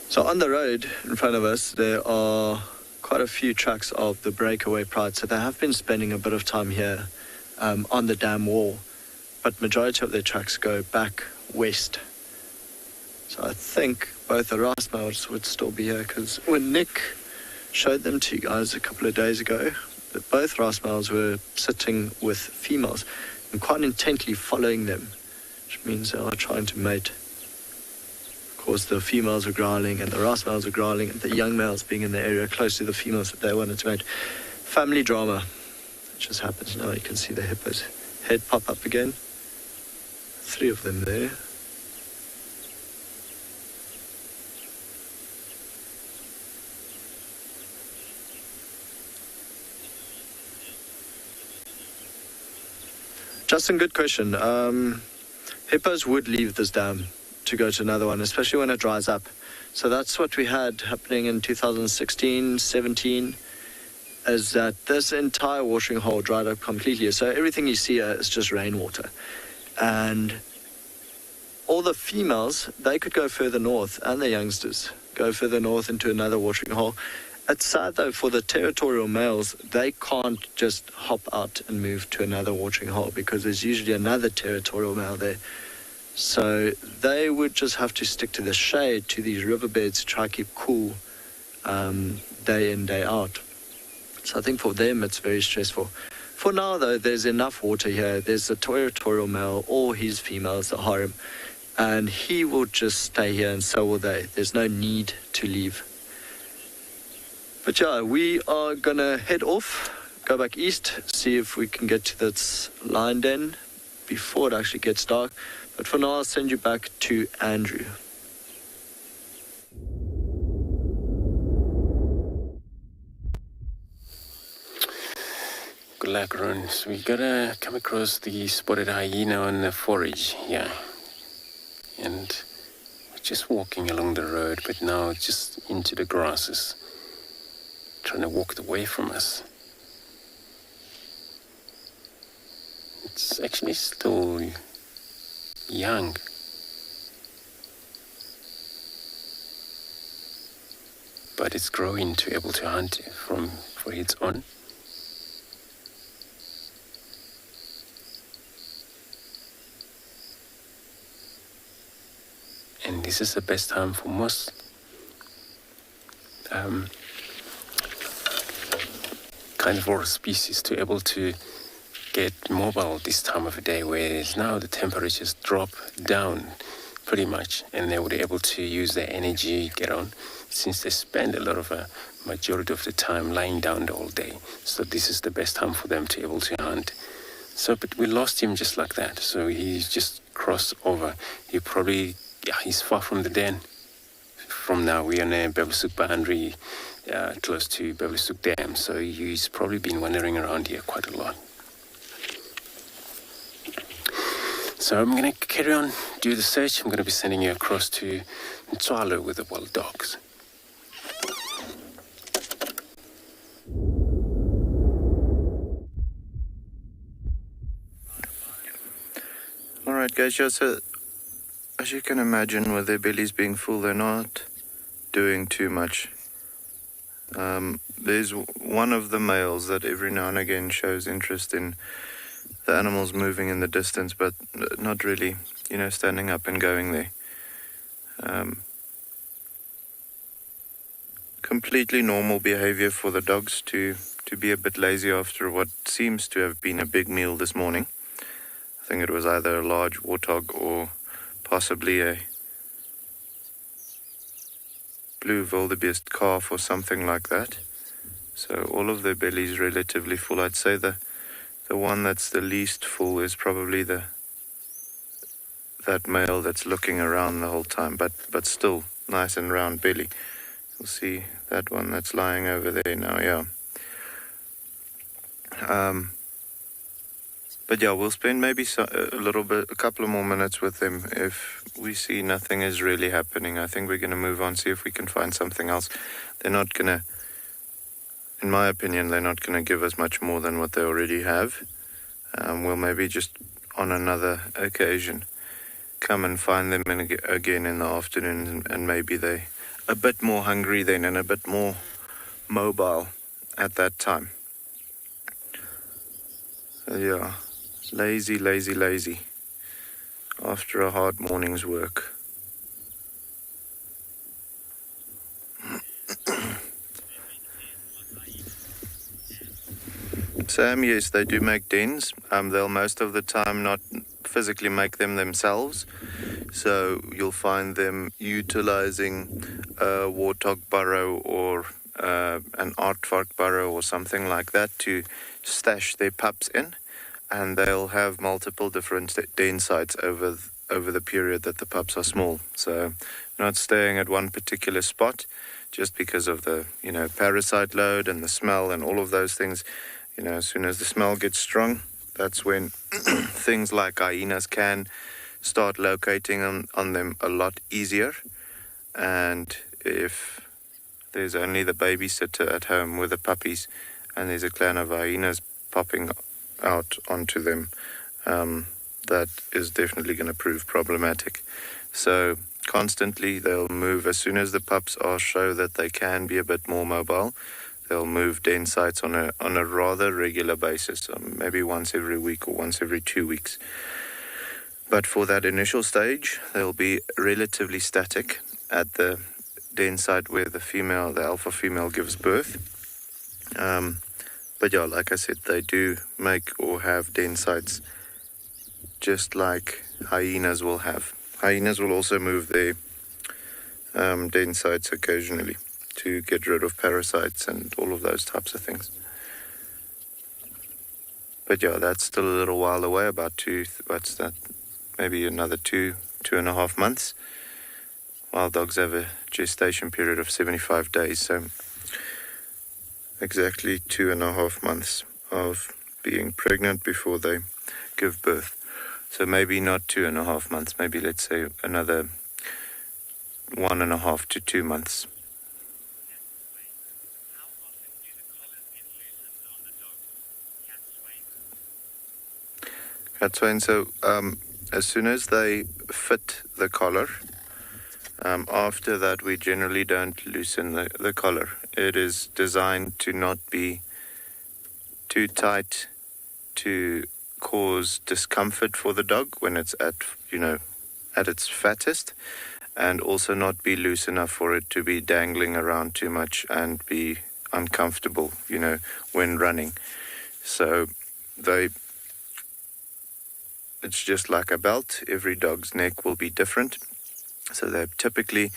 So on the road in front of us, there are quite a few tracks of the breakaway pride. So they have been spending a bit of time here on the dam wall. But majority of their tracks go back west. So I think both the rice males would still be here, because when Nick showed them to you guys a couple of days ago, that both rice males were sitting with females and quite intently following them, which means they are trying to mate. Of course, the females are growling and the rice males are growling, and the young males being in the area close to the females that they wanted to mate. Family drama. It just happens now. You can see the hippo's head pop up again. 3 of them there. Justin, good question. Hippos would leave this dam to go to another one, especially when it dries up. So that's what we had happening in 2016, 17, is that this entire watering hole dried up completely. So everything you see here is just rainwater. And all the females, they could go further north, and the youngsters go further north into another watering hole. It's sad though, for the territorial males, they can't just hop out and move to another watering hole, because there's usually another territorial male there. So they would just have to stick to the shade, to these riverbeds, to try to keep cool day in, day out. So I think for them it's very stressful. For now though, there's enough water here. There's a territorial male or his females, the harem, and he will just stay here, and so will they. There's no need to leave. But yeah, we are going to head off, go back east, see if we can get to this lion den before it actually gets dark. But for now, I'll send you back to Andrew. Good luck, Ron. So we got to come across the spotted hyena on the forage, yeah. And we're just walking along the road, but now just into the grasses. Trying to walk away from us. It's actually still young. But it's growing to able to hunt for its own. And this is the best time for most carnivore species to able to get mobile this time of the day, whereas now the temperatures drop down pretty much, and they would be able to use their energy, get on, since they spend a lot of a majority of the time lying down the whole day. So this is the best time for them to able to hunt. So, but we lost him just like that. So he's just crossed over. He's far from the den. From now, we're on a Beverlysook boundary, close to Beverlysook Dam, so he's probably been wandering around here quite a lot. So I'm going to carry on, do the search. I'm going to be sending you across to Tswalu with the wild dogs. Alright guys, so as you can imagine, with their bellies being full, they're not doing too much. There's one of the males that every now and again shows interest in the animals moving in the distance, but not really, standing up and going there. Completely normal behavior for the dogs to be a bit lazy after what seems to have been a big meal this morning. I think it was either a large warthog or possibly a blue wildebeest calf or something like that. So all of their bellies relatively full. I'd say the one that's the least full is probably that male that's looking around the whole time, but still nice and round belly. You'll see that one that's lying over there now, yeah. But yeah, we'll spend maybe a couple of more minutes with them. If we see nothing is really happening, I think we're going to move on, see if we can find something else. They're not going to, in my opinion, they're not going to give us much more than what they already have. We'll maybe just on another occasion come and find them again in the afternoon, and maybe they're a bit more hungry then and a bit more mobile at that time. So yeah, lazy after a hard morning's work. Sam, yes, they do make dens. They'll most of the time not physically make them themselves. So you'll find them utilizing a warthog burrow or an aardvark burrow or something like that to stash their pups in. And they'll have multiple different den sites over the period that the pups are small. So not staying at one particular spot just because of the, parasite load and the smell and all of those things. As soon as the smell gets strong, that's when things like hyenas can start locating on them a lot easier. And if there's only the babysitter at home with the puppies and there's a clan of hyenas popping out onto them, that is definitely going to prove problematic. So constantly they'll move as soon as the pups show that they can be a bit more mobile. They'll move den sites on a rather regular basis, maybe once every week or once every 2 weeks. But for that initial stage, they'll be relatively static at the den site where the alpha female gives birth. But yeah, like I said, they do make or have den sites just like hyenas will have. Hyenas will also move their den sites occasionally to get rid of parasites and all of those types of things. But yeah, that's still a little while away, maybe another 2.5 months. Wild dogs have a gestation period of 75 days, so exactly 2.5 months of being pregnant before they give birth. So maybe not 2.5 months, maybe let's say another 1.5 to 2 months. Cat swain, so as soon as they fit the collar, after that we generally don't loosen the collar. It is designed to not be too tight to cause discomfort for the dog when it's at its fattest, and also not be loose enough for it to be dangling around too much and be uncomfortable, when running. So it's just like a belt. Every dog's neck will be different. So they typically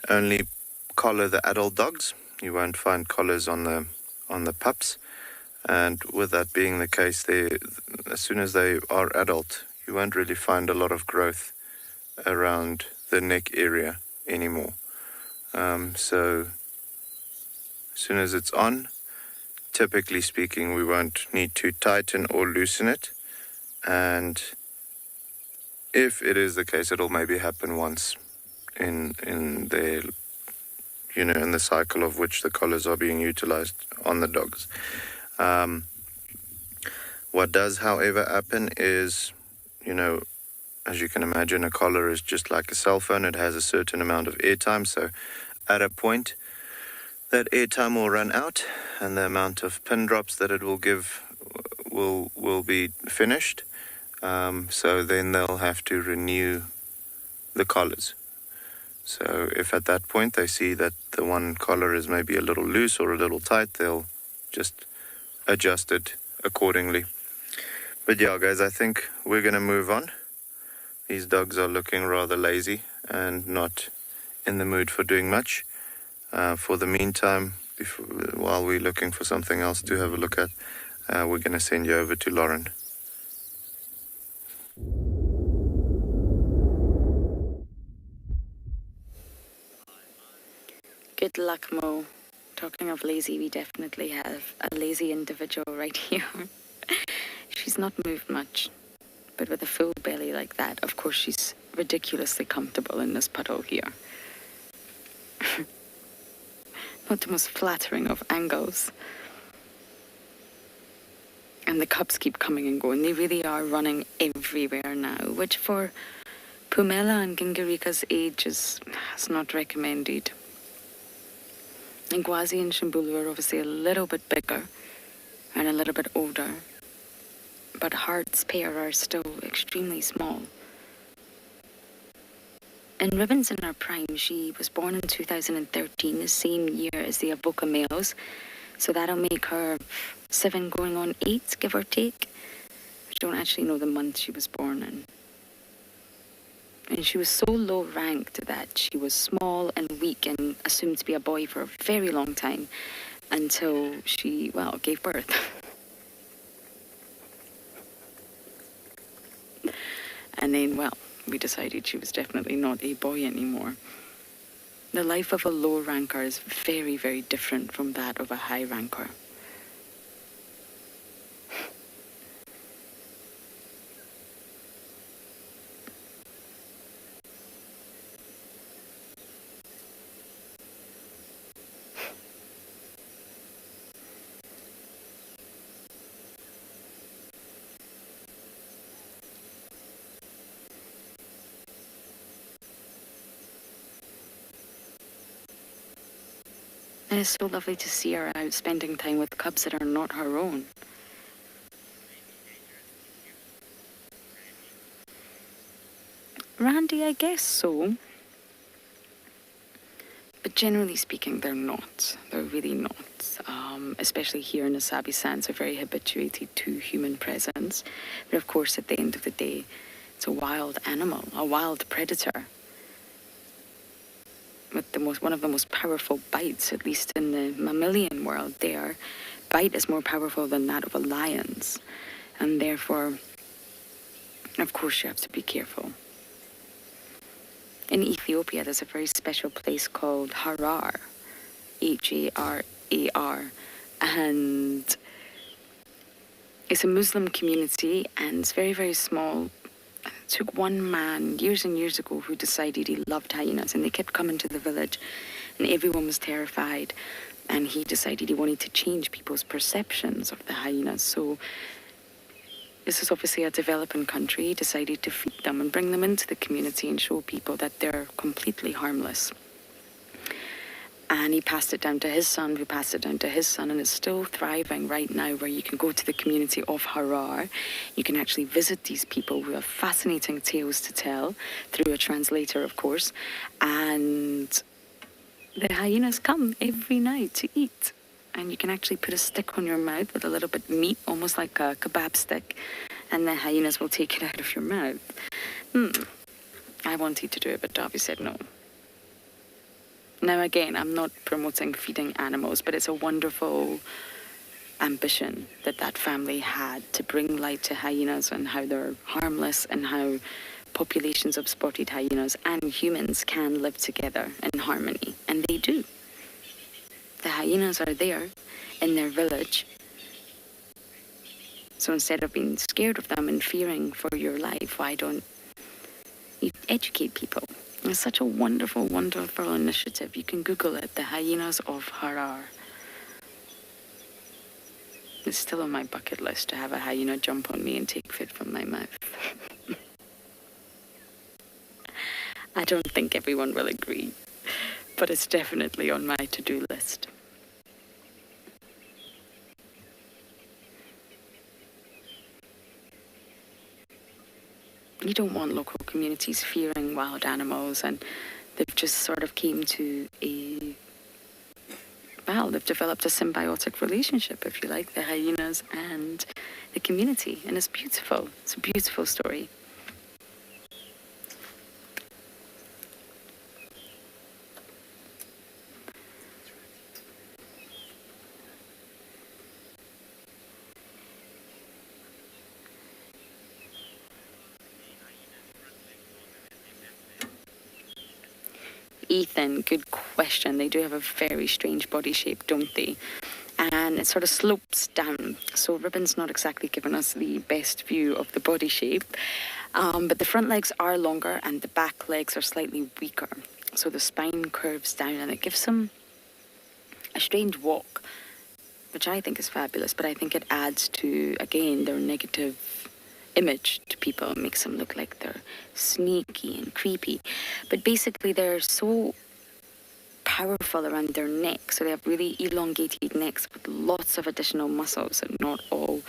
only collar the adult dogs. You won't find collars on the pups. And with that being the case, as soon as they are adult, you won't really find a lot of growth around the neck area anymore. So as soon as it's on, typically speaking, we won't need to tighten or loosen it. And if it is the case, it'll maybe happen once in their, in the cycle of which the collars are being utilized on the dogs. What does, however, happen is, as you can imagine, a collar is just like a cell phone. It has a certain amount of airtime. So at a point, that airtime will run out and the amount of pin drops that it will give will be finished. So then they'll have to renew the collars. So if at that point they see that the one collar is maybe a little loose or a little tight, they'll just adjust it accordingly. But yeah, guys, I think we're going to move on. These dogs are looking rather lazy and not in the mood for doing much. For the meantime, while we're looking for something else to have a look at, we're going to send you over to Lauren. Good luck, Mo. Talking of lazy, we definitely have a lazy individual right here. She's not moved much, but with a full belly like that, of course she's ridiculously comfortable in this puddle here. Not the most flattering of angles. And the cubs keep coming and going. They really are running everywhere now, which for Pumela and Gingarika's age is not recommended. And Gwazi and Shimbulu are obviously a little bit bigger and a little bit older, but Heart's pair are still extremely small. And Ribbon's in her prime. She was born in 2013, the same year as the Avoca males, so that'll make her 7 going on 8, give or take. I don't actually know the month she was born in. And she was so low ranked that she was small and weak and assumed to be a boy for a very long time until she, well, gave birth. And then, well, we decided she was definitely not a boy anymore. The life of a low ranker is very, very different from that of a high ranker. And it's so lovely to see her out spending time with cubs that are not her own. Randy, I guess so. But generally speaking, they're not. They're really not. Especially here in the Sabi Sands, are very habituated to human presence. But of course, at the end of the day, it's a wild animal, a wild predator. With one of the most powerful bites, at least in the mammalian world. Their bite is more powerful than that of a lion's, and therefore, of course, you have to be careful. In Ethiopia, there's a very special place called Harar, Harar, and it's a Muslim community, and it's very, very small. It took one man years and years ago who decided he loved hyenas, and they kept coming to the village and everyone was terrified, and he decided he wanted to change people's perceptions of the hyenas. So this is obviously a developing country. He decided to feed them and bring them into the community and show people that they're completely harmless. And he passed it down to his son, who passed it down to his son, and it's still thriving right now, where you can go to the community of Harar. You can actually visit these people who have fascinating tales to tell, through a translator, of course. And the hyenas come every night to eat. And you can actually put a stick on your mouth with a little bit of meat, almost like a kebab stick, and the hyenas will take it out of your mouth. I wanted to do it, but Darby said no. Now again, I'm not promoting feeding animals, but it's a wonderful ambition that that family had to bring light to hyenas and how they're harmless, and how populations of spotted hyenas and humans can live together in harmony. And they do. The hyenas are there in their village. So instead of being scared of them and fearing for your life, why don't you educate people? It's such a wonderful, wonderful initiative. You can Google it, the hyenas of Harar. It's still on my bucket list to have a hyena jump on me and take food from my mouth. I don't think everyone will agree, but it's definitely on my to-do list. You don't want local communities fearing wild animals, and they've just sort of came to they've developed a symbiotic relationship, if you like, the hyenas and the community, and it's beautiful. It's a beautiful story. Ethan, good question. They do have a very strange body shape, don't they? And it sort of slopes down. So Ribbon's not exactly giving us the best view of the body shape. But the front legs are longer and the back legs are slightly weaker. So the spine curves down and it gives them a strange walk, which I think is fabulous. But I think it adds to, again, their negative image to people. It makes them look like they're sneaky and creepy. But basically they're so powerful around their neck, so they have really elongated necks with lots of additional muscles that not all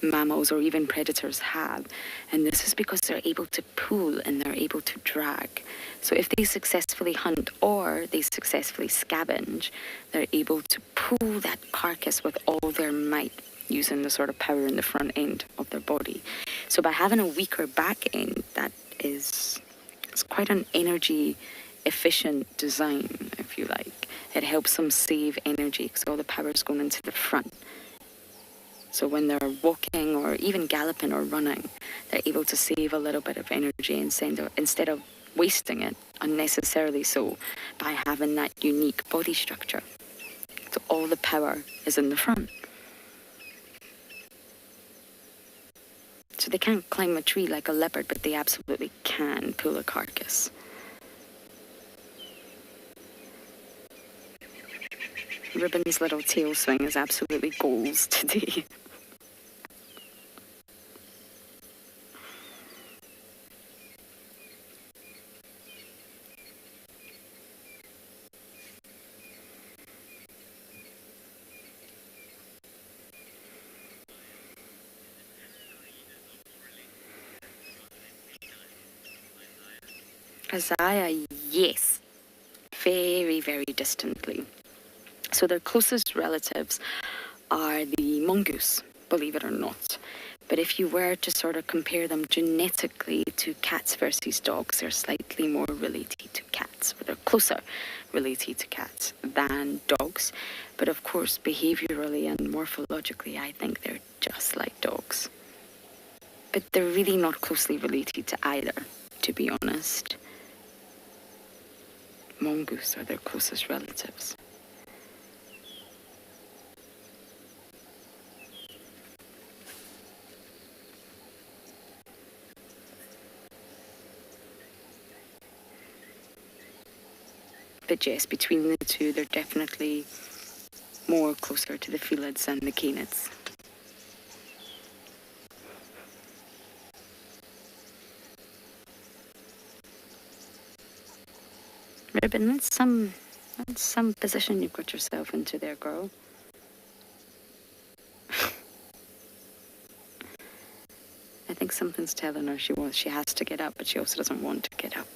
mammals or even predators have. And this is because they're able to pull and they're able to drag. So if they successfully hunt or they successfully scavenge, they're able to pull that carcass with all their might, using the sort of power in the front end of their body. So by having a weaker back end, that is, it's quite an energy efficient design, if you like. It helps them save energy because all the power is going into the front. So when they're walking or even galloping or running, they're able to save a little bit of energy instead of wasting it unnecessarily so by having that unique body structure. So all the power is in the front. So they can't climb a tree like a leopard, but they absolutely can pull a carcass. Ribbon's little tail swing is absolutely goals today. Isaiah, yes. Very, very distantly. So their closest relatives are the mongoose, believe it or not. But if you were to sort of compare them genetically to cats versus dogs, they're slightly more related to cats, or they're closer related to cats than dogs. But of course, behaviorally and morphologically, I think they're just like dogs. But they're really not closely related to either, to be honest. Mongoose are their closest relatives. But yes, between the two, they're definitely more closer to the felids than the canids. Ribbon, that's some position you've got yourself into there, girl. I think something's telling her she has to get up, but she also doesn't want to get up.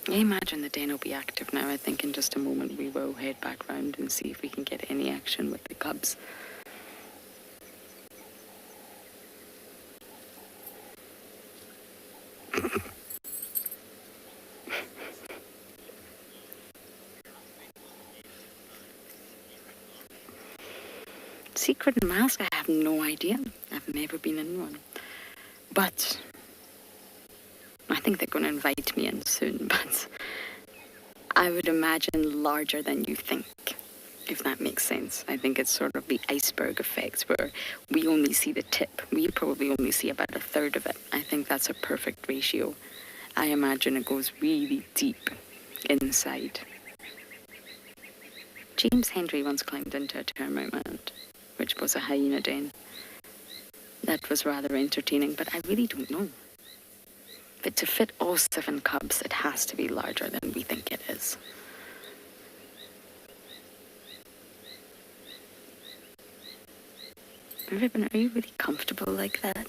I imagine the den will be active now. I think in just a moment we will head back round and see if we can get any action with the cubs. Secret mask? I have no idea. I've never been in one. But I think they're going to invite me in soon, but I would imagine larger than you think, if that makes sense. I think it's sort of the iceberg effect where we only see the tip. We probably only see about a third of it. I think that's a perfect ratio. I imagine it goes really deep inside. James Hendry once climbed into a termite mound, which was a hyena den. That was rather entertaining, but I really don't know. But to fit all 7 cubs, it has to be larger than we think it is. Ribbon, are you really comfortable like that?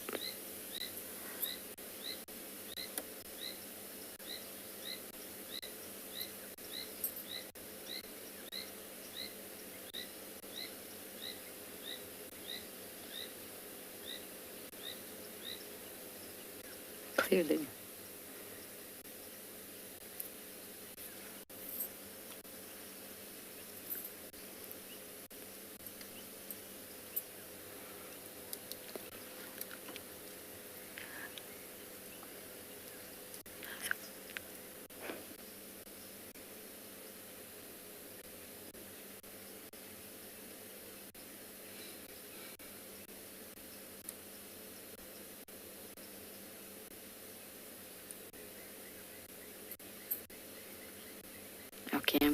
Clearly.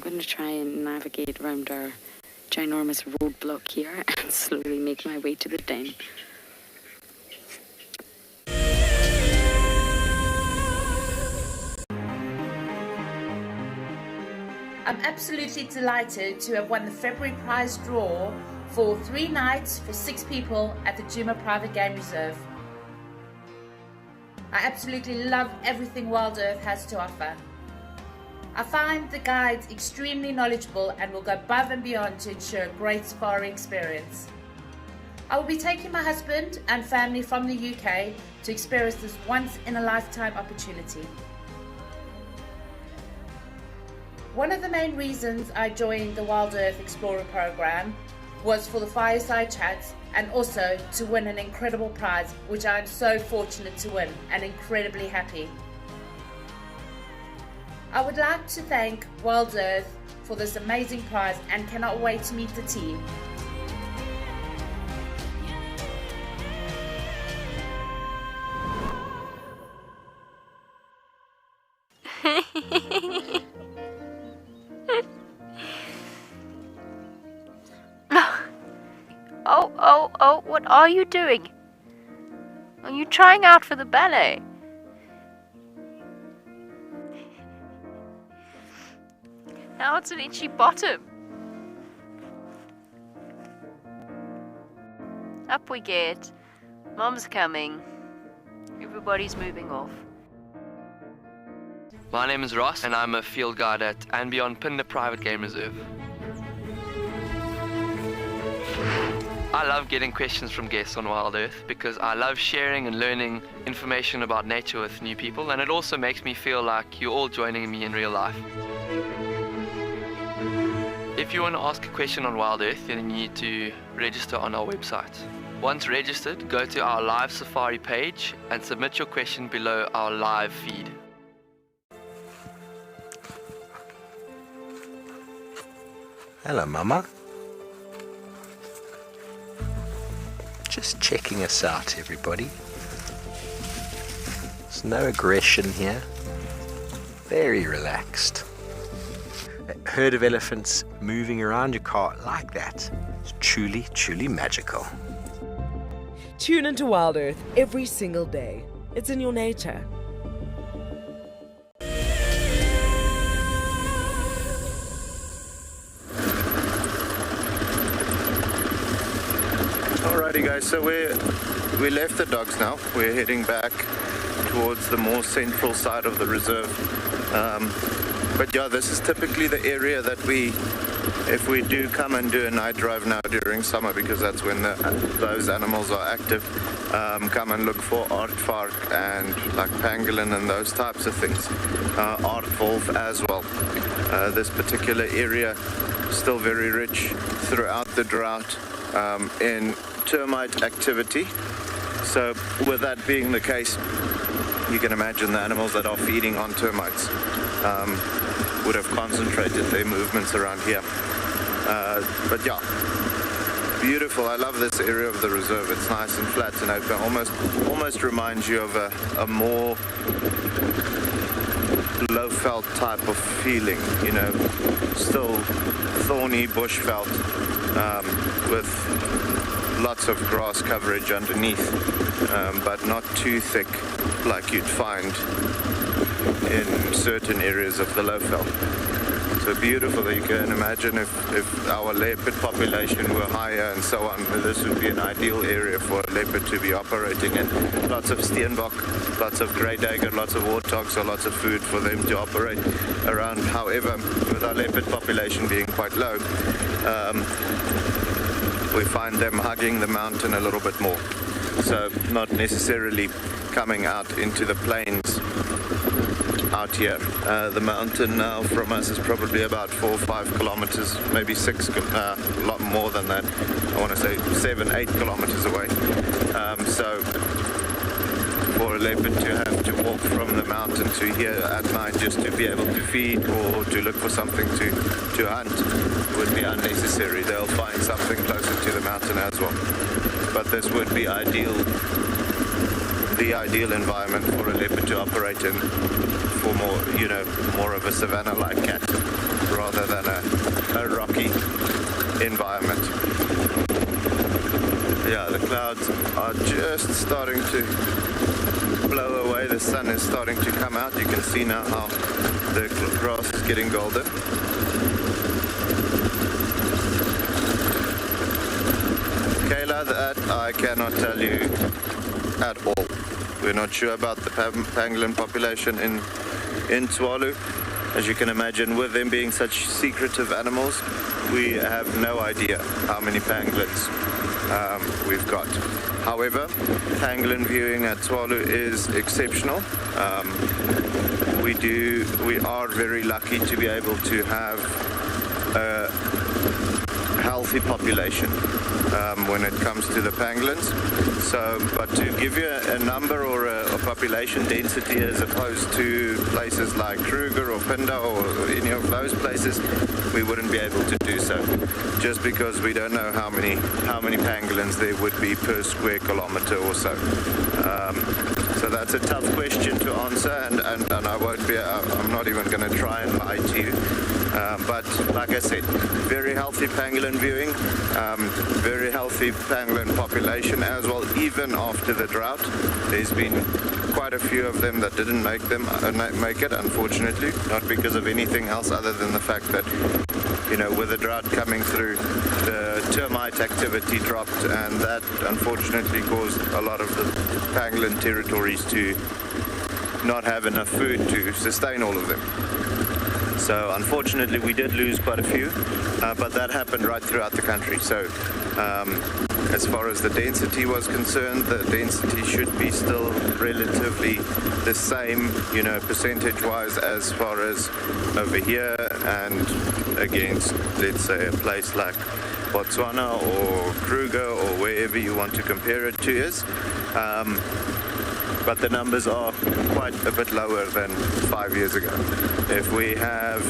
going to try and navigate around our ginormous roadblock here and slowly make my way to the den. I'm absolutely delighted to have won the February prize draw for 3 nights for 6 people at the Djuma Private Game Reserve. I absolutely love everything WildEarth has to offer. I find the guides extremely knowledgeable and will go above and beyond to ensure a great safari experience. I will be taking my husband and family from the UK to experience this once-in-a-lifetime opportunity. One of the main reasons I joined the WildEarth Explorer program was for the fireside chats and also to win an incredible prize, which I am so fortunate to win and incredibly happy. I would like to thank WildEarth for this amazing prize and cannot wait to meet the team. Oh, what are you doing? Are you trying out for the ballet? Now it's an itchy bottom. Up we get. Mom's coming. Everybody's moving off. My name is Ross and I'm a field guide at andBeyond Phinda Private Game Reserve. I love getting questions from guests on WildEarth because I love sharing and learning information about nature with new people, and it also makes me feel like you're all joining me in real life. If you want to ask a question on WildEarth, then you need to register on our website. Once registered, go to our live safari page and submit your question below our live feed. Hello, Mama. Just checking us out, everybody. There's no aggression here. Very relaxed. A herd of elephants moving around your car like that. It's truly, truly magical. Tune into WildEarth every single day. It's in your nature. Alrighty guys, so we left the dogs now. We're heading back towards the more central side of the reserve. But yeah, this is typically the area that if we do come and do a night drive now during summer, because that's when those animals are active, come and look for aardvark and like pangolin and those types of things. Aardwolf as well. This particular area still very rich throughout the drought in termite activity. So with that being the case, you can imagine the animals that are feeding on termites would have concentrated their movements around here. But yeah, beautiful. I love this area of the reserve. It's nice and flat and open. Almost reminds you of a more low veld type of feeling, you know, still thorny bush veld with lots of grass coverage underneath, but not too thick like you'd find in certain areas of the low veld. So beautiful. You can imagine if our leopard population were higher and so on, this would be an ideal area for a leopard to be operating in. Lots of steenbok, lots of grey dagger, lots of warthogs, so lots of food for them to operate around. However, with our leopard population being quite low, we find them hugging the mountain a little bit more. So not necessarily coming out into the plains out here. The mountain now from us is probably about 4 or 5 kilometers, maybe 6, a lot more than that. I want to say 7, 8 kilometers away. So for a leopard to have to walk from the mountain to here at night just to be able to feed or to look for something to hunt would be unnecessary. They'll find something closer to the mountain as well. But this would be the ideal environment for a leopard to operate in for more, you know, more of a savanna-like cat. rather than a rocky environment. Yeah, the clouds are just starting to blow away. The sun is starting to come out. You can see now how the grass is getting golden. Kayla, that I cannot tell you at all. We're not sure about the pangolin population in Tswalu. As you can imagine, with them being such secretive animals, we have no idea how many pangolins we've got. However, pangolin viewing at Tswalu is exceptional. We are very lucky to be able to have a healthy population when it comes to the pangolins. So, but to give you a number or a population density as opposed to places like Kruger or Phinda or any of those places, we wouldn't be able to do so, just because we don't know how many pangolins there would be per square kilometer or so. So that's a tough question to answer, and I won't be. I'm not even going to try and lie to you. But like I said, very healthy pangolin viewing, very healthy pangolin population as well. Even after the drought, there's been quite a few of them that didn't make it, unfortunately, not because of anything else other than the fact that, you know, with the drought coming through, the termite activity dropped, and that unfortunately caused a lot of the pangolin territories to not have enough food to sustain all of them. So unfortunately we did lose quite a few, but that happened right throughout the country. So as far as the density was concerned, the density should be still relatively the same, you know, percentage-wise as far as over here and against, let's say, a place like Botswana or Kruger or wherever you want to compare it to is. But the numbers are quite a bit lower than 5 years ago. If we have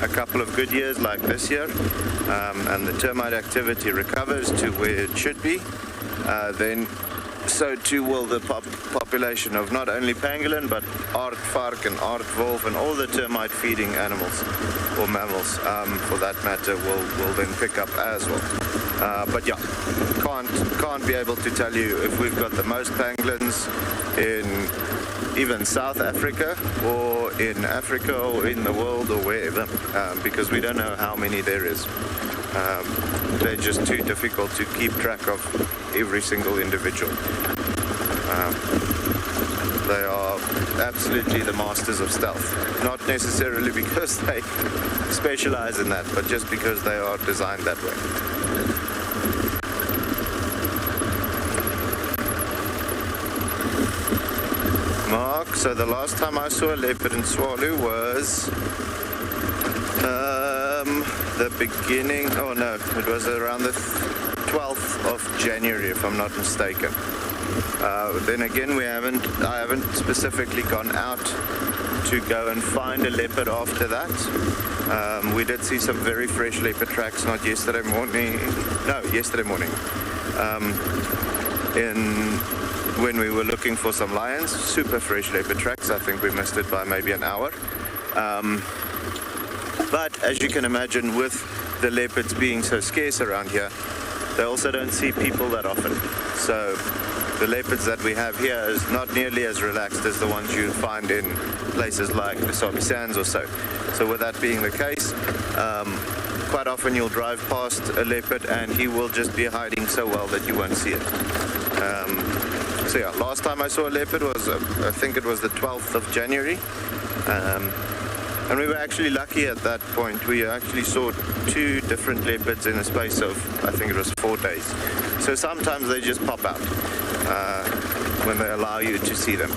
a couple of good years like this year, and the termite activity recovers to where it should be, then so too will the population of not only pangolin, but aardvark and aardwolf and all the termite feeding animals, or mammals for that matter, will then pick up as well. But yeah, can't be able to tell you if we've got the most pangolins in even South Africa or in Africa or in the world or wherever, because we don't know how many there is. They're just too difficult to keep track of every single individual. They are absolutely the masters of stealth, not necessarily because they specialize in that, but just because they are designed that way. Mark, so the last time I saw a leopard in Tswalu was the beginning, oh no, it was around the 12th of January, if I'm not mistaken. Then again, I haven't specifically gone out to go and find a leopard after that. We did see some very fresh leopard tracks, not yesterday morning, no, yesterday morning. When we were looking for some lions, super fresh leopard tracks. I think we missed it by maybe an hour. But as you can imagine, with the leopards being so scarce around here, they also don't see people that often. So the leopards that we have here is not nearly as relaxed as the ones you find in places like the Sabi Sands or so. So with that being the case, quite often you'll drive past a leopard and he will just be hiding so well that you won't see it. So yeah, last time I saw a leopard was, I think it was the 12th of January. And we were actually lucky at that point. We actually saw 2 different leopards in a space of, I think it was 4 days. So sometimes they just pop out when they allow you to see them.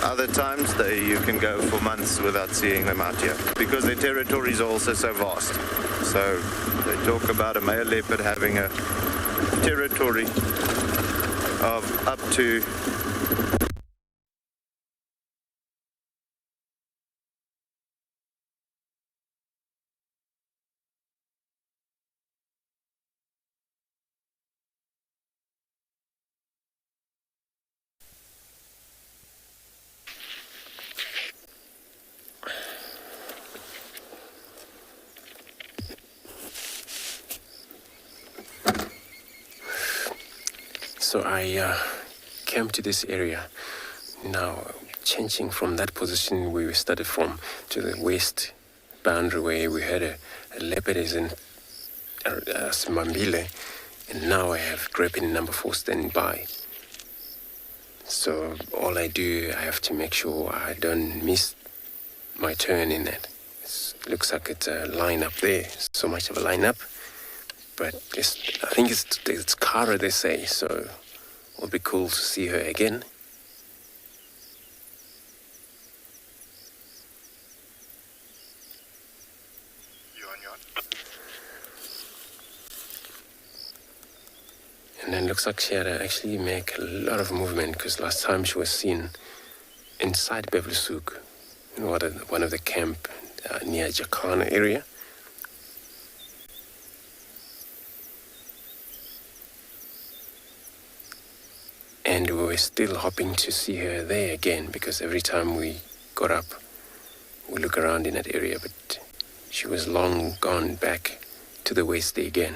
Other times you can go for months without seeing them out here, because their territories are also so vast. So they talk about a male leopard having a territory of up to So I came to this area. Now, changing from that position where we started from to the west boundary where we had a leopard is in Simambile, and now I have grappling number 4 standing by. So all I do, I have to make sure I don't miss my turn in that. It looks like it's a line up there, so much of a line up. But I think it's Kara, they say, so it'll be cool to see her again. And then looks like she had to actually make a lot of movement, because last time she was seen inside Bevlesouk, in one of the camp near Jacana area. And we were still hoping to see her there again, because every time we got up, we look around in that area, but she was long gone back to the west there again.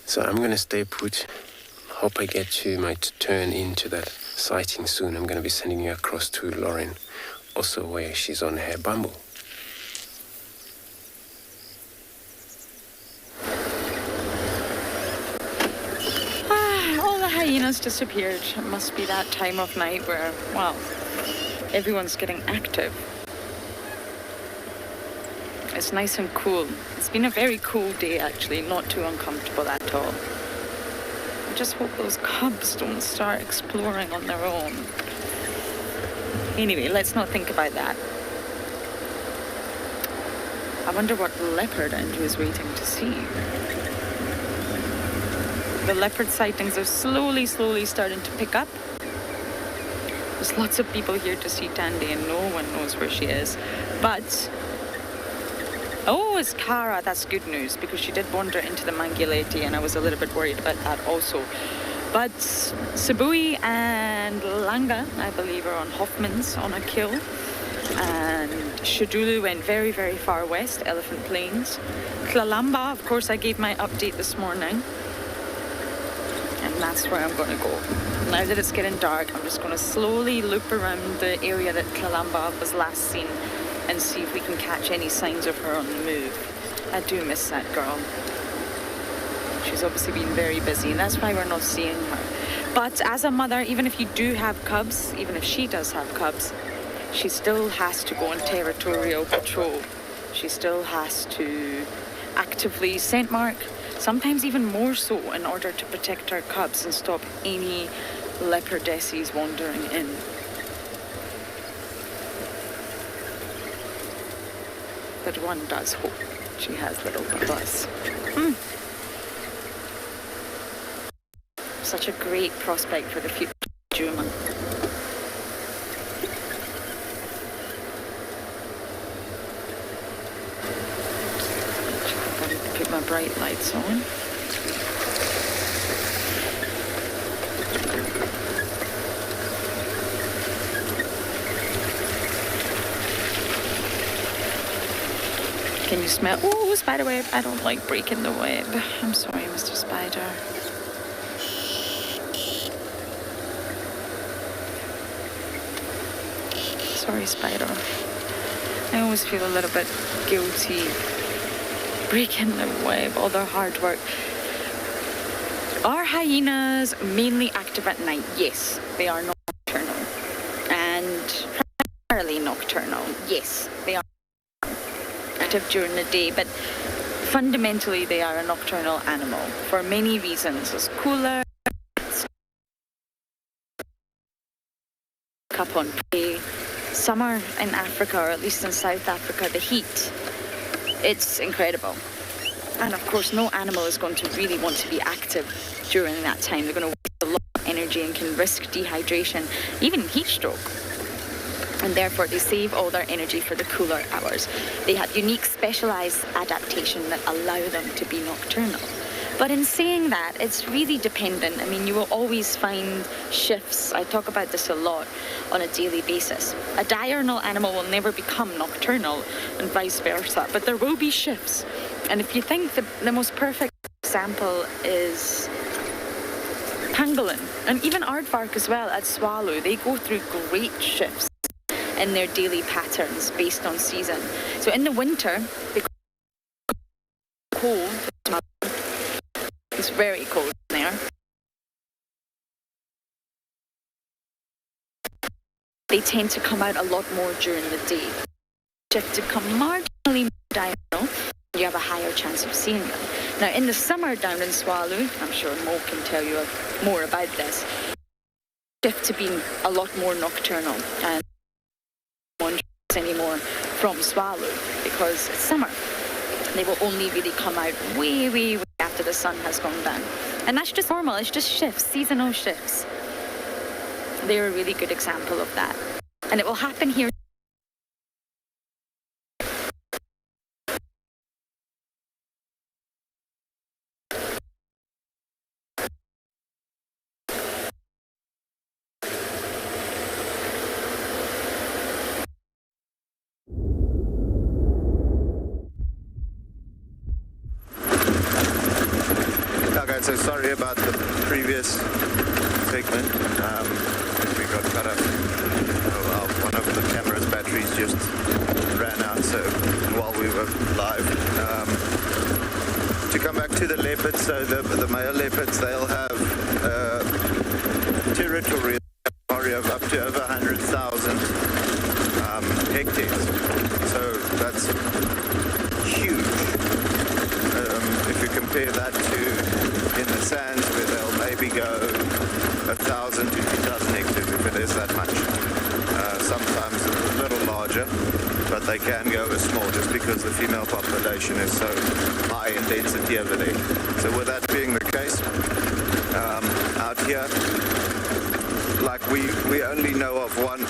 So I'm going to stay put. Hope I get to my turn into that sighting soon. I'm going to be sending you across to Lauren, also where she's on her bumble. All the hyenas disappeared. It must be that time of night where, well, everyone's getting active. It's nice and cool. It's been a very cool day, actually, not too uncomfortable at all. I just hope those cubs don't start exploring on their own. Anyway, let's not think about that. I wonder what leopard Andrew is waiting to see. The leopard sightings are slowly starting to pick up. There's lots of people here to see Tandy and no one knows where she is. But oh, it's Kara. That's good news, because she did wander into the Mangulati and I was a little bit worried about that also. But Sabui and Langa, I believe, are on Hoffman's on a kill. And Shadulu went very far west, Elephant Plains. Klalamba, of course, I gave my update this morning. And that's where I'm going to go. Now that it's getting dark, I'm just going to slowly loop around the area that Klalamba was last seen and see if we can catch any signs of her on the move. I do miss that girl. She's obviously been very busy, and that's why we're not seeing her. But as a mother, even if you do have cubs, even if she does have cubs, she still has to go on territorial patrol. She still has to actively scent mark, sometimes even more so, in order to protect her cubs and stop any leopardesses wandering in. But one does hope she has little buzz. Such a great prospect for the future, Djuma. Gotta put my bright lights on. Can you smell? Oh, spider web. I don't like breaking the web. I'm sorry, Mr. Spider. Sorry, Spider. I always feel a little bit guilty breaking the web, all their hard work. Are hyenas mainly active at night? Yes, they are nocturnal. And primarily nocturnal. Yes, they are active during the day, but fundamentally they are a nocturnal animal for many reasons. It's cooler, up on prey. Summer in Africa, or at least in South Africa, the heat, it's incredible. And of course, no animal is going to really want to be active during that time. They're going to waste a lot of energy and can risk dehydration, even heat stroke. and therefore they save all their energy for the cooler hours. They have unique specialized adaptation that allow them to be nocturnal. But in saying that, it's really dependent. I mean, you will always find shifts. I talk about this a lot on a daily basis. A diurnal animal will never become nocturnal and vice versa, but there will be shifts. And if you think the most perfect example is Pangolin, and even aardvark as well at Tswalu, they go through great shifts in their daily patterns based on season. So in the winter, because it's cold, it's very cold in there. They tend to come out a lot more during the day. Shift to come marginally more diurnal, you have a higher chance of seeing them. Now in the summer down in Tswalu, I'm sure Mo can tell you more about this, shift to being a lot more nocturnal and not anymore from Tswalu because it's summer. They will only really come out way after the sun has gone down. And that's just normal, it's just shifts, seasonal shifts. They're a really good example of that. And it will happen here. So sorry about the previous segment. We got cut off. One of the camera's batteries just ran out. So while we were live, to come back to the leopards. So the male leopards, they'll have territory of up to over 100,000 hectares. So that's huge. If you compare that to in the sands where they'll maybe go 1,000 to 2,000 hectares if it is that much. Sometimes a little larger, but they can go as small just because the female population is so high in density over there. So with that being the case, out here, like we only know of one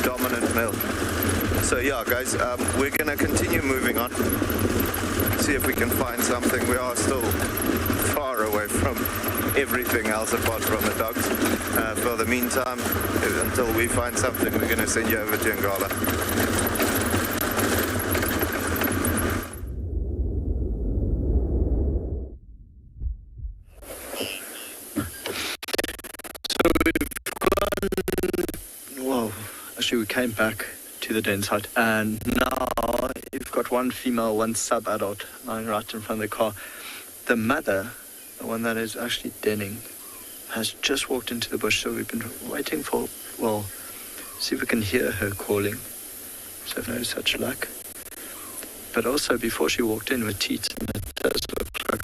dominant male. So yeah, guys, we're going to continue moving on. See if we can find something. We are still far away from everything else apart from the dogs. For the meantime, until we find something, we're going to send you over to Ngala. So actually we came back to the den site, and now you've got one female, one sub-adult lying right in front of the car. The mother, the one that is actually denning, has just walked into the bush, so we've been waiting for, see if we can hear her calling. So no such luck. But also before she walked in with teats, and it does look like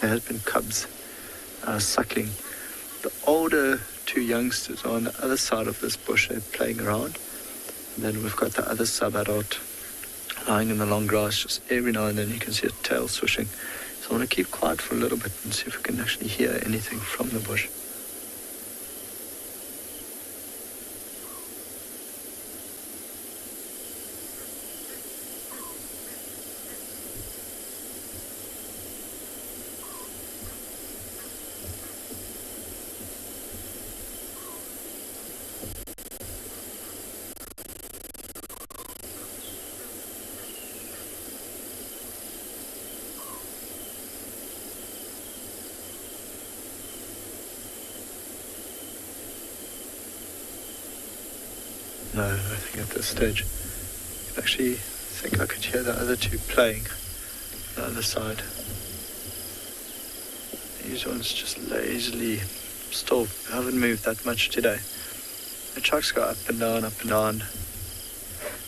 there has been cubs suckling. The older two youngsters are on the other side of this bush, they're playing around. And then we've got the other sub-adult lying in the long grass. Just every now and then you can see a tail swishing. So I want to keep quiet for a little bit and see if we can actually hear anything from the bush. No, I think at this stage, I actually think I could hear the other two playing on the other side. These ones just lazily still haven't moved that much today. The trucks go up and down, up and down.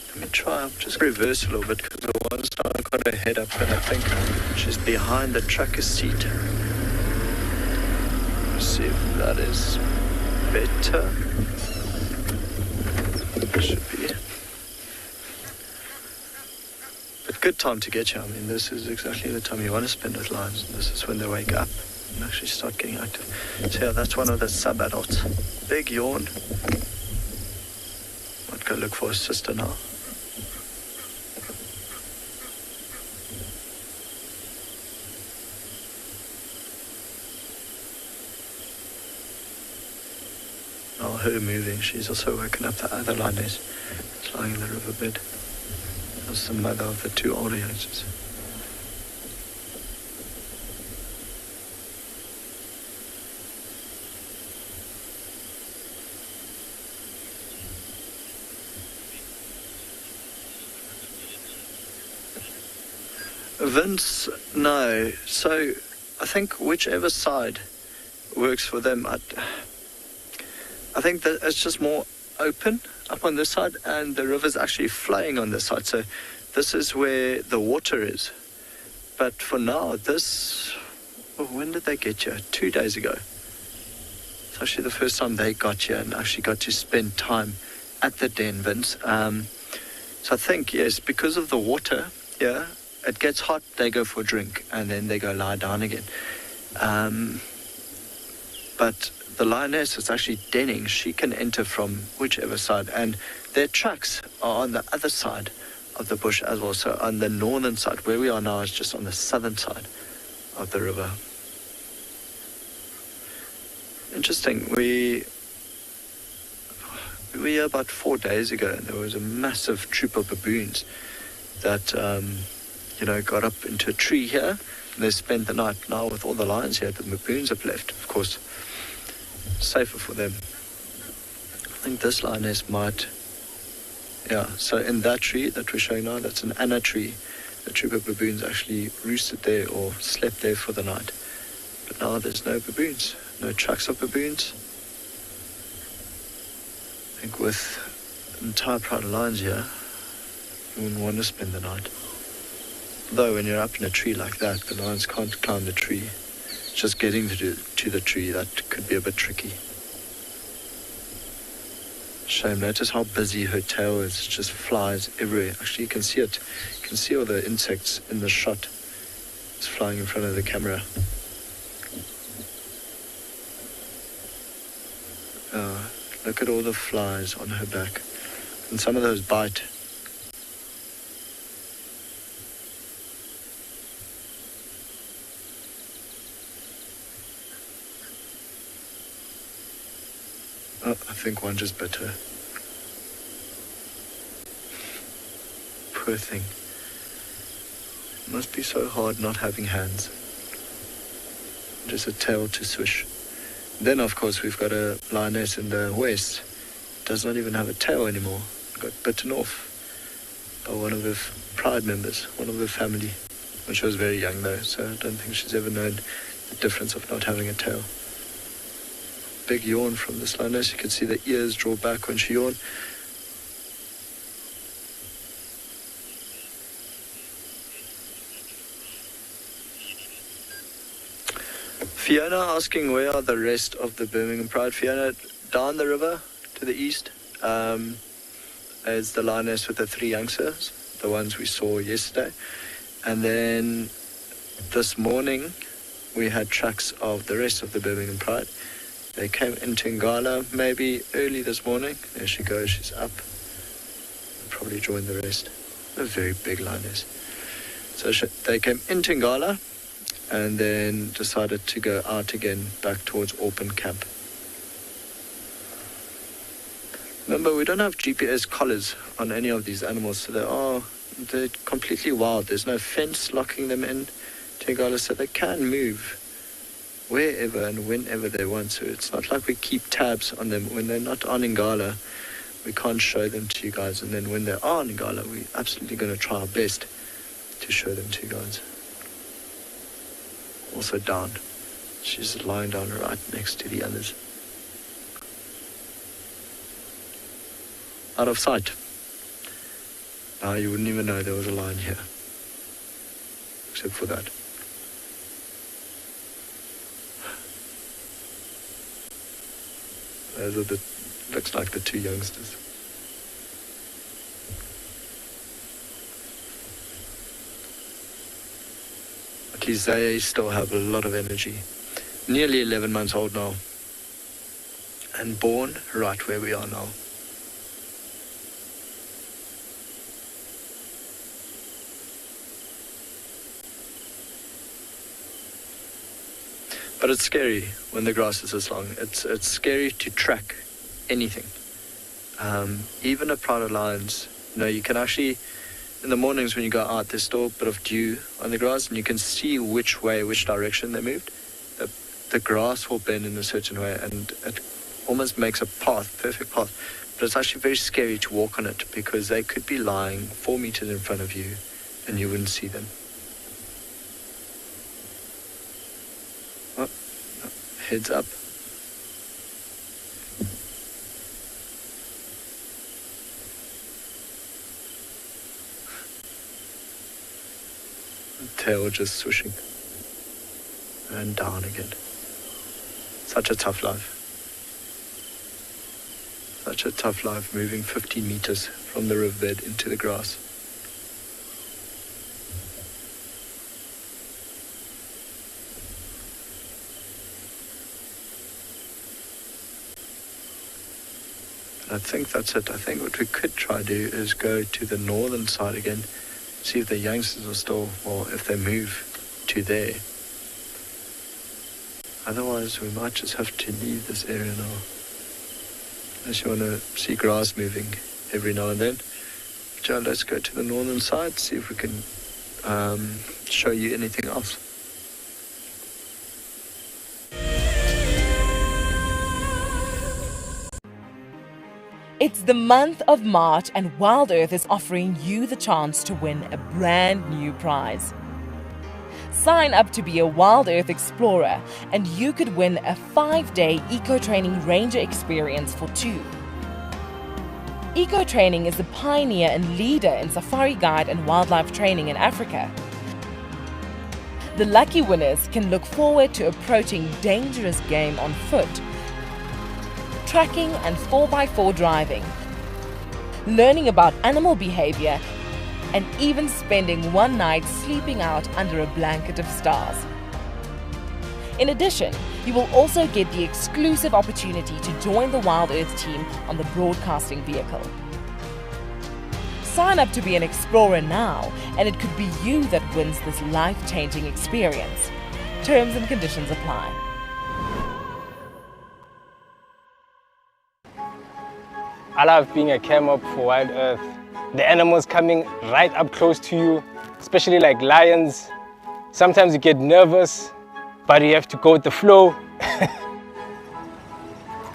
Let me try, I'll just reverse a little bit because the one's now got her head up and I think she's behind the tracker's seat. Let's see if that is better. Should be. But good time to get you. I mean, this is exactly the time you want to spend with lions. This is when they wake up and actually start getting active. So yeah, that's one of the sub-adults. Big yawn. Might go look for his sister now. Oh, her moving. She's also woken up the other lioness. It's lying in the riverbed. That's the mother of the two older youngsters. Vince, no. So I think whichever side works for them. I think that it's just more open up on this side, and the river's actually flowing on this side. So this is where the water is. But for now, when did they get here? 2 days ago. It's actually the first time they got here and actually got to spend time at the den, Vince. So I think, yes, because of the water, yeah, it gets hot, they go for a drink, and then they go lie down again. But the lioness is actually denning. She can enter from whichever side, and their tracks are on the other side of the bush as well. So on the northern side, where we are now is just on the southern side of the river. Interesting. We were here about 4 days ago, and there was a massive troop of baboons that got up into a tree here, and they spent the night. Now with all the lions here, the baboons have left, of course. Safer for them. I think this lioness might, so in that tree that we're showing now, that's an Anna tree. The troop of baboons actually roosted there or slept there for the night. But now there's no baboons, no tracks of baboons. I think with an entire pride of lions here, you wouldn't want to spend the night. Though when you're up in a tree like that, the lions can't climb the tree. Just getting to the tree, that could be a bit tricky. Shame, notice how busy her tail is. It just flies everywhere. Actually, you can see it. You can see all the insects in the shot. It's flying in front of the camera. Look at all the flies on her back. And some of those bite. Oh, I think one just bit her. Poor thing. It must be so hard not having hands. Just a tail to swish. Then, of course, we've got a lioness in the west. Does not even have a tail anymore. Got bitten off by one of her pride members, one of her family. When she was very young, though, so I don't think she's ever known the difference of not having a tail. Big yawn from this lioness. You can see the ears draw back when she yawned. Fiona asking where are the rest of the Birmingham Pride. Fiona, down the river to the east is the lioness with the 3 youngsters, the ones we saw yesterday. And then this morning we had tracks of the rest of the Birmingham Pride. They came into Ngala maybe early this morning. There she goes, she's up. Probably joined the rest. A very big lioness. So they came into Ngala and then decided to go out again back towards Auburn Camp. Remember, we don't have GPS collars on any of these animals, so they're completely wild. There's no fence locking them in to Ngala, so they can move wherever and whenever they want. So it's not like we keep tabs on them. When they're not on Ngala, we can't show them to you guys. And then when they are on Ngala, we're absolutely going to try our best to show them to you guys. Also down. She's lying down right next to the others. Out of sight. Now you wouldn't even know there was a lion here. Except for that. Those are looks like the 2 youngsters. At least they still have a lot of energy. Nearly 11 months old now. And born right where we are now. But it's scary when the grass is this long. It's scary to track anything. Even a pride of lions, you can actually, in the mornings when you go out, there's still a bit of dew on the grass, and you can see which direction they moved. The grass will bend in a certain way, and it almost makes a perfect path. But it's actually very scary to walk on it, because they could be lying 4 meters in front of you, and you wouldn't see them. Oh, heads up. Tail just swishing and down again. Such a tough life. Such a tough life, moving 15 meters from the riverbed into the grass. And I think that's it. I think what we could try to do is go to the northern side again, see if the youngsters are still, or if they move to there. Otherwise, we might just have to leave this area now. Unless you want to see grass moving every now and then. Joe, let's go to the northern side, see if we can show you anything else. It's the month of March, and WildEarth is offering you the chance to win a brand new prize. Sign up to be a WildEarth explorer, and you could win a 5-day eco-training ranger experience for 2. Eco-training is the pioneer and leader in safari guide and wildlife training in Africa. The lucky winners can look forward to approaching dangerous game on foot, tracking and 4x4 driving, learning about animal behavior, and even spending one night sleeping out under a blanket of stars. In addition, you will also get the exclusive opportunity to join the WildEarth team on the broadcasting vehicle. Sign up to be an explorer now, and it could be you that wins this life-changing experience. Terms and conditions apply. I love being a cam op for WildEarth. The animals coming right up close to you, especially like lions. Sometimes you get nervous, but you have to go with the flow.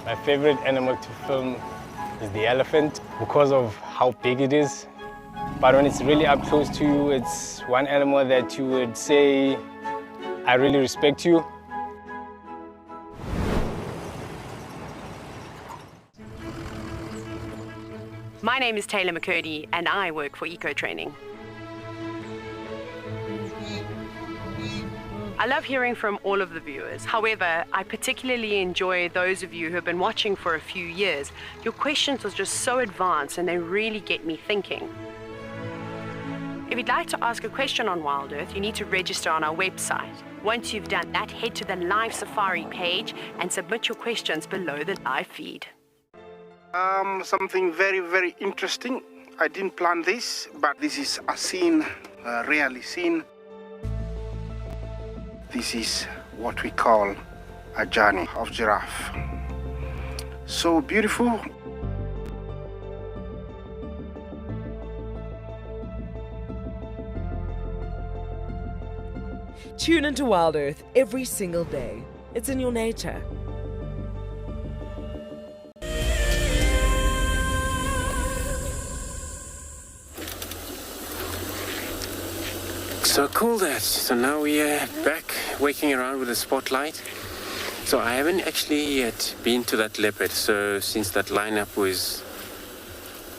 My favorite animal to film is the elephant because of how big it is. But when it's really up close to you, it's one animal that you would say, I really respect you. My name is Taylor McCurdy, and I work for Eco Training. I love hearing from all of the viewers. However, I particularly enjoy those of you who have been watching for a few years. Your questions are just so advanced, and they really get me thinking. If you'd like to ask a question on WildEarth, you need to register on our website. Once you've done that, head to the live safari page and submit your questions below the live feed. Something very, very interesting. I didn't plan this, but this is a scene, rarely seen. This is what we call a journey of giraffe. So beautiful. Tune into WildEarth every single day. It's in your nature. So cool that. So now we are back waking around with a spotlight. So I haven't actually yet been to that leopard. So since that lineup was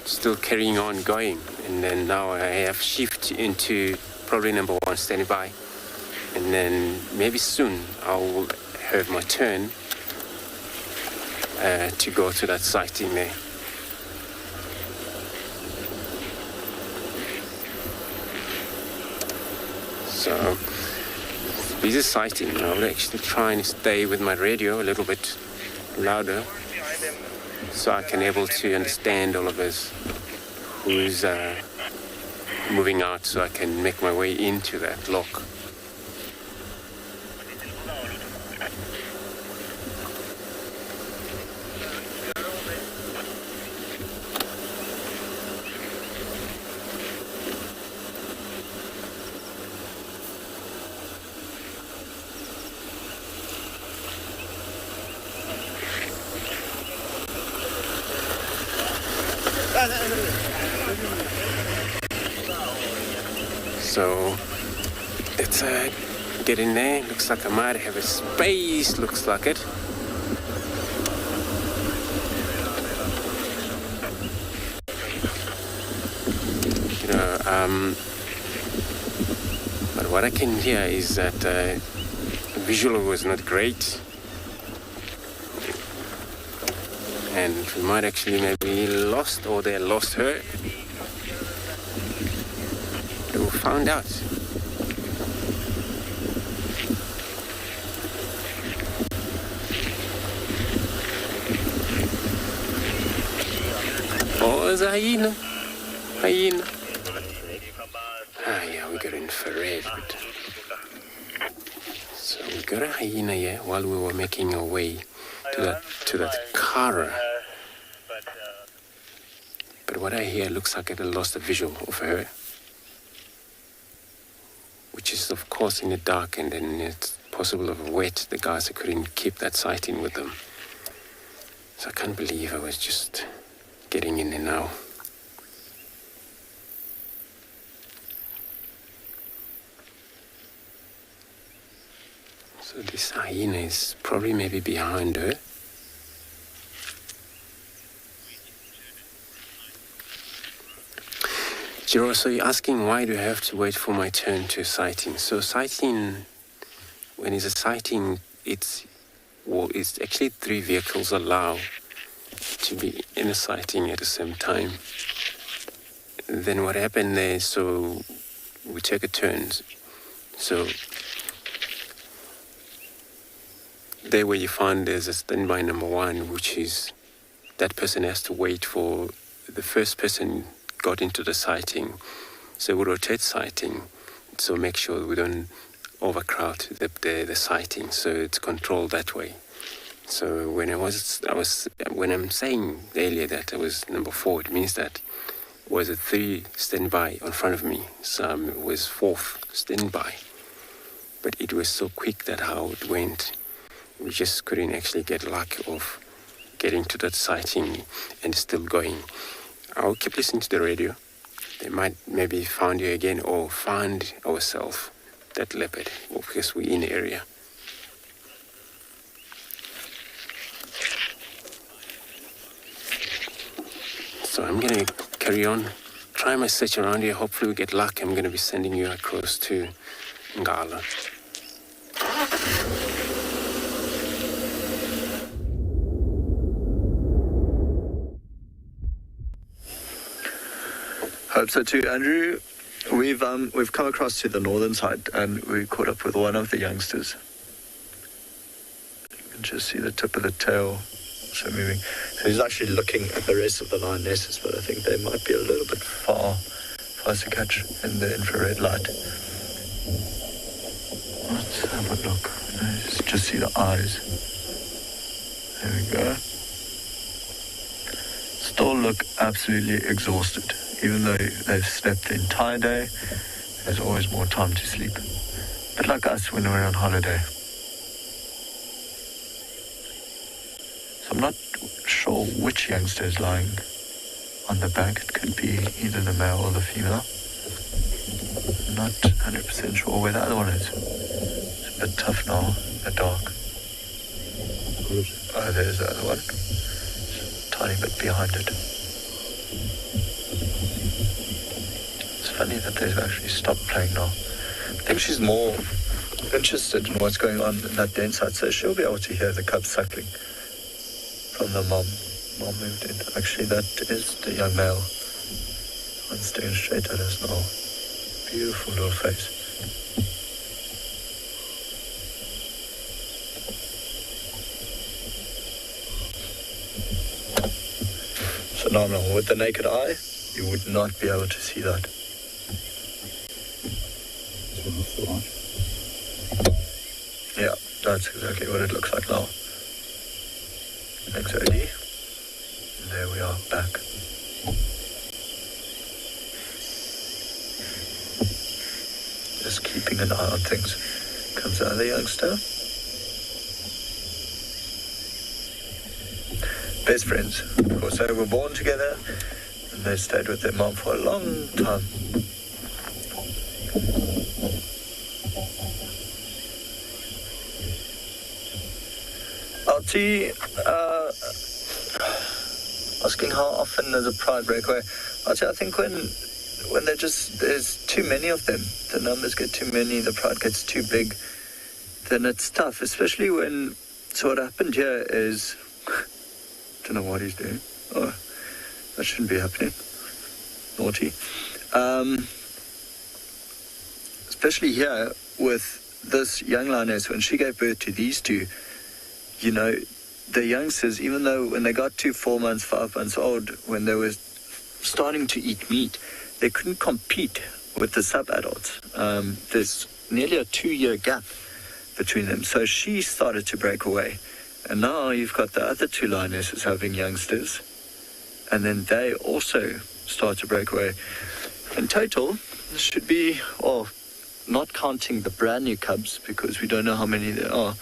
still carrying on going, and then now I have shifted into probably number 1 standing by. And then maybe soon I'll have my turn to go to that sighting there. So, this is sighting. I will actually try and stay with my radio a little bit louder so I can able to understand all of us who's moving out, so I can make my way into that lock. So let's get in there. Looks like I might have a space. Looks like it. But what I can hear is that the visual was not great, and we might actually maybe lost, or they lost her. We'll find out. Oh, it's a hyena. Hyena. Ah, yeah, we got infrared. So we got a hyena here while we were making our way to that car. But what I hear looks like I lost a visual of her, which is of course in the dark, and then it's possible of wet. The guys couldn't keep that sighting with them. So I can't believe I was just getting in there now. So this hyena is probably maybe behind her. Jiro, so you're asking why do I have to wait for my turn to sighting? So sighting, when it's a sighting, it's actually 3 vehicles allowed to be in a sighting at the same time. Then what happened there, so we take a turn. So there where you find there's a standby number 1, which is that person has to wait for the first person got into the sighting. So we rotate sighting, so make sure we don't overcrowd the sighting, so it's controlled that way. So when when I'm saying earlier that I was number 4, it means that was a 3 standby in front of me, so it was 4th standby. But it was so quick that how it went, we just couldn't actually get luck of getting to that sighting and still going. I'll keep listening to the radio. They might maybe find you again or find ourselves, that leopard, because we're in the area. So I'm going to carry on, try my search around here. Hopefully we get luck. I'm going to be sending you across to Ngala. Hope so too, Andrew. We've come across to the northern side and we caught up with one of the youngsters. You can just see the tip of the tail also moving. So he's actually looking at the rest of the lionesses, but I think they might be a little bit far to catch in the infrared light. Let's have a look. Just see the eyes. There we go. Still look absolutely exhausted. Even though they've slept the entire day, there's always more time to sleep. But like us when we're on holiday. So I'm not sure which youngster is lying on the bank. It could be either the male or the female. I'm not 100% sure where the other one is. It's a bit tough now in the dark. Oh, there's the other one. It's a tiny bit behind it. Funny that they've actually stopped playing now. I think she's more interested in what's going on in that den side, so she'll be able to hear the cubs suckling from the mom. Mom moved in. Actually, that is the young male. One staring straight at us now. Beautiful little face. Phenomenal. With the naked eye, you would not be able to see that. Yeah, that's exactly what it looks like now. Thanks, OD. And there we are, back. Just keeping an eye on things. Comes the other youngster. Best friends. Of course, they were born together. And they stayed with their mom for a long time. Alti, asking how often there's a pride breakaway. Alti, I think when there's too many of them, the numbers get too many, the pride gets too big, then it's tough, especially when, so what happened here is, I don't know what he's doing. Oh, that shouldn't be happening. Naughty. Especially here with this young lioness, when she gave birth to these two, you know, the youngsters, even though when they got to 4 months, 5 months old, when they were starting to eat meat, they couldn't compete with the sub-adults. There's nearly a 2-year gap between them. So she started to break away. And now you've got the other two lionesses having youngsters. And then they also start to break away. In total, this should be, well, not counting the brand new cubs, because we don't know how many there are.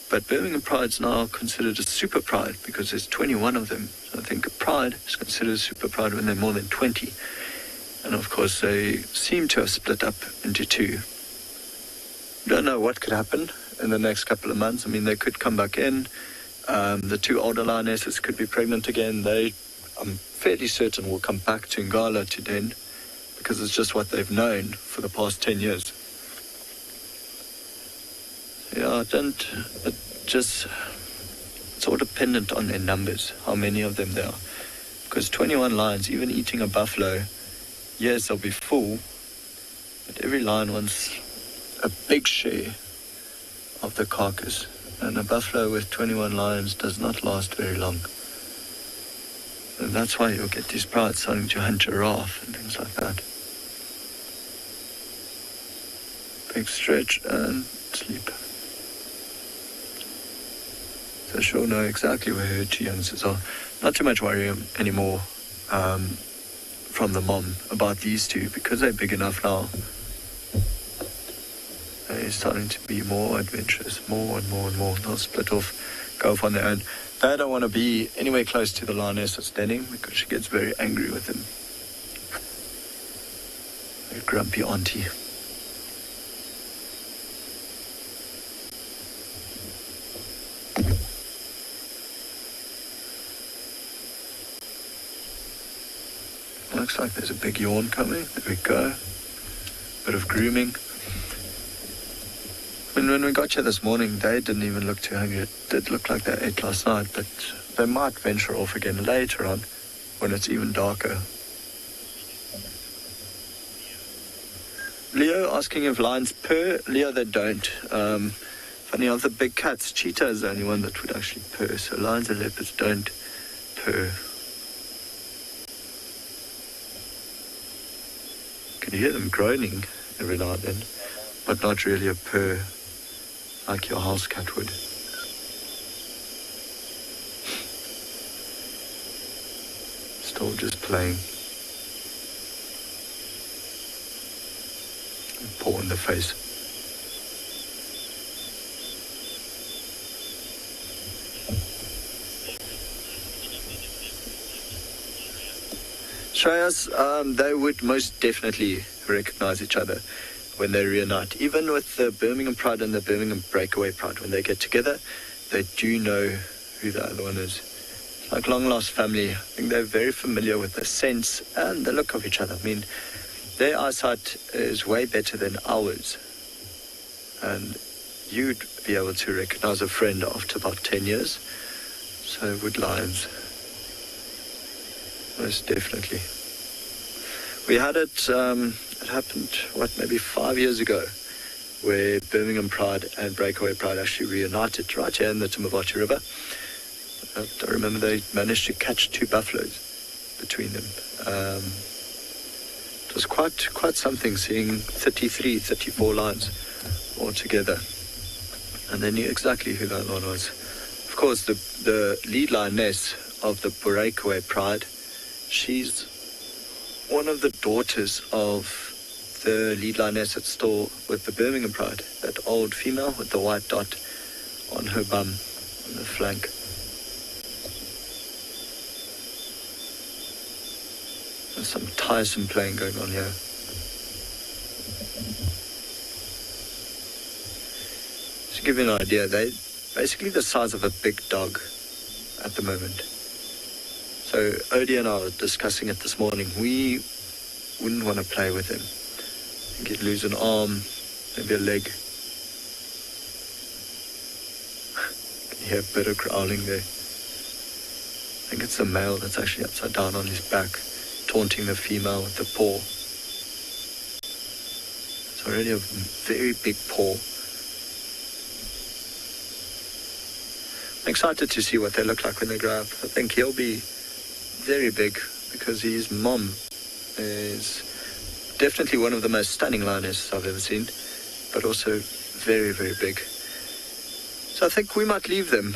But Birmingham Pride's now considered a super pride because there's 21 of them. So I think a pride is considered a super pride when there are more than 20. And of course, they seem to have split up into two. We don't know what could happen in the next couple of months. I mean, they could come back in. The two older lionesses could be pregnant again. I'm fairly certain, will come back to Ngala to den, because it's just what they've known for the past 10 years. Yeah, it's all dependent on their numbers, how many of them there are. Because 21 lions, even eating a buffalo, yes, they'll be full, but every lion wants a big share of the carcass. And a buffalo with 21 lions does not last very long. And that's why you'll get these prides starting to hunt giraffe and things like that. Big stretch and sleep. So she'll know exactly where her two youngsters are. Not too much worry anymore from the mom about these two, because they're big enough now. They're starting to be more adventurous, more and more and more. They'll split off, go off on their own. They don't want to be anywhere close to the lioness that's denning, because she gets very angry with them. A grumpy auntie. Looks like there's a big yawn coming. There we go. Bit of grooming. When we got here this morning, they didn't even look too hungry. It did look like they ate last night, but they might venture off again later on when it's even darker. Leo asking if lions purr. Leo, they don't. Funny, of the big cats, cheetah is the only one that would actually purr. So lions and leopards don't purr. You can hear them groaning every now and then, but not really a purr like your house cat would. Still just playing. Paw in the face. Shreyas, they would most definitely recognize each other when they reunite. Even with the Birmingham Pride and the Birmingham Breakaway Pride, when they get together, they do know who the other one is. Like long lost family, I think they're very familiar with the sense and the look of each other. I mean, their eyesight is way better than ours. And you'd be able to recognize a friend after about 10 years. So would lions. Most definitely. We had it happened, maybe 5 years ago, where Birmingham Pride and Breakaway Pride actually reunited right here in the Timavati River. I remember they managed to catch 2 buffaloes between them. It was quite something, seeing 33, 34 lions all together. And they knew exactly who that one was. Of course, the lead lioness of the Breakaway Pride, she's one of the daughters of the lead lioness that's still with the Birmingham Pride, that old female with the white dot on her bum, on the flank. There's some tiresome playing going on here. To give you an idea, they're basically the size of a big dog at the moment. So Odie and I were discussing it this morning. We wouldn't want to play with him. I think he'd lose an arm, maybe a leg. Can you hear a bit of growling there? I think it's the male that's actually upside down on his back, taunting the female with the paw. It's already a very big paw. I'm excited to see what they look like when they grow up. I think he'll be very big because his mom is definitely one of the most stunning lionesses I've ever seen, but also very, very big. So I think we might leave them.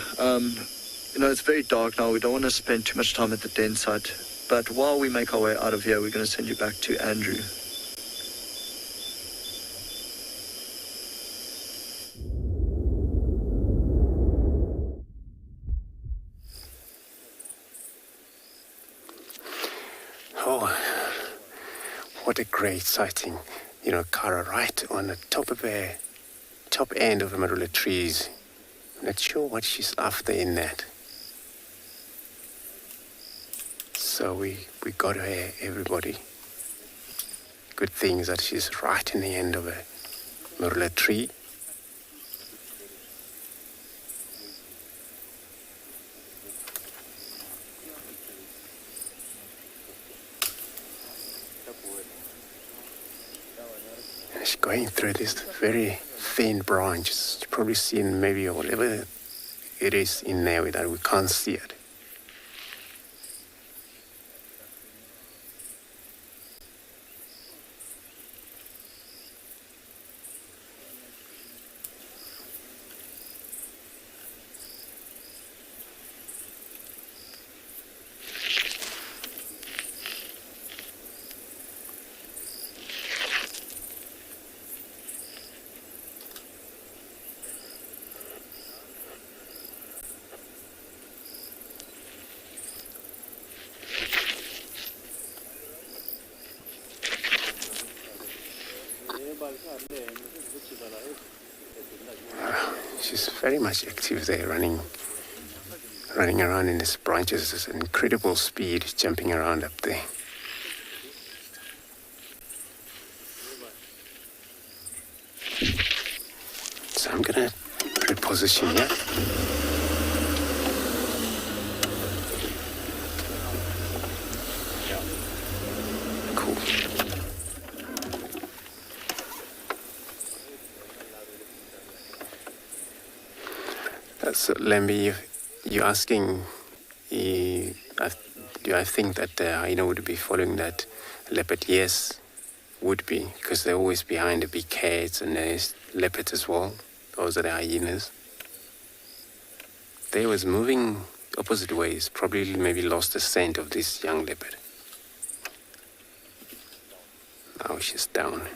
You know, it's very dark now. We don't want to spend too much time at the den site. But while we make our way out of here, we're going to send you back to Andrew. Oh, what a great sighting. You know, Kara right on the top end of the marula trees. I'm not sure what she's after in that. So we got her, everybody. Good thing is that she's right in the end of a marula tree. And she's going through this very thin branch. You've probably seen maybe whatever it is in there that we can't see it. She's very much active there, running around in these branches. There's an incredible speed jumping around up there. So I'm gonna reposition here. Cool. So, Lemby, you're asking, do I think that the hyena would be following that leopard? Yes, would be, because they're always behind the big cats, and there's leopards as well. Those are the hyenas. They was moving opposite ways, probably maybe lost the scent of this young leopard. Now she's down.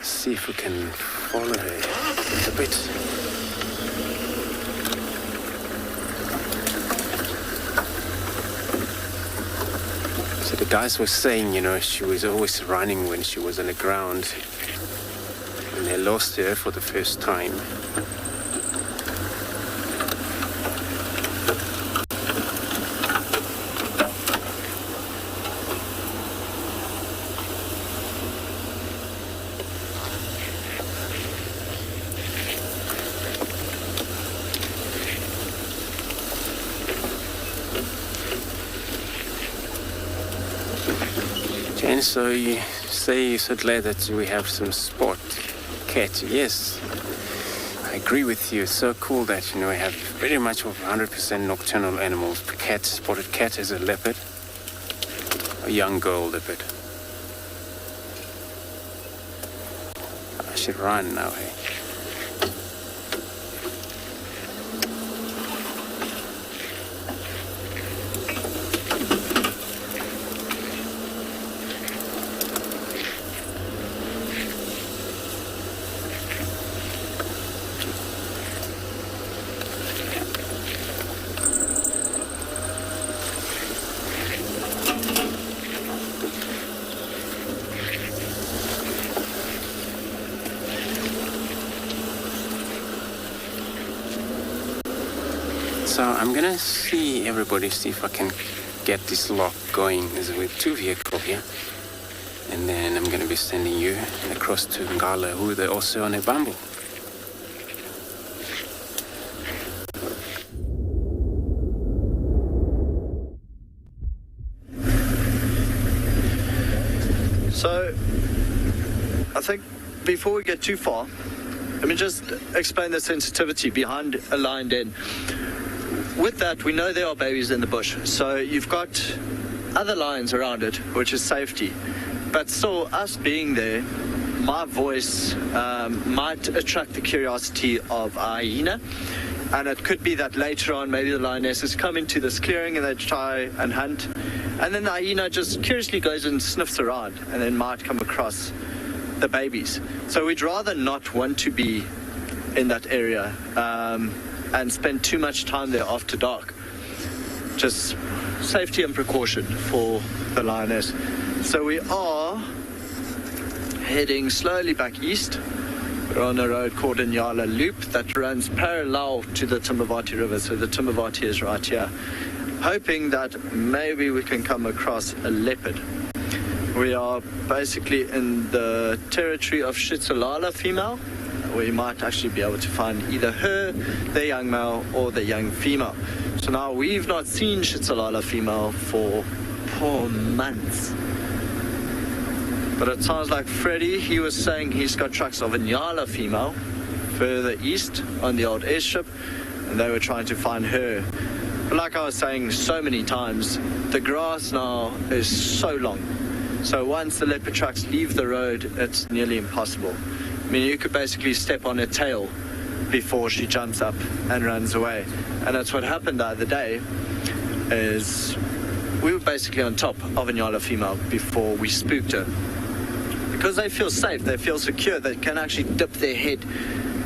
See if we can follow her a bit. So the guys were saying, you know, she was always running when she was on the ground. And they lost her for the first time. And so you say you're so glad that we have some spot cat. Yes, I agree with you. It's so cool that, you know, we have pretty much of 100% nocturnal animals. Cat, spotted cat is a leopard, a young girl leopard. I should run now, hey? I'm gonna see if I can get this lock going with 2 vehicles here. And then I'm gonna be sending you across to Ngala, who they're also on a bamboo. So, I think before we get too far, let me just explain the sensitivity behind a lion den. With that, we know there are babies in the bush, so you've got other lions around it, which is safety. But still, us being there, my voice might attract the curiosity of a hyena, and it could be that later on maybe the lionesses come into this clearing and they try and hunt, and then the hyena just curiously goes and sniffs around and then might come across the babies. So we'd rather not want to be in that area and spend too much time there after dark. Just safety and precaution for the lioness. So we are heading slowly back east. We're on a road called Ngala Loop that runs parallel to the Timbavati River. So the Timbavati is right here. Hoping that maybe we can come across a leopard. We are basically in the territory of Tswalu female. We might actually be able to find either her, the young male, or the young female. So now we've not seen Tswalu female for 4 months. But it sounds like Freddie, he was saying he's got tracks of a Ngala female further east on the old airstrip, and they were trying to find her. But like I was saying so many times, the grass now is so long. So once the leopard tracks leave the road, it's nearly impossible. I mean, you could basically step on her tail before she jumps up and runs away. And that's what happened the other day, is we were basically on top of a Ngala female before we spooked her. Because they feel safe, they feel secure, they can actually dip their head,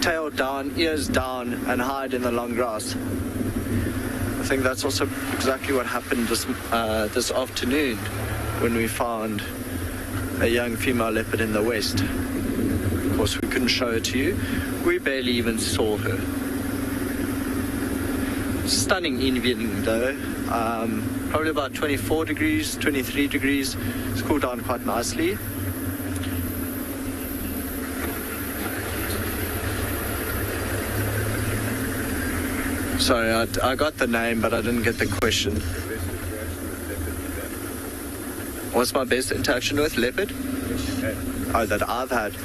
tail down, ears down, and hide in the long grass. I think that's also exactly what happened this afternoon when we found a young female leopard in the west. Of course, we couldn't show her to you. We barely even saw her. Stunning evening though. Probably about 24 degrees, 23 degrees. It's cooled down quite nicely. Sorry, I got the name, but I didn't get the question. What's my best interaction with leopard? Oh, that I've had.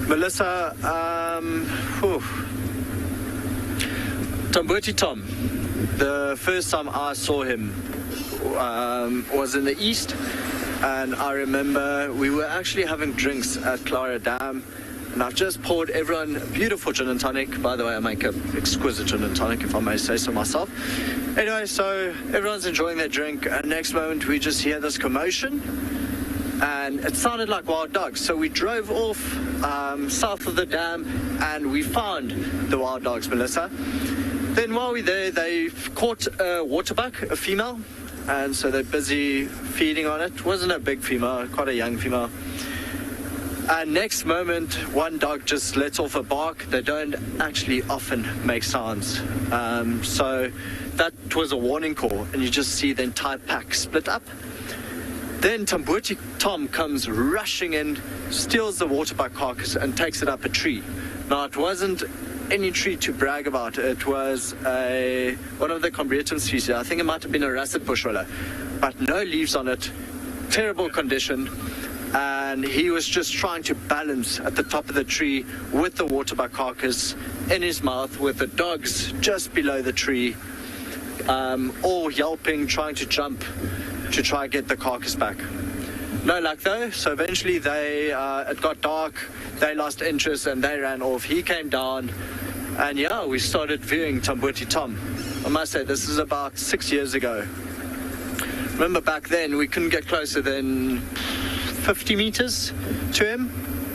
Melissa, Tambuti Tom. The first time I saw him was in the east, and I remember we were actually having drinks at Clara Dam. And I've just poured everyone a beautiful gin and tonic. By the way, I make an exquisite gin and tonic, if I may say so myself. Anyway, so everyone's enjoying their drink, and next moment we just hear this commotion, and it sounded like wild dogs. So we drove off south of the dam, and we found the wild dogs, Melissa. Then while we were there, they caught a waterbuck, a female, and so they're busy feeding on it. Wasn't a big female, quite a young female. And next moment, one dog just lets off a bark. They don't actually often make sounds. So that was a warning call, and you just see the entire pack split up. Then Tambuti Tom comes rushing in, steals the waterbuck carcass, and takes it up a tree. Now, it wasn't any tree to brag about. It was one of the Combriatum species. I think it might have been a russet bushroller, but no leaves on it, terrible condition. And he was just trying to balance at the top of the tree with the waterbuck carcass in his mouth, with the dogs just below the tree, all yelping, trying to jump to try and get the carcass back. No luck though, so eventually it got dark, they lost interest and they ran off. He came down, and yeah, we started viewing Tambuti Tom. I must say, this is about 6 years ago. Remember back then, we couldn't get closer than 50 meters to him,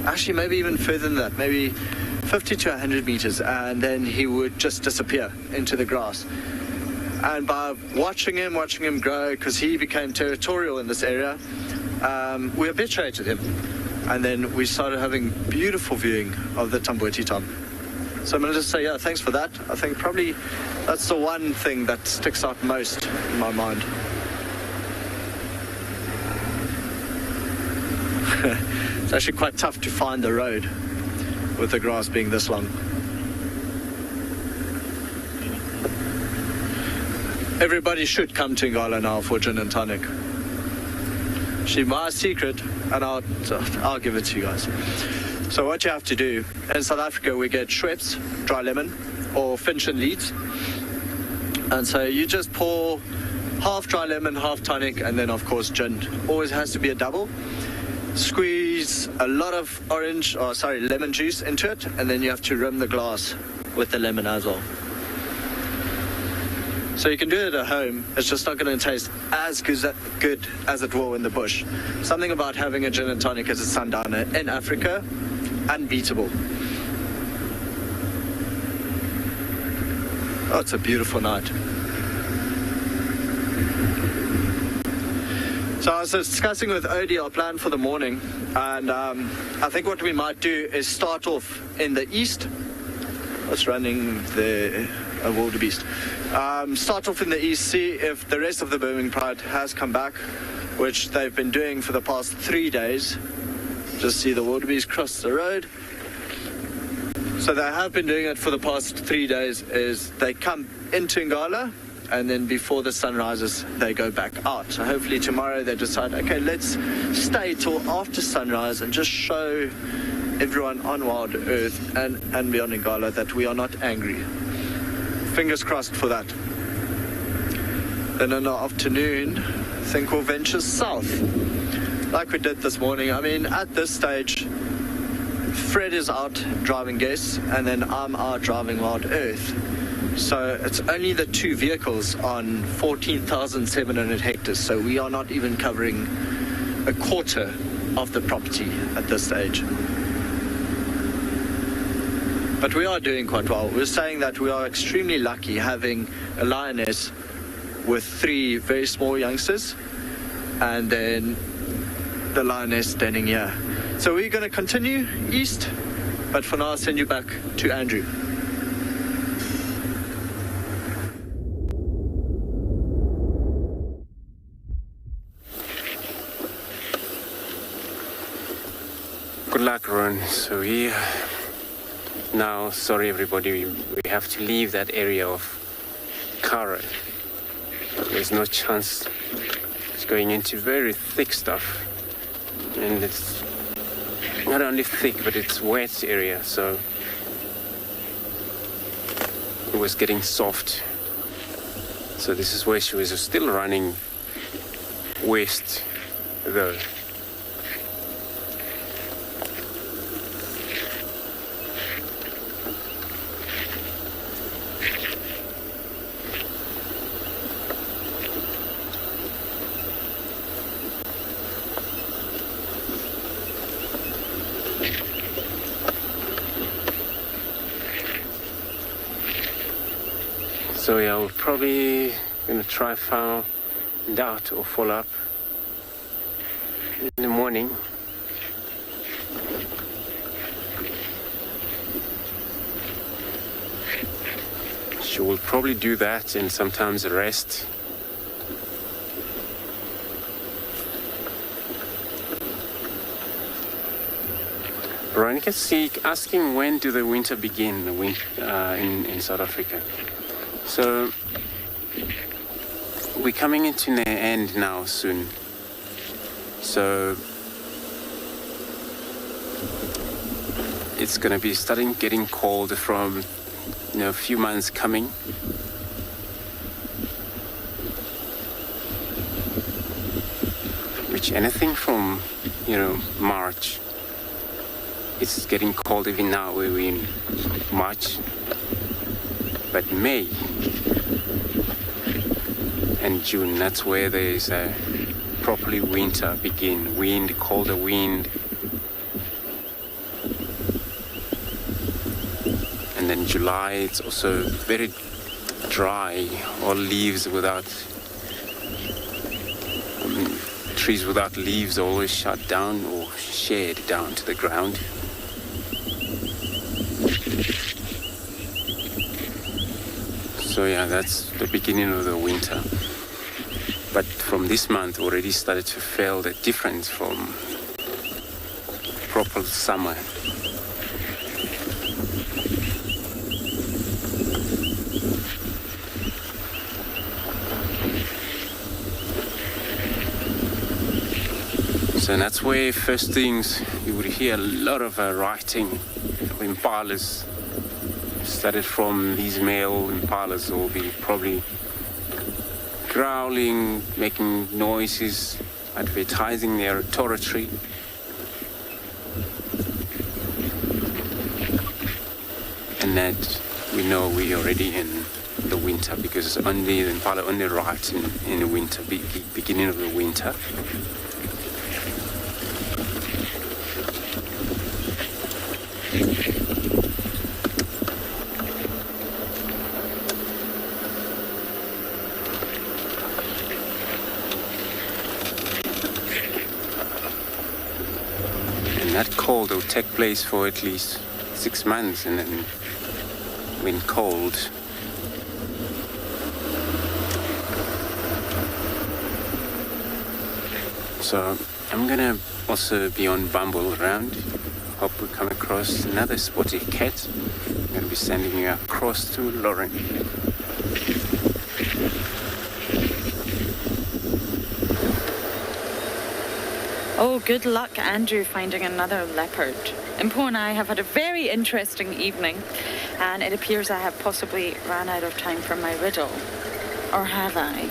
actually maybe even further than that, maybe 50 to 100 meters, and then he would just disappear into the grass. And by watching him grow, because he became territorial in this area, we habituated him, and then we started having beautiful viewing of the Tambuti Tom. So I'm going to just say, yeah, thanks for that. I think probably that's the one thing that sticks out most in my mind. It's actually quite tough to find the road with the grass being this long. Everybody should come to Ngala now for gin and tonic. Actually, my secret, and I'll give it to you guys. So what you have to do, in South Africa we get Schweppes, dry lemon, or Finch and Leeds. And so you just pour half dry lemon, half tonic, and then of course gin. Always has to be a double. Squeeze a lot of lemon juice into it, and then you have to rim the glass with the lemon as well. So you can do it at home, it's just not going to taste as good as it will in the bush. Something about having a gin and tonic as a sundowner in Africa, unbeatable. Oh, it's a beautiful night. So I was discussing with Odie our plan for the morning, and I think what we might do is start off in the east. What's running the wildebeest? Start off in the east, see if the rest of the Birmingham Pride has come back, which they've been doing for the past 3 days. Just see the wildebeest cross the road. So they have been doing it for the past 3 days, is they come into Ngala, and then before the sun rises, they go back out. So hopefully tomorrow they decide, okay, let's stay till after sunrise and just show everyone on WildEarth and beyond Ngala that we are not angry. Fingers crossed for that. Then in the afternoon, I think we'll venture south, like we did this morning. I mean, at this stage, Fred is out driving guests, and then I'm out driving WildEarth. So it's only the two vehicles on 14,700 hectares, so we are not even covering a quarter of the property at this stage. But we are doing quite well. We're saying that we are extremely lucky having a lioness with 3 very small youngsters, and then the lioness standing here. So we're going to continue east, but for now I'll send you back to Andrew. Good luck, Ron. So we now, sorry everybody, we have to leave that area of Kara. There's no chance. It's going into very thick stuff, and it's not only thick, but it's wet area, so it was getting soft. So this is where she was still running west though. So yeah, we're probably gonna try find out or follow up in the morning. She will probably do that and sometimes rest. Veronica asking when do the winter begin in South Africa. So we're coming into the end now soon. So it's gonna be starting getting cold from a few months coming. Which anything from March. It's getting cold even now. We're in March. But May and June, that's where there's a properly winter begin. Wind, colder wind. And then July, it's also very dry, all leaves without, trees without leaves are always shut down or shared down to the ground. So yeah, that's the beginning of the winter. But from this month already started to feel the difference from proper summer. So that's where first things you would hear a lot of writing of impalas. Started from these male impalas will be probably growling, making noises, advertising their territory. And that we know we're already in the winter because only the impala only writes in the winter, beginning of the winter. That cold will take place for at least 6 months, and then when cold, so I'm gonna also be on Bumble around. Hope we come across another spotty cat. I'm gonna be sending you across to Lauren. Oh, good luck, Andrew, finding another leopard. Impo and I have had a very interesting evening, and it appears I have possibly ran out of time for my riddle. Or have I?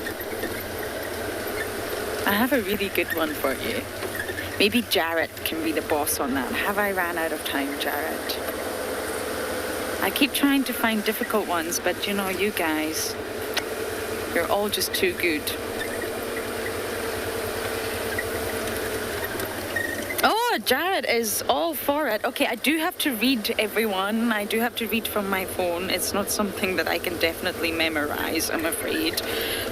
I have a really good one for you. Maybe Jarrett can be the boss on that. Have I ran out of time, Jarrett? I keep trying to find difficult ones, but you know, you guys, you're all just too good. Oh, Jared is all for it. Okay, I do have to read, everyone. I do have to read from my phone. It's not something that I can definitely memorize, I'm afraid.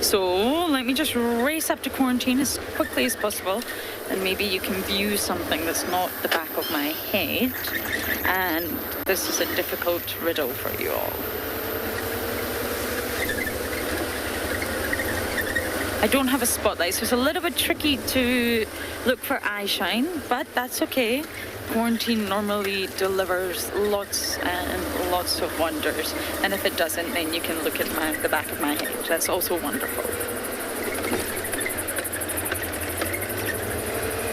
So let me just race up to quarantine as quickly as possible, and maybe you can view something that's not the back of my head. And this is a difficult riddle for you all. I don't have a spotlight, so it's a little bit tricky to look for eye shine, but that's okay. Quarantine normally delivers lots and lots of wonders, and if it doesn't, then you can look at the back of my head. That's also wonderful.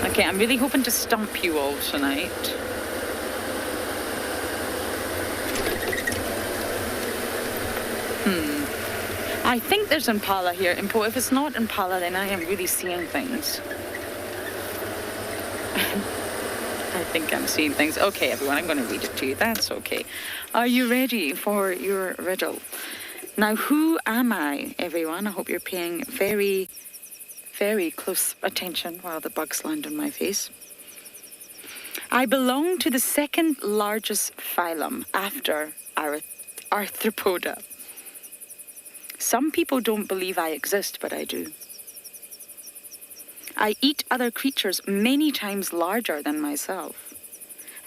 Okay, I'm really hoping to stump you all tonight. I think there's impala here, Impo. If it's not impala, then I am really seeing things. I think I'm seeing things. Okay, everyone, I'm going to read it to you. That's okay. Are you ready for your riddle? Now, who am I, everyone? I hope you're paying very, very close attention while the bugs land on my face. I belong to the second largest phylum after Arthropoda. Some people don't believe I exist, but I do. I eat other creatures many times larger than myself,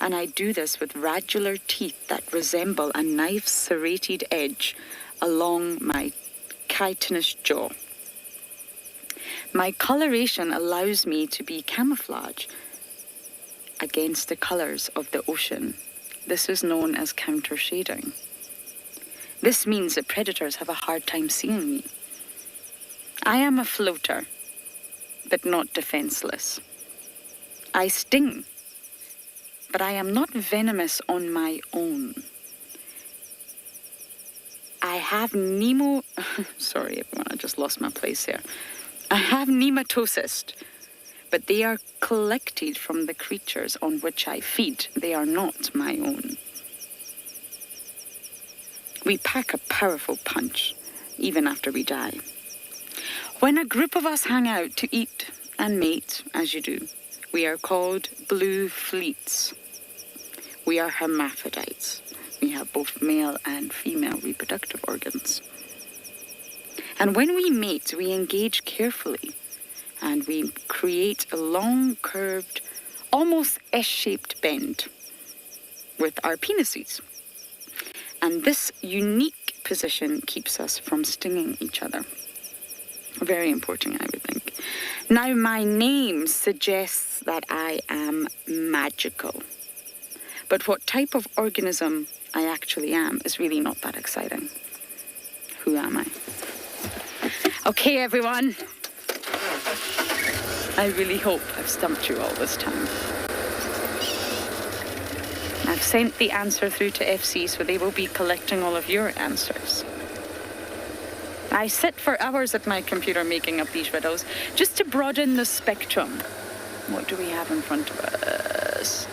and I do this with radular teeth that resemble a knife's serrated edge along my chitinous jaw. My coloration allows me to be camouflage against the colors of the ocean. This is known as counter shading. This means that predators have a hard time seeing me. I am a floater, but not defenseless. I sting, but I am not venomous on my own. I have sorry everyone, I just lost my place here. I have nematocysts, but they are collected from the creatures on which I feed. They are not my own. We pack a powerful punch, even after we die. When a group of us hang out to eat and mate, as you do, we are called blue fleets. We are hermaphrodites. We have both male and female reproductive organs. And when we mate, we engage carefully, and we create a long, curved, almost S-shaped bend with our penises. And this unique position keeps us from stinging each other. Very important, I would think. Now, my name suggests that I am magical. But what type of organism I actually am is really not that exciting. Who am I? Okay, everyone. I really hope I've stumped you all this time. I've sent the answer through to FC, so they will be collecting all of your answers. I sit for hours at my computer making up these riddles just to broaden the spectrum. What do we have in front of us?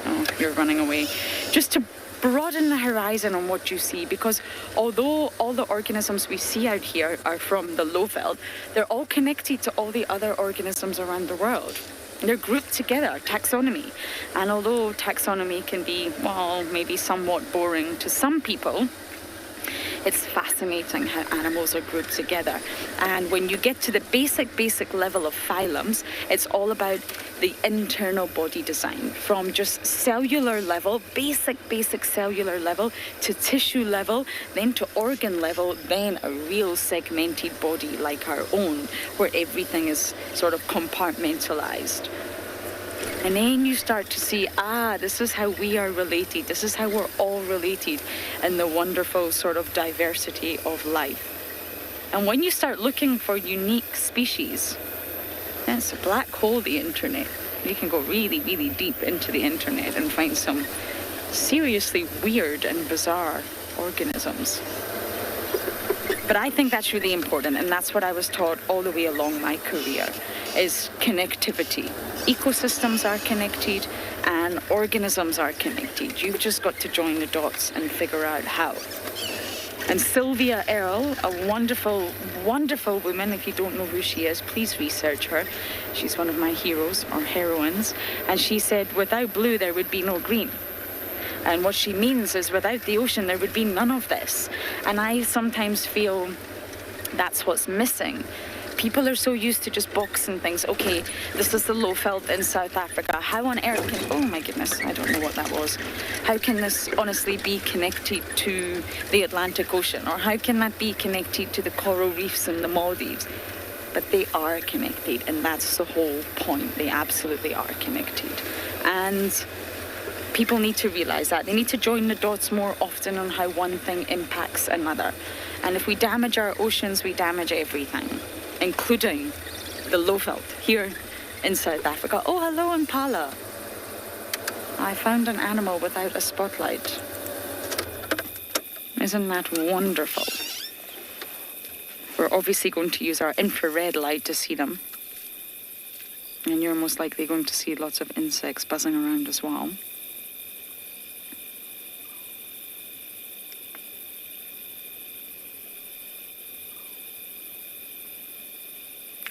Oh, you're running away. Just to broaden the horizon on what you see, because although all the organisms we see out here are from the Lowveld, they're all connected to all the other organisms around the world. They're grouped together, taxonomy. And although taxonomy can be, well, maybe somewhat boring to some people, it's fascinating how animals are grouped together. And when you get to the basic level of phylums, it's all about the internal body design, from just cellular level, basic cellular level, to tissue level, then to organ level, then a real segmented body like our own, where everything is sort of compartmentalized. And then you start to see, this is how we are related. This is how we're all related in the wonderful sort of diversity of life. And when you start looking for unique species, it's a black hole, the internet. You can go really deep into the internet and find some seriously weird and bizarre organisms. But I think that's really important, and that's what I was taught all the way along my career, is connectivity. Ecosystems are connected and organisms are connected. You've just got to join the dots and figure out how. And Sylvia Earle, a wonderful woman, if you don't know who she is, please research her. She's one of my heroes or heroines. And she said, without blue, there would be no green. And what she means is without the ocean, there would be none of this. And I sometimes feel that's what's missing. People are so used to just boxing things. Okay, this is the Lowveld in South Africa. How on earth can... Oh my goodness, I don't know what that was. How can this honestly be connected to the Atlantic Ocean? Or how can that be connected to the coral reefs in the Maldives? But they are connected, and that's the whole point. They absolutely are connected. And people need to realize that. They need to join the dots more often on how one thing impacts another. And if we damage our oceans, we damage everything, including the Lowveld here in South Africa. Oh, hello, impala. I found an animal without a spotlight. Isn't that wonderful? We're obviously going to use our infrared light to see them. And you're most likely going to see lots of insects buzzing around as well.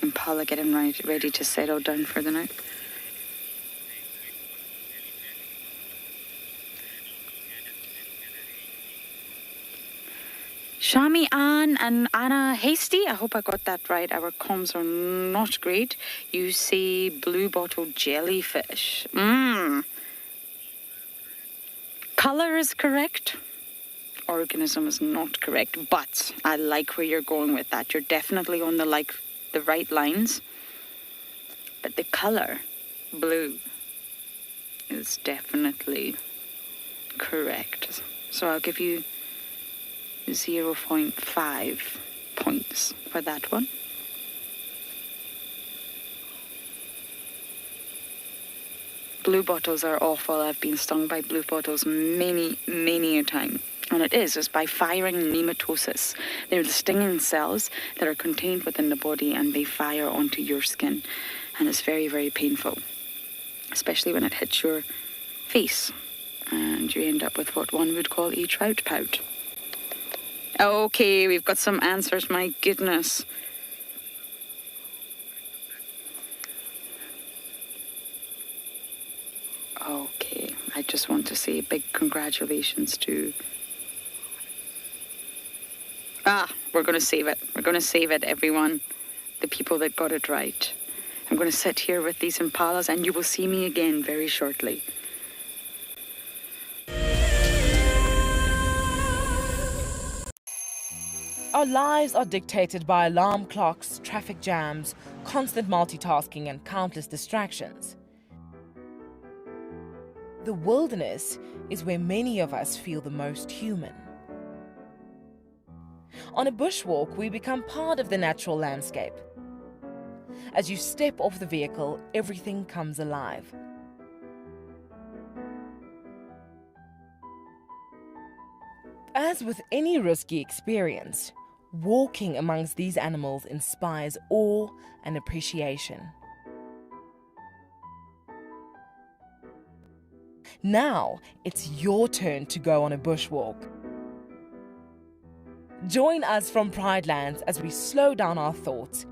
Impala getting ready to settle down for the night. Shami Ann and Anna Hasty, I hope I got that right. Our comms are not great. You say blue bottle jellyfish. Color is correct. Organism is not correct, but I like where you're going with that. You're definitely on the right lines. But the color, blue, is definitely correct. So I'll give you 0.5 points for that one. Blue bottles are awful. I've been stung by blue bottles many a time. And it's by firing nematosis. They're the stinging cells that are contained within the body, and they fire onto your skin. And it's very painful, especially when it hits your face. And you end up with what one would call a trout pout. Okay, we've got some answers, my goodness. Okay, I just want to say big congratulations to... we're going to save it. We're going to save it, everyone. The people that got it right. I'm going to sit here with these impalas, and you will see me again very shortly. Our lives are dictated by alarm clocks, traffic jams, constant multitasking, and countless distractions. The wilderness is where many of us feel the most human. On a bushwalk, we become part of the natural landscape. As you step off the vehicle, everything comes alive. As with any risky experience, walking amongst these animals inspires awe and appreciation. Now, it's your turn to go on a bushwalk. Join us from Pride Lands as we slow down our thoughts,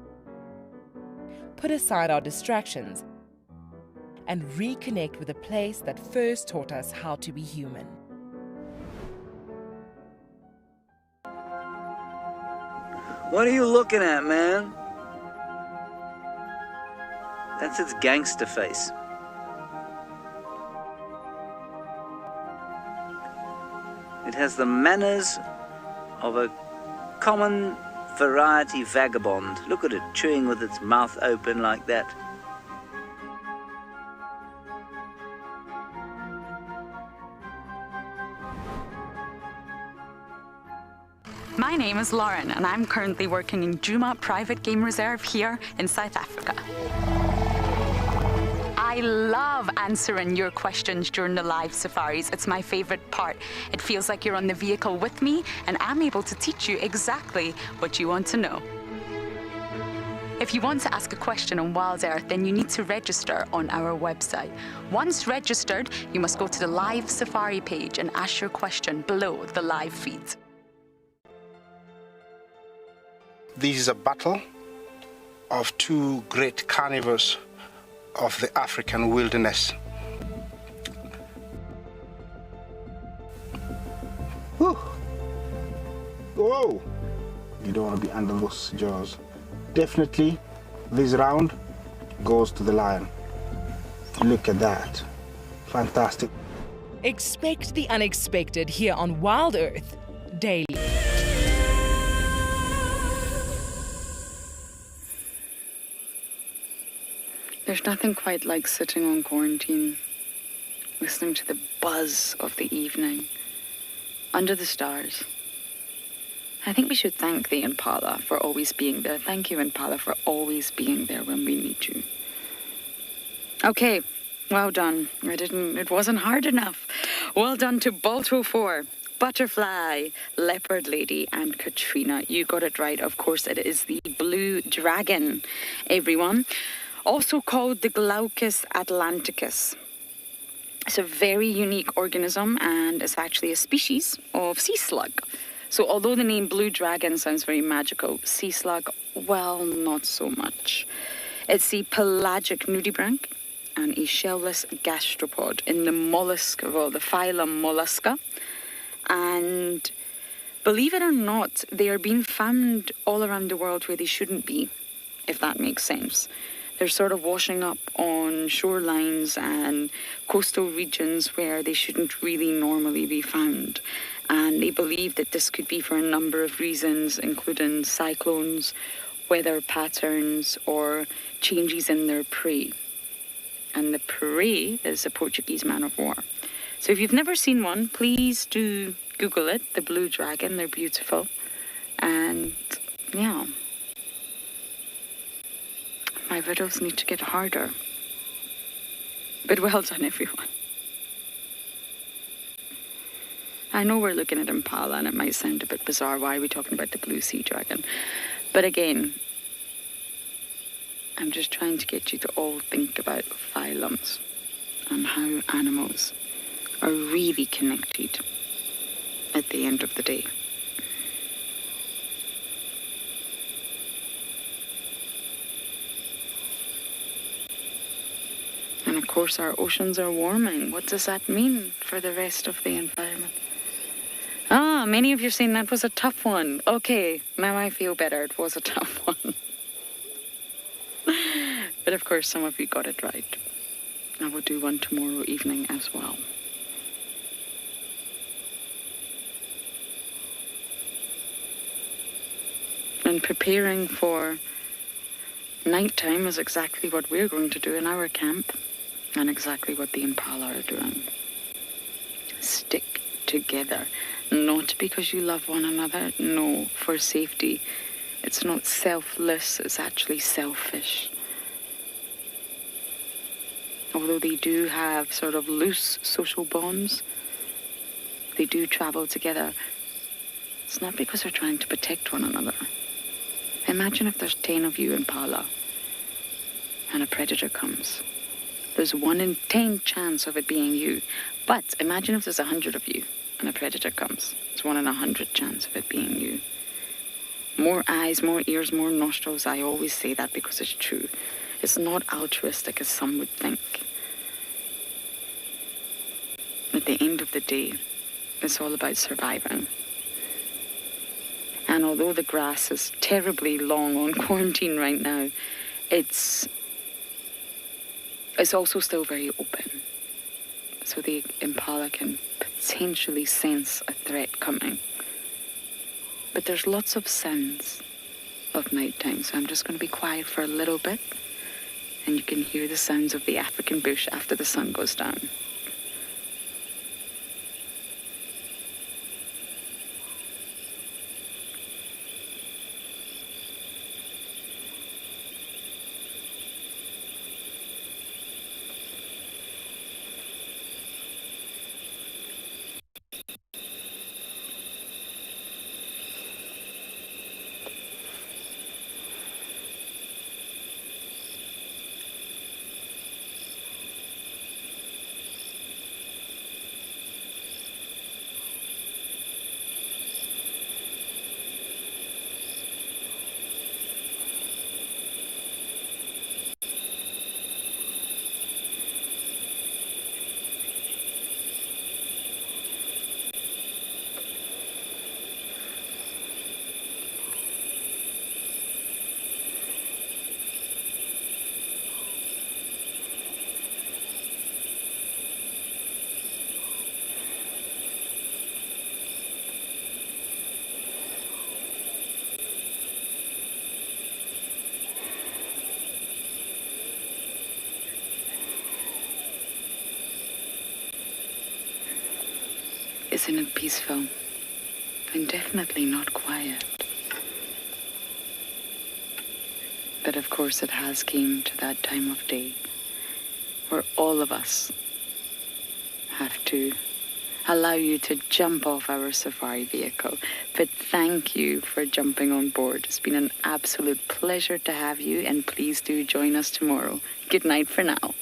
put aside our distractions, and reconnect with a place that first taught us how to be human. What are you looking at, man? That's its gangster face. It has the manners of a common variety vagabond. Look at it, chewing with its mouth open like that. My name is Lauren, and I'm currently working in Djuma Private Game Reserve here in South Africa. I love answering your questions during the live safaris. It's my favorite part. It feels like you're on the vehicle with me, and I'm able to teach you exactly what you want to know. If you want to ask a question on WildEarth, then you need to register on our website. Once registered, you must go to the live safari page and ask your question below the live feed. This is a battle of two great carnivores of the African wilderness. Whew. Whoa! You don't want to be under those jaws. Definitely, this round goes to the lion. Look at that. Fantastic. Expect the unexpected here on WildEarth daily. There's nothing quite like sitting on quarantine, listening to the buzz of the evening, under the stars. I think we should thank the impala for always being there. Thank you, impala, for always being there when we need you. Okay, well done. It wasn't hard enough. Well done to Balto 4, Butterfly, Leopard Lady, and Katrina. You got it right. Of course, it is the blue dragon, everyone. Also called the Glaucus atlanticus. It's a very unique organism, and it's actually a species of sea slug. So although the name blue dragon sounds very magical, sea slug, well, not so much. It's the pelagic nudibranch and a shellless gastropod in the mollusk, well, the phylum Mollusca. And believe it or not, they are being found all around the world where they shouldn't be, if that makes sense. They're sort of washing up on shorelines and coastal regions where they shouldn't really normally be found. And they believe that this could be for a number of reasons, including cyclones, weather patterns, or changes in their prey. And the prey is a Portuguese man of war. So if you've never seen one, please do Google it, the blue dragon. They're beautiful. And yeah. My riddles need to get harder. But well done, everyone. I know we're looking at impala, and it might sound a bit bizarre. Why are we talking about the blue sea dragon? But again, I'm just trying to get you to all think about phylums and how animals are really connected at the end of the day. And of course, our oceans are warming. What does that mean for the rest of the environment? Ah, many of you saying that was a tough one. Okay, now I feel better. It was a tough one. But of course, some of you got it right. I will do one tomorrow evening as well. And preparing for nighttime is exactly what we're going to do in our camp, and exactly what the impala are doing. Stick together. Not because you love one another, no, for safety. It's not selfless, it's actually selfish. Although they do have sort of loose social bonds, they do travel together. It's not because they're trying to protect one another. Imagine if there's 10 of you impala and a predator comes. There's 1 in 10 chance of it being you. But imagine if there's 100 of you and a predator comes. It's 1 in 100 chance of it being you. More eyes, more ears, more nostrils. I always say that because it's true. It's not altruistic as some would think. At the end of the day, it's all about surviving. And although the grass is terribly long on quarantine right now, it's also still very open. So the impala can potentially sense a threat coming. But there's lots of sounds of nighttime, so I'm just going to be quiet for a little bit, and you can hear the sounds of the African bush after the sun goes down. Isn't it peaceful? And definitely not quiet. But of course it has came to that time of day where all of us have to allow you to jump off our safari vehicle. But thank you for jumping on board. It's been an absolute pleasure to have you, and please do join us tomorrow. Good night for now.